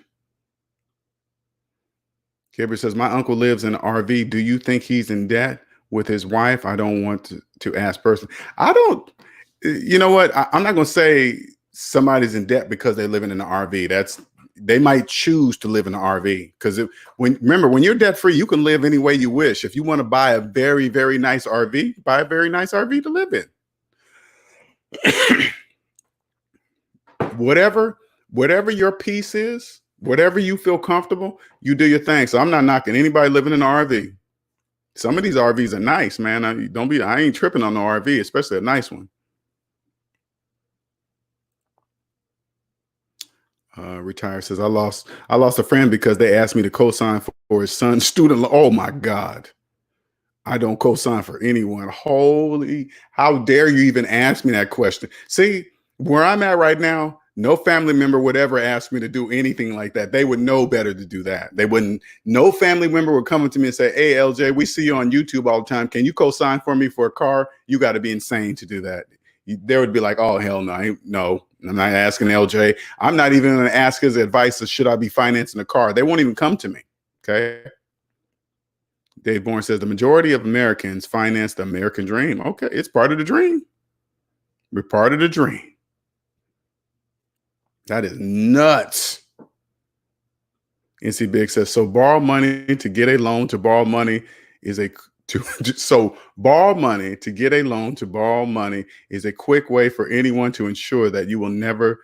Gabriel says, my uncle lives in an RV. Do you think he's in debt with his wife? I don't want to ask personally. I don't. You know what? I'm not going to say somebody's in debt because they're living in an RV. They might choose to live in an RV because remember, when you're debt free, you can live any way you wish. If you want to buy a very, very nice RV, buy a very nice RV to live in. Whatever your piece is, whatever you feel comfortable, you do your thing. So I'm not knocking anybody living in an RV. Some of these RVs are nice, man. I ain't tripping on the RV, especially a nice one. Retire says, I lost a friend because they asked me to co-sign for his son's student loan. Oh my God. I don't co-sign for anyone. Holy, how dare you even ask me that question? See, where I'm at right now, no family member would ever ask me to do anything like that. They would know better to do that. No family member would come to me and say, hey, LJ, we see you on YouTube all the time. Can you co-sign for me for a car? You got to be insane to do that. There would be like, oh, hell no. No, I'm not asking LJ. I'm not even going to ask his advice of should I be financing a car. They won't even come to me. Okay. Dave Bourne says the majority of Americans finance the American dream. Okay. It's part of the dream. We're part of the dream. That is nuts. NC Big says, so borrow money to get a loan to borrow money is borrow money to get a loan to borrow money is a quick way for anyone to ensure that you will never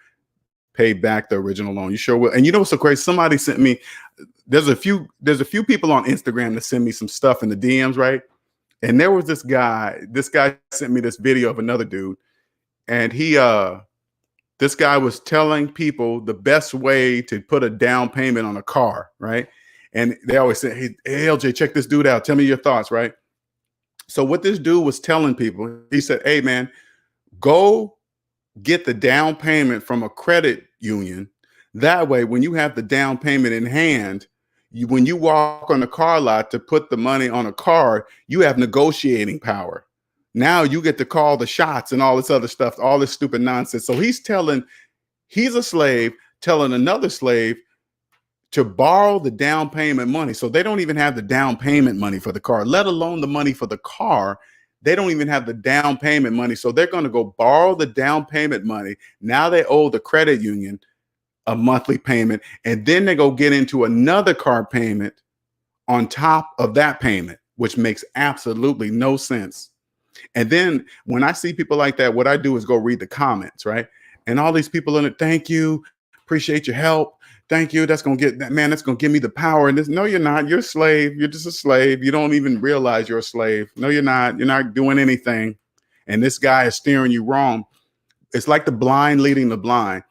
pay back the original loan. You sure will. And you know what's so crazy? Somebody sent me, there's a few people on Instagram that send me some stuff in the DMs, right? And there was this guy sent me this video of another dude, and this guy was telling people the best way to put a down payment on a car, right? And they always say, hey, LJ, check this dude out. Tell me your thoughts, right? So what this dude was telling people, he said, hey, man, go get the down payment from a credit union. That way, when you have the down payment in hand, when you walk on the car lot to put the money on a card, you have negotiating power. Now you get to call the shots and all this other stuff, all this stupid nonsense. So he's a slave telling another slave to borrow the down payment money. So they don't even have the down payment money for the car, let alone the money for the car. They don't even have the down payment money. So they're going to go borrow the down payment money. Now they owe the credit union a monthly payment. And then they go get into another car payment on top of that payment, which makes absolutely no sense. And then when I see people like that, what I do is go read the comments, right? And all these people in it, thank you, appreciate your help. Thank you. That's going to get that, man. That's going to give me the power. And this, no, you're not. You're a slave. You're just a slave. You don't even realize you're a slave. No, you're not. You're not doing anything. And this guy is steering you wrong. It's like the blind leading the blind.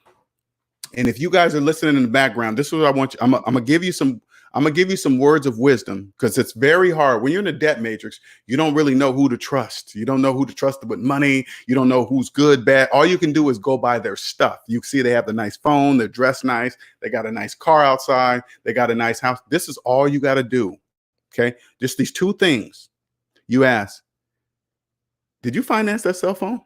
And if you guys are listening in the background, this is what I want you. I'm going to give you some I'm going to give you some words of wisdom because it's very hard. When you're in a debt matrix, you don't really know who to trust. You don't know who to trust with money. You don't know who's good, bad. All you can do is go buy their stuff. You see they have the nice phone. They're dressed nice. They got a nice car outside. They got a nice house. This is all you got to do. Okay. Just these two things. You ask, did you finance that cell phone?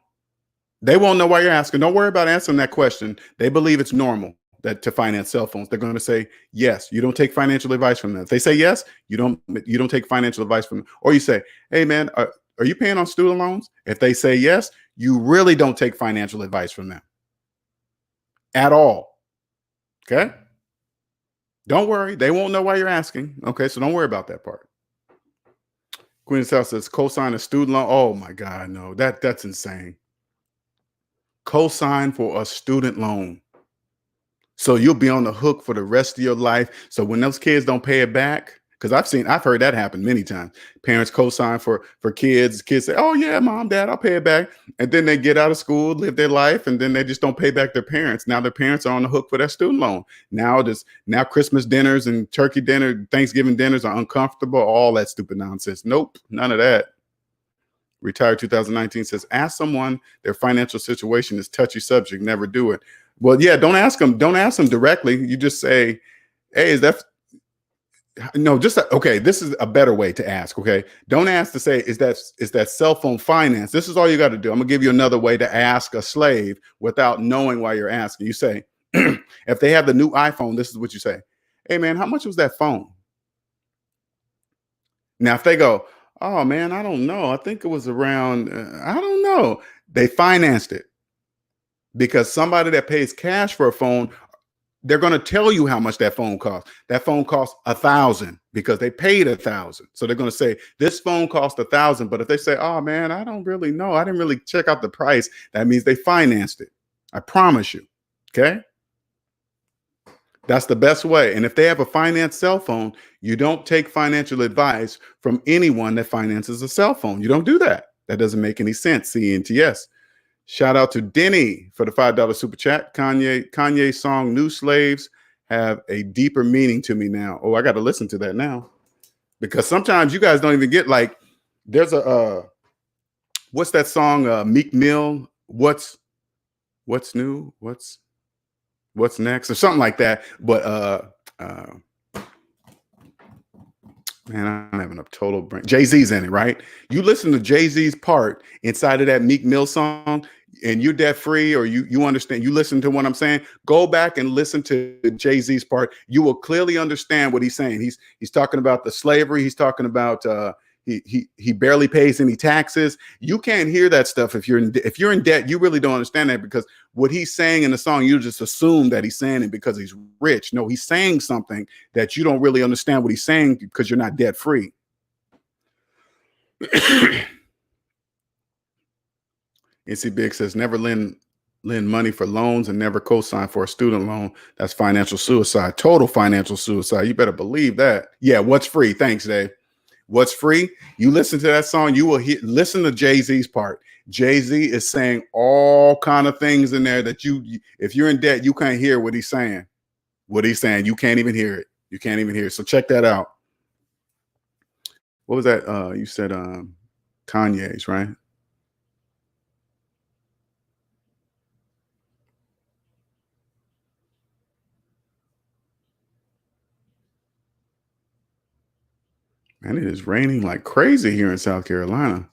They won't know why you're asking. Don't worry about answering that question. They believe it's normal to finance cell phones. They're going to say yes. You don't take financial advice from them. If they say yes, you don't take financial advice from them. Or you say, hey man, are you paying on student loans? If they say yes, you really don't take financial advice from them at all. Okay. Don't worry. They won't know why you're asking. Okay. So don't worry about that part. Queen's House says cosign a student loan. Oh my God. No, that's insane. Cosign for a student loan. So you'll be on the hook for the rest of your life. So when those kids don't pay it back, because I've heard that happen many times. Parents co-sign for kids. Kids say, oh yeah, mom, dad, I'll pay it back. And then they get out of school, live their life, and then they just don't pay back their parents. Now their parents are on the hook for that student loan. Now Christmas dinners and turkey dinner, Thanksgiving dinners are uncomfortable, all that stupid nonsense. Nope, none of that. Retired 2019 says, ask someone their financial situation is touchy subject. Never do it. Well, yeah, don't ask them. Don't ask them directly. You just say, hey, is that, no, just, okay, this is a better way to ask. Okay. Don't ask to say, is that cell phone finance? This is all you got to do. I'm gonna give you another way to ask a slave without knowing why you're asking. You say, if they have the new iPhone, this is what you say. Hey man, how much was that phone? Now, if they go, oh man, I don't know. I think it was around, I don't know. They financed it because somebody that pays cash for a phone, they're going to tell you how much that phone costs. That phone costs $1,000 because they paid $1,000. So they're going to say this phone cost $1,000. But if they say, oh man, I don't really know. I didn't really check out the price. That means they financed it. I promise you. Okay. That's the best way. And if they have a financed cell phone, you don't take financial advice from anyone that finances a cell phone. You don't do that. That doesn't make any sense. CNTS. Shout out to Denny for the $5 super chat. Kanye's song New Slaves have a deeper meaning to me now. Oh, I got to listen to that now. Because sometimes you guys don't even get, like, there's a what's that song? Meek Mill, what's new? What's next, or something like that. But man, I'm having a total brain. Jay-Z's in it, right? You listen to Jay-Z's part inside of that Meek Mill song, and you're debt free, or you understand, you listen to what I'm saying, go back and listen to Jay-Z's part. You will clearly understand what he's saying. He's talking about the slavery. He's talking about he barely pays any taxes. You can't hear that stuff if you're in debt. You really don't understand that, because what he's saying in the song, you just assume that he's saying it because he's rich. No, he's saying something that you don't really understand what he's saying because you're not debt free. NC Big says never lend money for loans and never co-sign for a student loan. That's financial suicide. Total financial suicide. You better believe that. Yeah, what's free? Thanks, Dave. What's free? You listen to that song, you will listen to Jay-Z's part. Jay-Z is saying all kind of things in there that if you're in debt, you can't hear what he's saying. What he's saying, you can't even hear it. You can't even hear it. So check that out. What was that? You said Kanye's, right? Man, it is raining like crazy here in South Carolina.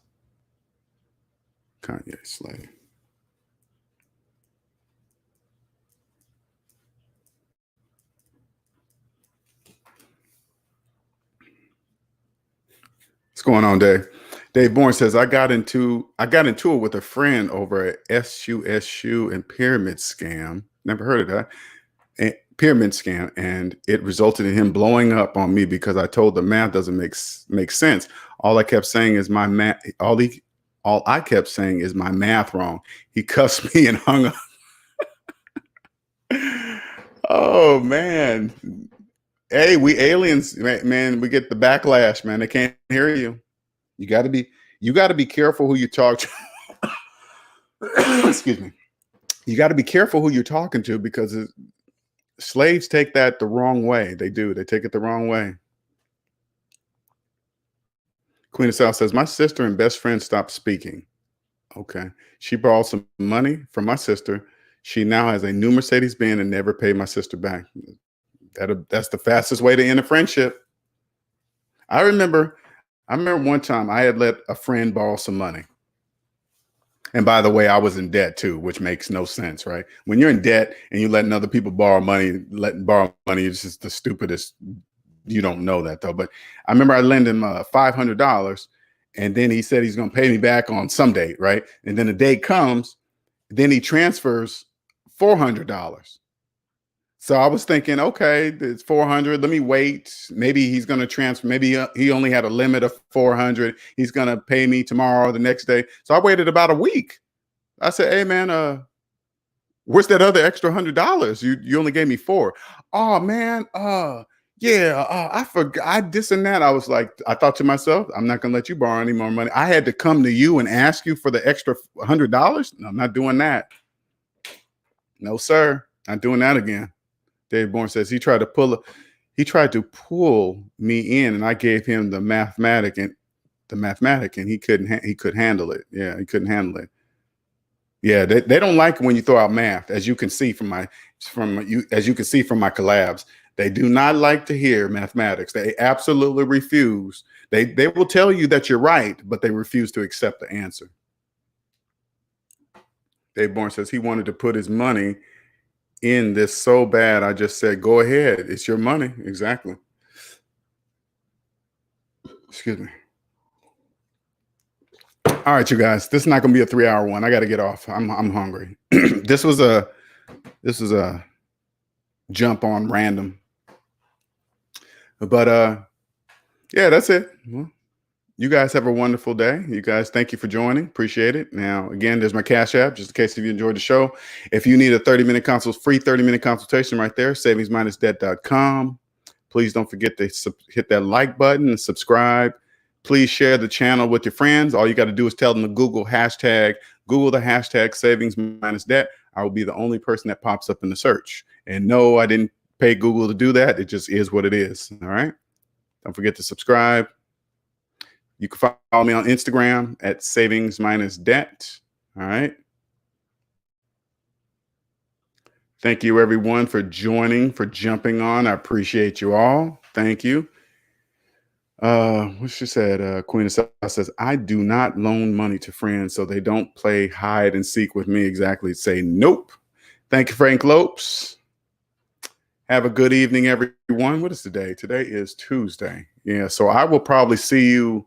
Kanye slave. What's going on, Dave? Dave Bourne says, I got into it with a friend over at SU and pyramid scam. Never heard of that. Pyramid scam, and it resulted in him blowing up on me because I told the math doesn't make sense. All I kept saying is my math. All I kept saying is my math wrong. He cussed me and hung up. Oh man. Hey, we aliens, man, we get the backlash, man. They can't hear you. You got to be careful who you talk to. Excuse me. You got to be careful who you're talking to, because slaves take that the wrong way. They do. They take it the wrong way. Queen of South says, my sister and best friend stopped speaking. Okay. She borrowed some money from my sister. She now has a new Mercedes-Benz and never paid my sister back. That's the fastest way to end a friendship. I remember one time I had let a friend borrow some money. And by the way, I was in debt too, which makes no sense, right? When you're in debt and you're letting other people borrow money, it's just the stupidest. You don't know that though. But I remember I lent him $500, and then he said he's going to pay me back on some date, right? And then the date comes, then he transfers $400. So I was thinking, okay, it's 400. Let me wait. Maybe he's going to transfer. Maybe he only had a limit of 400. He's going to pay me tomorrow or the next day. So I waited about a week. I said, hey man, where's that other extra $100? You only gave me 4. Oh man. I forgot. I this and that. I was like, I thought to myself, I'm not going to let you borrow any more money. I had to come to you and ask you for the extra $100. No, I'm not doing that. No, sir. Not doing that again. Dave Bourne says he tried to pull me in, and I gave him the mathematic, and he couldn't handle it. Yeah, he couldn't handle it. Yeah, they don't like when you throw out math, as you can see from my collabs. They do not like to hear mathematics. They absolutely refuse. They will tell you that you're right, but they refuse to accept the answer. Dave Bourne says he wanted to put his money in this so bad. I just said, go ahead. It's your money. Exactly. Excuse me. All right, you guys, this is not going to be a 3-hour one. I got to get off. I'm hungry. This was a jump on random, but yeah, that's it. Well, you guys have a wonderful day. You guys, thank you for joining. Appreciate it. Now, again, there's my Cash App, just in case if you enjoyed the show. If you need a 30-minute free 30-minute consultation right there, SavingsMinusDebt.com. Please don't forget to hit that like button and subscribe. Please share the channel with your friends. All you got to do is tell them to Google the hashtag SavingsMinusDebt. I will be the only person that pops up in the search. And no, I didn't pay Google to do that. It just is what it is. All right. Don't forget to subscribe. You can follow me on Instagram at SavingsMinusDebt. All right. Thank you, everyone, for joining, for jumping on. I appreciate you all. Thank you. What she said, Queen of South says, I do not loan money to friends, so they don't play hide and seek with me. Exactly. Say nope. Thank you, Frank Lopes. Have a good evening, everyone. What is today? Today is Tuesday. Yeah, so I will probably see you.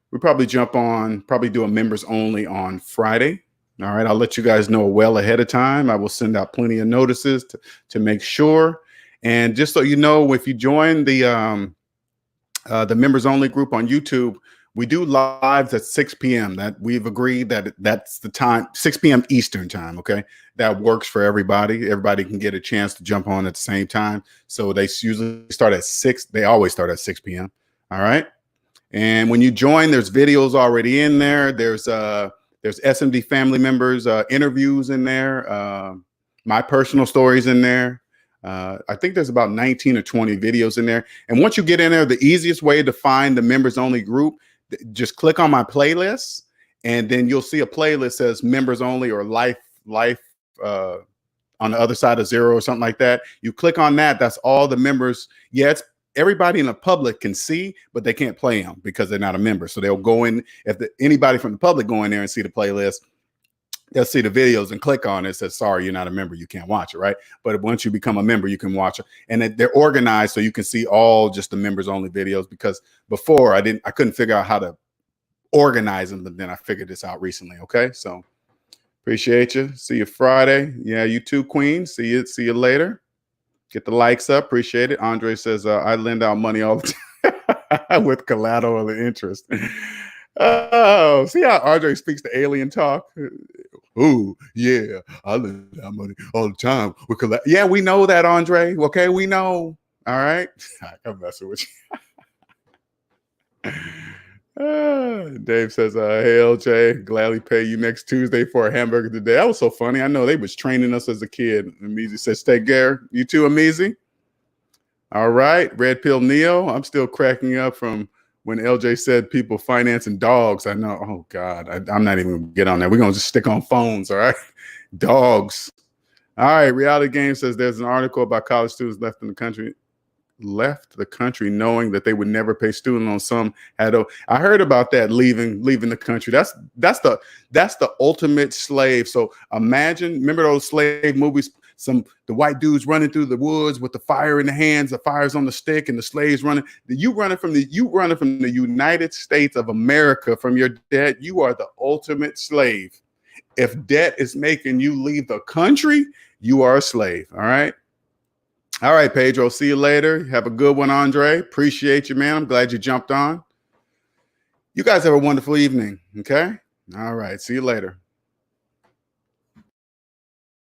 We'll probably jump on, probably do a members only on Friday. All right, I'll let you guys know well ahead of time. I will send out plenty of notices to make sure. And just so you know, if you join the members only group on YouTube, we do lives at 6 p.m. That we've agreed that that's the time, 6 p.m. Eastern time. Okay, that works for everybody. Everybody can get a chance to jump on at the same time. So they usually start at 6. They always start at 6 p.m. All right. And when you join, there's videos already in there. There's SMD family members interviews in there. My personal stories in there. I think there's about 19 or 20 videos in there. And once you get in there, the easiest way to find the members only group, just click on my playlist, and then you'll see a playlist that says members only or life on the other side of 0 or something like that. You click on that. That's all the members. Yeah, it's everybody in the public can see, but they can't play them because they're not a member. So they'll go in, if anybody from the public go in there and see the playlist, they'll see the videos and click on it. It says, sorry, you're not a member. You can't watch it, right? But once you become a member, you can watch it. And they're organized so you can see all just the members only videos, because before I couldn't figure out how to organize them, but then I figured this out recently. Okay, so appreciate you. See you Friday. Yeah, you too, Queen. See you later. Get the likes up. Appreciate it. Andre says, I lend out money all the time with collateral and interest. Oh, see how Andre speaks the alien talk? Oh, yeah, I lend out money all the time with collateral. Yeah, we know that, Andre. Okay, we know. All right. I'm messing with you. Dave says, hey, LJ, gladly pay you next Tuesday for a hamburger today. That was so funny. I know they was training us as a kid. Amizi says, take care. You too, Amizi? All right. Red Pill Neo. I'm still cracking up from when LJ said people financing dogs. I know. Oh, God. I'm not even going to get on that. We're going to just stick on phones. All right. Dogs. All right. Reality Game says there's an article about college students left the country knowing that they would never pay student loans. Some had I heard about that leaving the country. That's the ultimate slave. So imagine, remember those slave movies? The white dudes running through the woods with the fire in the hands, the fire's on the stick, and the slaves running. You running from the United States of America from your debt. You are the ultimate slave. If debt is making you leave the country, you are a slave. All right. All right, Pedro, see you later. Have a good one, Andre. Appreciate you, man. I'm glad you jumped on. You guys have a wonderful evening, okay? All right, see you later.